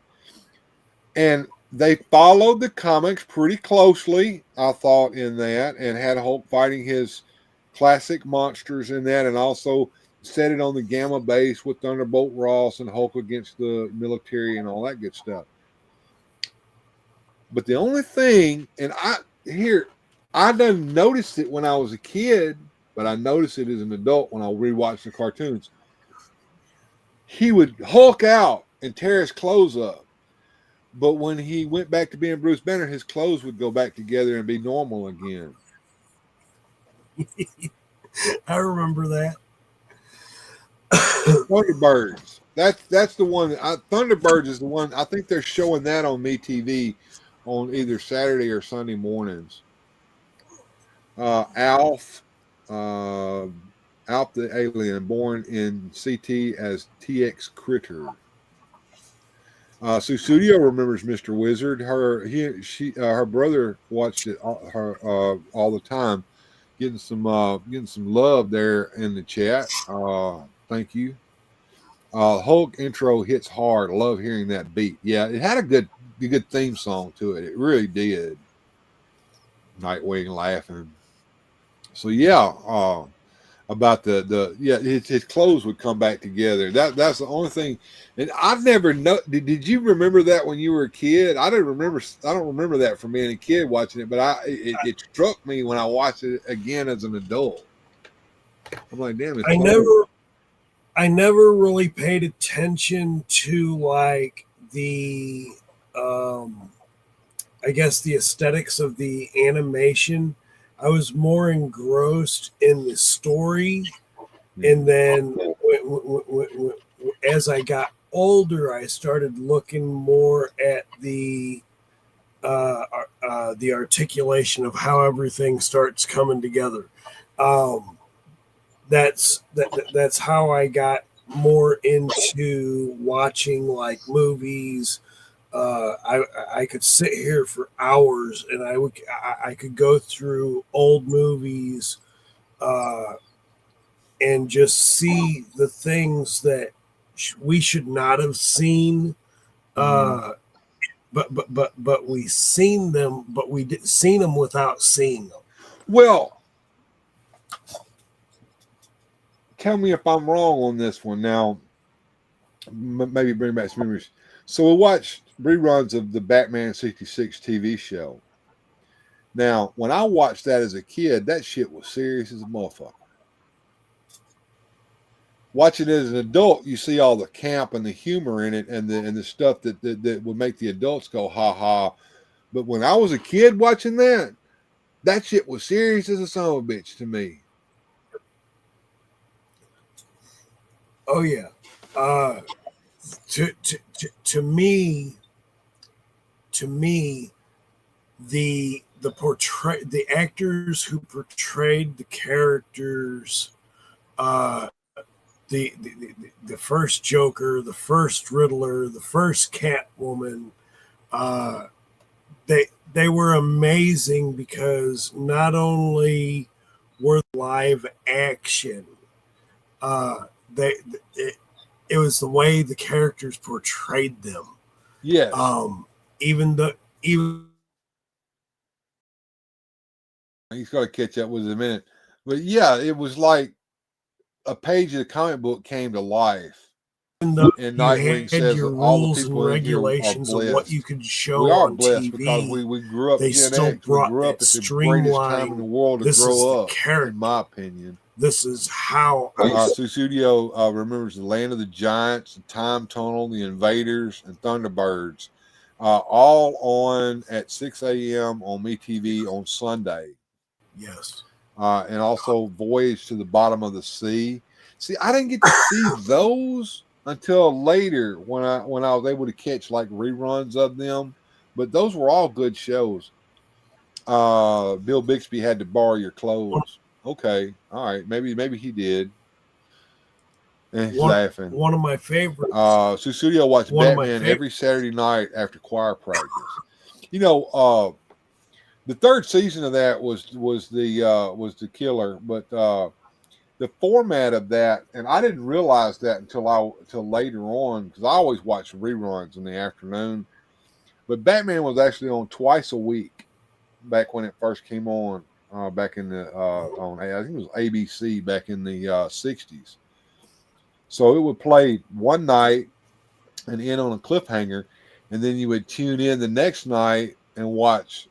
and they followed the comics pretty closely, I thought, in that, and had Hulk fighting his classic monsters in that, and also set it on the Gamma base with Thunderbolt Ross and Hulk against the military and all that good stuff. But the only thing, and I didn't notice it when I was a kid, but I noticed it as an adult when I rewatched the cartoons. He would Hulk out and tear his clothes up. But when he went back to being Bruce Banner, his clothes would go back together and be normal again. I remember that. Thunderbirds. That's the one. Thunderbirds is the one. I think they're showing that on MeTV on either Saturday or Sunday mornings. Alf the alien, born in CT as TX Critter. Susudio remembers Mr. Wizard. Her brother watched it all the time. Getting some love there in the chat. Thank you. Hulk intro hits hard. I love hearing that beat. Yeah, it had a good theme song to it. It really did. Nightwing laughing. So yeah, about his clothes would come back together. That's the only thing. And I've never know. Did you remember that when you were a kid? I don't remember that from being a kid watching it, but it struck me when I watched it again as an adult. I'm like, damn! I never really paid attention to like the I guess the aesthetics of the animation. I was more engrossed in the story, and then as I got older, I started looking more at the articulation of how everything starts coming together. That's how I got more into watching like movies. I could sit here for hours, and I could go through old movies, and just see the things that we should not have seen. But we seen them, but we didn't seen them without seeing them. Well, tell me if I'm wrong on this one. Now, maybe bring back some memories. So we watched reruns of the Batman 66 TV show. Now, when I watched that as a kid, that shit was serious as a motherfucker. Watching it as an adult, you see all the camp and the humor in it, and the stuff that would make the adults go ha ha. But when I was a kid watching that shit was serious as a son of a bitch to me. Oh yeah. To me, the actors who portrayed the characters, the first Joker, the first Riddler, the first Catwoman, they were amazing because not only were live action, they it was the way the characters portrayed them. Yes. Even he's got to catch up with it in a minute. But yeah, it was like a page of the comic book came to life. And Nightwing says your that all rules the people and in here are regulations of blessed. what you could show We are on blessed TV. because we grew up They Gen still X. We brought grew up that at the greatest time in the world to this is grow the up, character. in my opinion. This is how Susudio remembers the Land of the Giants, the Time Tunnel, the Invaders, and Thunderbirds, all on at 6 a.m. on MeTV on Sunday. Yes. And also Voyage to the Bottom of the Sea. See, I didn't get to see those until later when I was able to catch like reruns of them. But those were all good shows. Bill Bixby had to borrow your clothes. Okay, all right, maybe he did. And he's laughing. One of my favorites. Susudio watched Batman every Saturday night after choir practice. You know, the third season of that was the killer, but the format of that, and I didn't realize that until later on, because I always watched reruns in the afternoon. But Batman was actually on twice a week back when it first came on, back in the on I think it was ABC back in the 60s. So it would play one night and end on a cliffhanger, and then you would tune in the next night and watch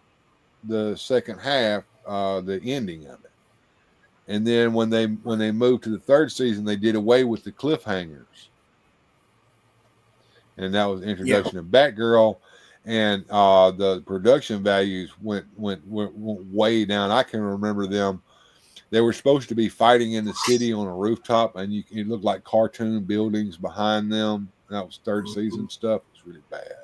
the second half, the ending of it. And then when they moved to the third season, they did away with the cliffhangers, and that was the introduction of Batgirl, and the production values went way down. I can remember them. They were supposed to be fighting in the city on a rooftop, and it looked like cartoon buildings behind them. That was third season stuff. It was really bad.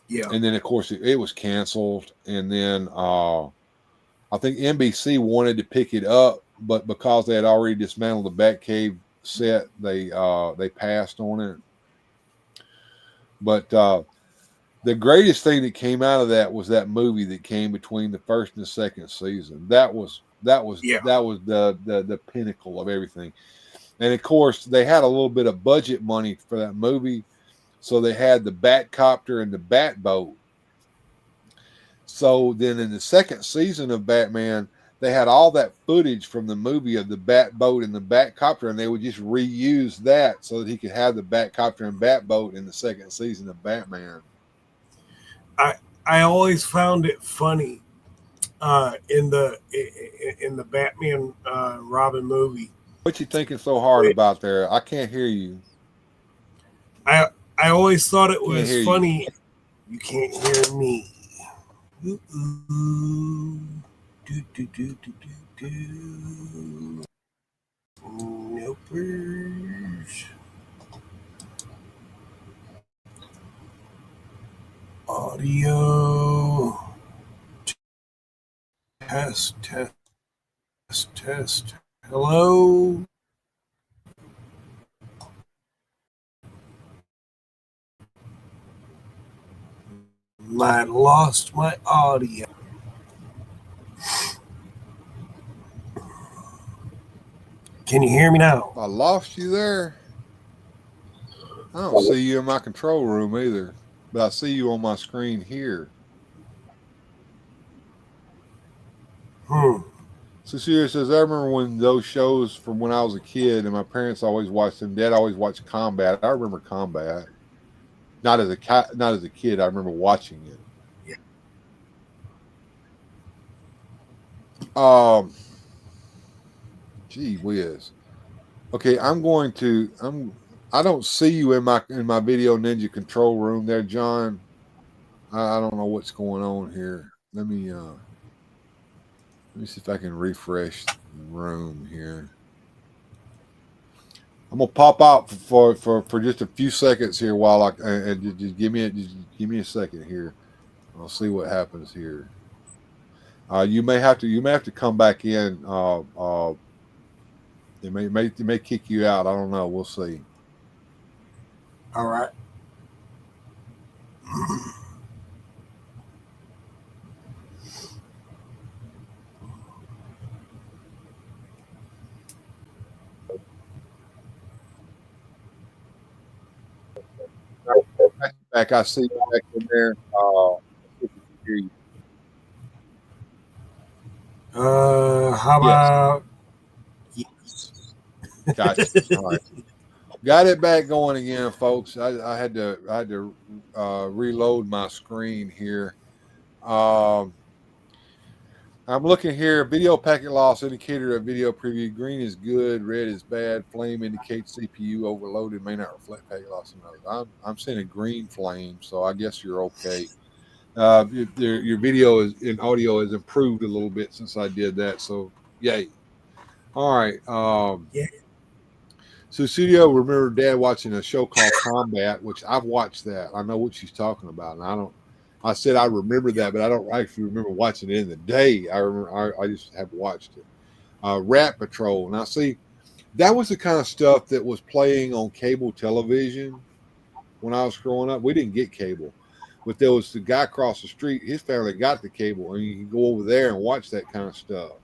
Yeah. And then, of course, it was canceled. And then I think NBC wanted to pick it up, but because they had already dismantled the Batcave set, they passed on it. But the greatest thing that came out of that was that movie that came between the first and the second season. That was the pinnacle of everything. And of course, they had a little bit of budget money for that movie, so they had the Batcopter and the Batboat. So then in the second season of Batman, they had all that footage from the movie of the Batboat and the Batcopter, and they would just reuse that so that he could have the Batcopter and Batboat in the second season of Batman. I always found it funny in the Batman Robin movie. What you thinking so hard about there? I can't hear you. I always thought it was funny. You can't hear me. Nopers. Audio. Test. Hello. I lost my audio. Can you hear me now? I lost you there. I don't see you in my control room either, but I see you on my screen here. Cecilia says, I remember when those shows from when I was a kid, and my parents always watched them. Dad always watched Combat. I remember Combat. Not as a kid. I remember watching it. Gee whiz. Okay, I don't see you in my Video Ninja control room there, John. I don't know what's going on here. Let me see if I can refresh the room here. I'm gonna pop out for just a few seconds here while just give me a second here. I'll see what happens here. You may have to come back in It may kick you out. I don't know. We'll see. All right. Back, I see you back in there. Hear you. How about yes. Gotcha. All right. Got it back going again, folks. I had to reload my screen here. I'm looking here. Video packet loss indicator of video preview. Green is good. Red is bad. Flame indicates CPU overloaded. May not reflect packet loss. I'm seeing a green flame, so I guess you're okay. Your video is in audio has improved a little bit since I did that. So yay! All right. Yeah. So studio, remember Dad watching a show called Combat, which I've watched that. I know what she's talking about, and I said I remember that, but I don't actually remember watching it in the day. I remember I just have watched it. Rat Patrol. Now, see, that was the kind of stuff that was playing on cable television when I was growing up. We didn't get cable, but there was the guy across the street. His family got the cable, and you can go over there and watch that kind of stuff.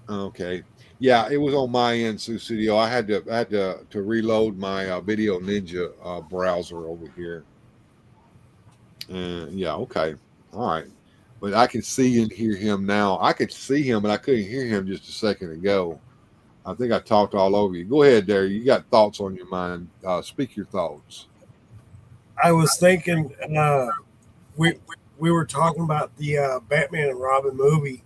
Okay. Yeah, it was on my end, Sue Studio. I had to reload my Video Ninja browser over here. Yeah, okay. All right. But I can see and hear him now. I could see him, but I couldn't hear him just a second ago. I think I talked all over you. Go ahead, Derry. You got thoughts on your mind. Speak your thoughts. I was thinking we were talking about the Batman and Robin movie.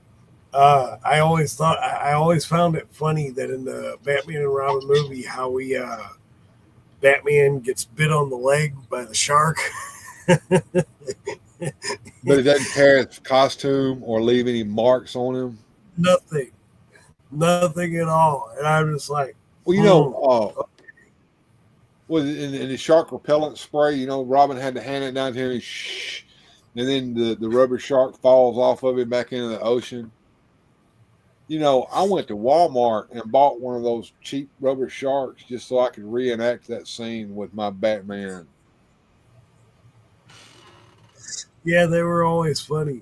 I always found it funny that in the Batman and Robin movie, how Batman gets bit on the leg by the shark. But it doesn't tear his costume or leave any marks on him. Nothing at all. And I'm just like, well, you know, was in the shark repellent spray? Robin had to hand it down to him, and then the rubber shark falls off of it back into the ocean. I went to Walmart and bought one of those cheap rubber sharks just so I could reenact that scene with my Batman. Yeah, they were always funny.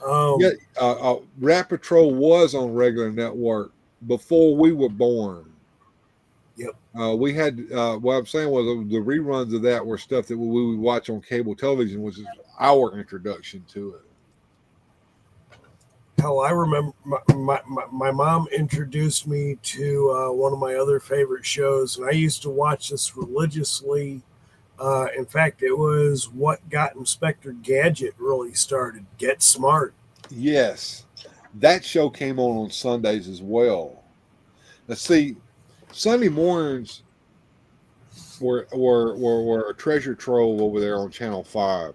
Rat Patrol was on regular network before we were born. Yep. We had what I'm saying was the reruns of that were stuff that we would watch on cable television, which is our introduction to it. Hell, I remember my mom introduced me to one of my other favorite shows, and I used to watch this religiously. In fact, it was what got Inspector Gadget really started. Get Smart. Yes, that show came on Sundays as well. Let's see, Sunday mornings were a treasure trove over there on Channel 5.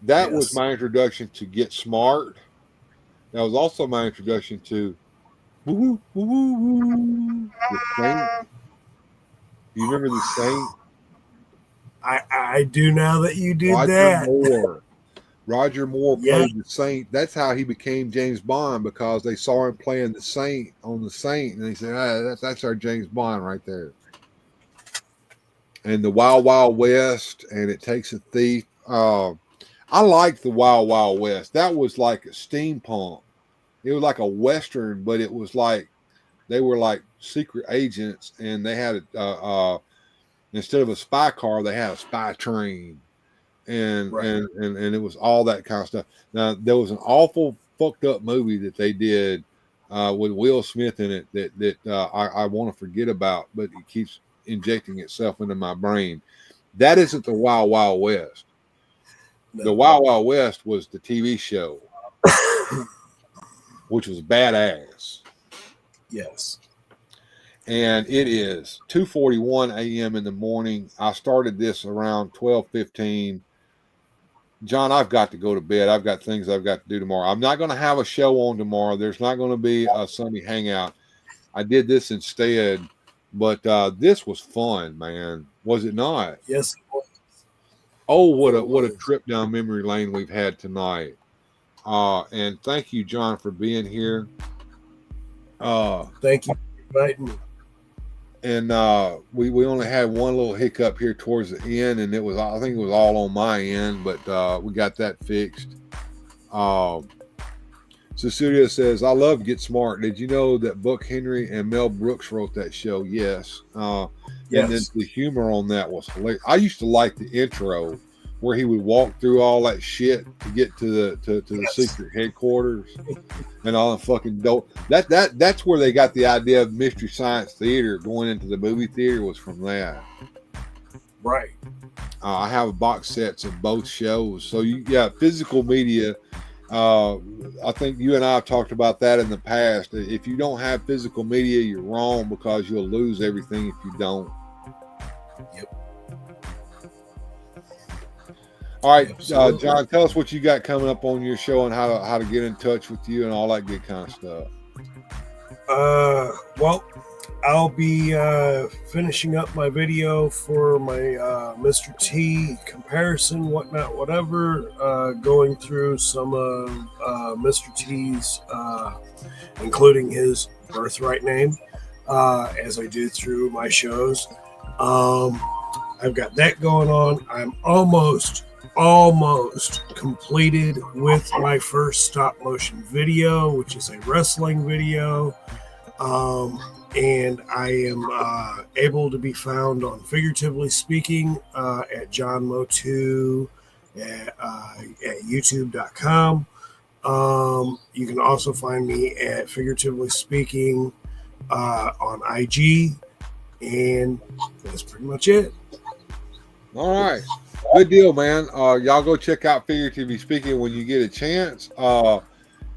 That was my introduction to Get Smart. That was also my introduction to the Saint. You remember the Saint? I do now that you did Roger that. Roger Moore played the Saint. That's how he became James Bond, because they saw him playing the Saint on the Saint, and they said, that's our James Bond right there. And the Wild Wild West, and It Takes a Thief. I liked the Wild Wild West. That was like a steampunk. It was like a Western, but it was like they were like secret agents, and they had instead of a spy car, they had a spy train, and it was all that kind of stuff. Now there was an awful fucked up movie that they did with Will Smith in it that I want to forget about, but it keeps injecting itself into my brain. That isn't the Wild Wild West. No. The Wild Wild West was the TV show, which was badass. Yes. And it is 2:41 a.m. in the morning. I started this around 12:15. John, I've got to go to bed. I've got things I've got to do tomorrow. I'm not going to have a show on tomorrow. There's not going to be a Sunday hangout. I did this instead, but this was fun, man. Was it not? Yes, it was. Oh, what a trip down memory lane we've had tonight. And thank you, John, for being here. Thank you for inviting me. And we only had one little hiccup here towards the end, and I think it was all on my end, but we got that fixed. Cecilia says, I love Get Smart. Did you know that Buck Henry and Mel Brooks wrote that show? Yes. Yes. And then the humor on that was hilarious. I used to like the intro where he would walk through all that shit to get to the secret headquarters and all the fucking dope. That's where they got the idea of Mystery Science Theater going into the movie theater, was from that. Right. I have box sets of both shows. So physical media. I think you and I have talked about that in the past. If you don't have physical media, you're wrong, because you'll lose everything if you don't. Yep. All right, John, tell us what you got coming up on your show and how to get in touch with you and all that good kind of stuff. Well, I'll be finishing up my video for my Mr. T comparison, whatnot, whatever, going through some of Mr. T's, including his birthright name, as I do through my shows. I've got that going on. I'm almost completed with my first stop motion video, which is a wrestling video. And I am able to be found on Figuratively Speaking at John Mo2 at youtube.com. You can also find me at Figuratively Speaking on IG, and that's pretty much it. All right. Good deal, man. Y'all go check out Figuratively Speaking when you get a chance.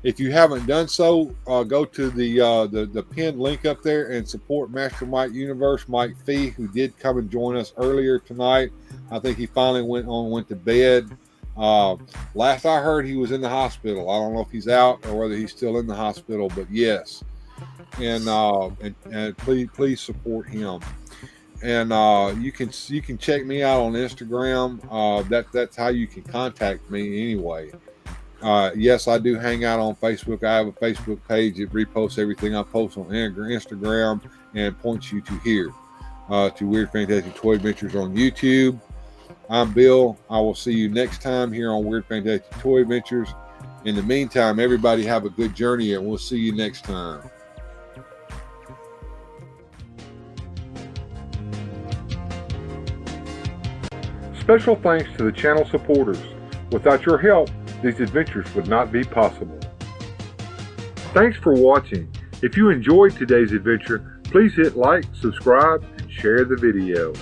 If you haven't done so, go to the pinned link up there and support Master Mike Universe, Mike Fee, who did come and join us earlier tonight. I think he finally went to bed. Last I heard, he was in the hospital. I don't know if he's out or whether he's still in the hospital, but yes. And please support him. And you can check me out on Instagram. That's how you can contact me anyway. Yes, I do hang out on Facebook. I have a Facebook page that reposts everything I post on Instagram and points you to here, to Weird Fantastic Toy Adventures on YouTube. I'm Bill. I will see you next time here on Weird Fantastic Toy Adventures. In the meantime, everybody have a good journey, and we'll see you next time. Special thanks to the channel supporters. Without your help, these adventures would not be possible. Thanks for watching. If you enjoyed today's adventure, please hit like, subscribe, and share the video.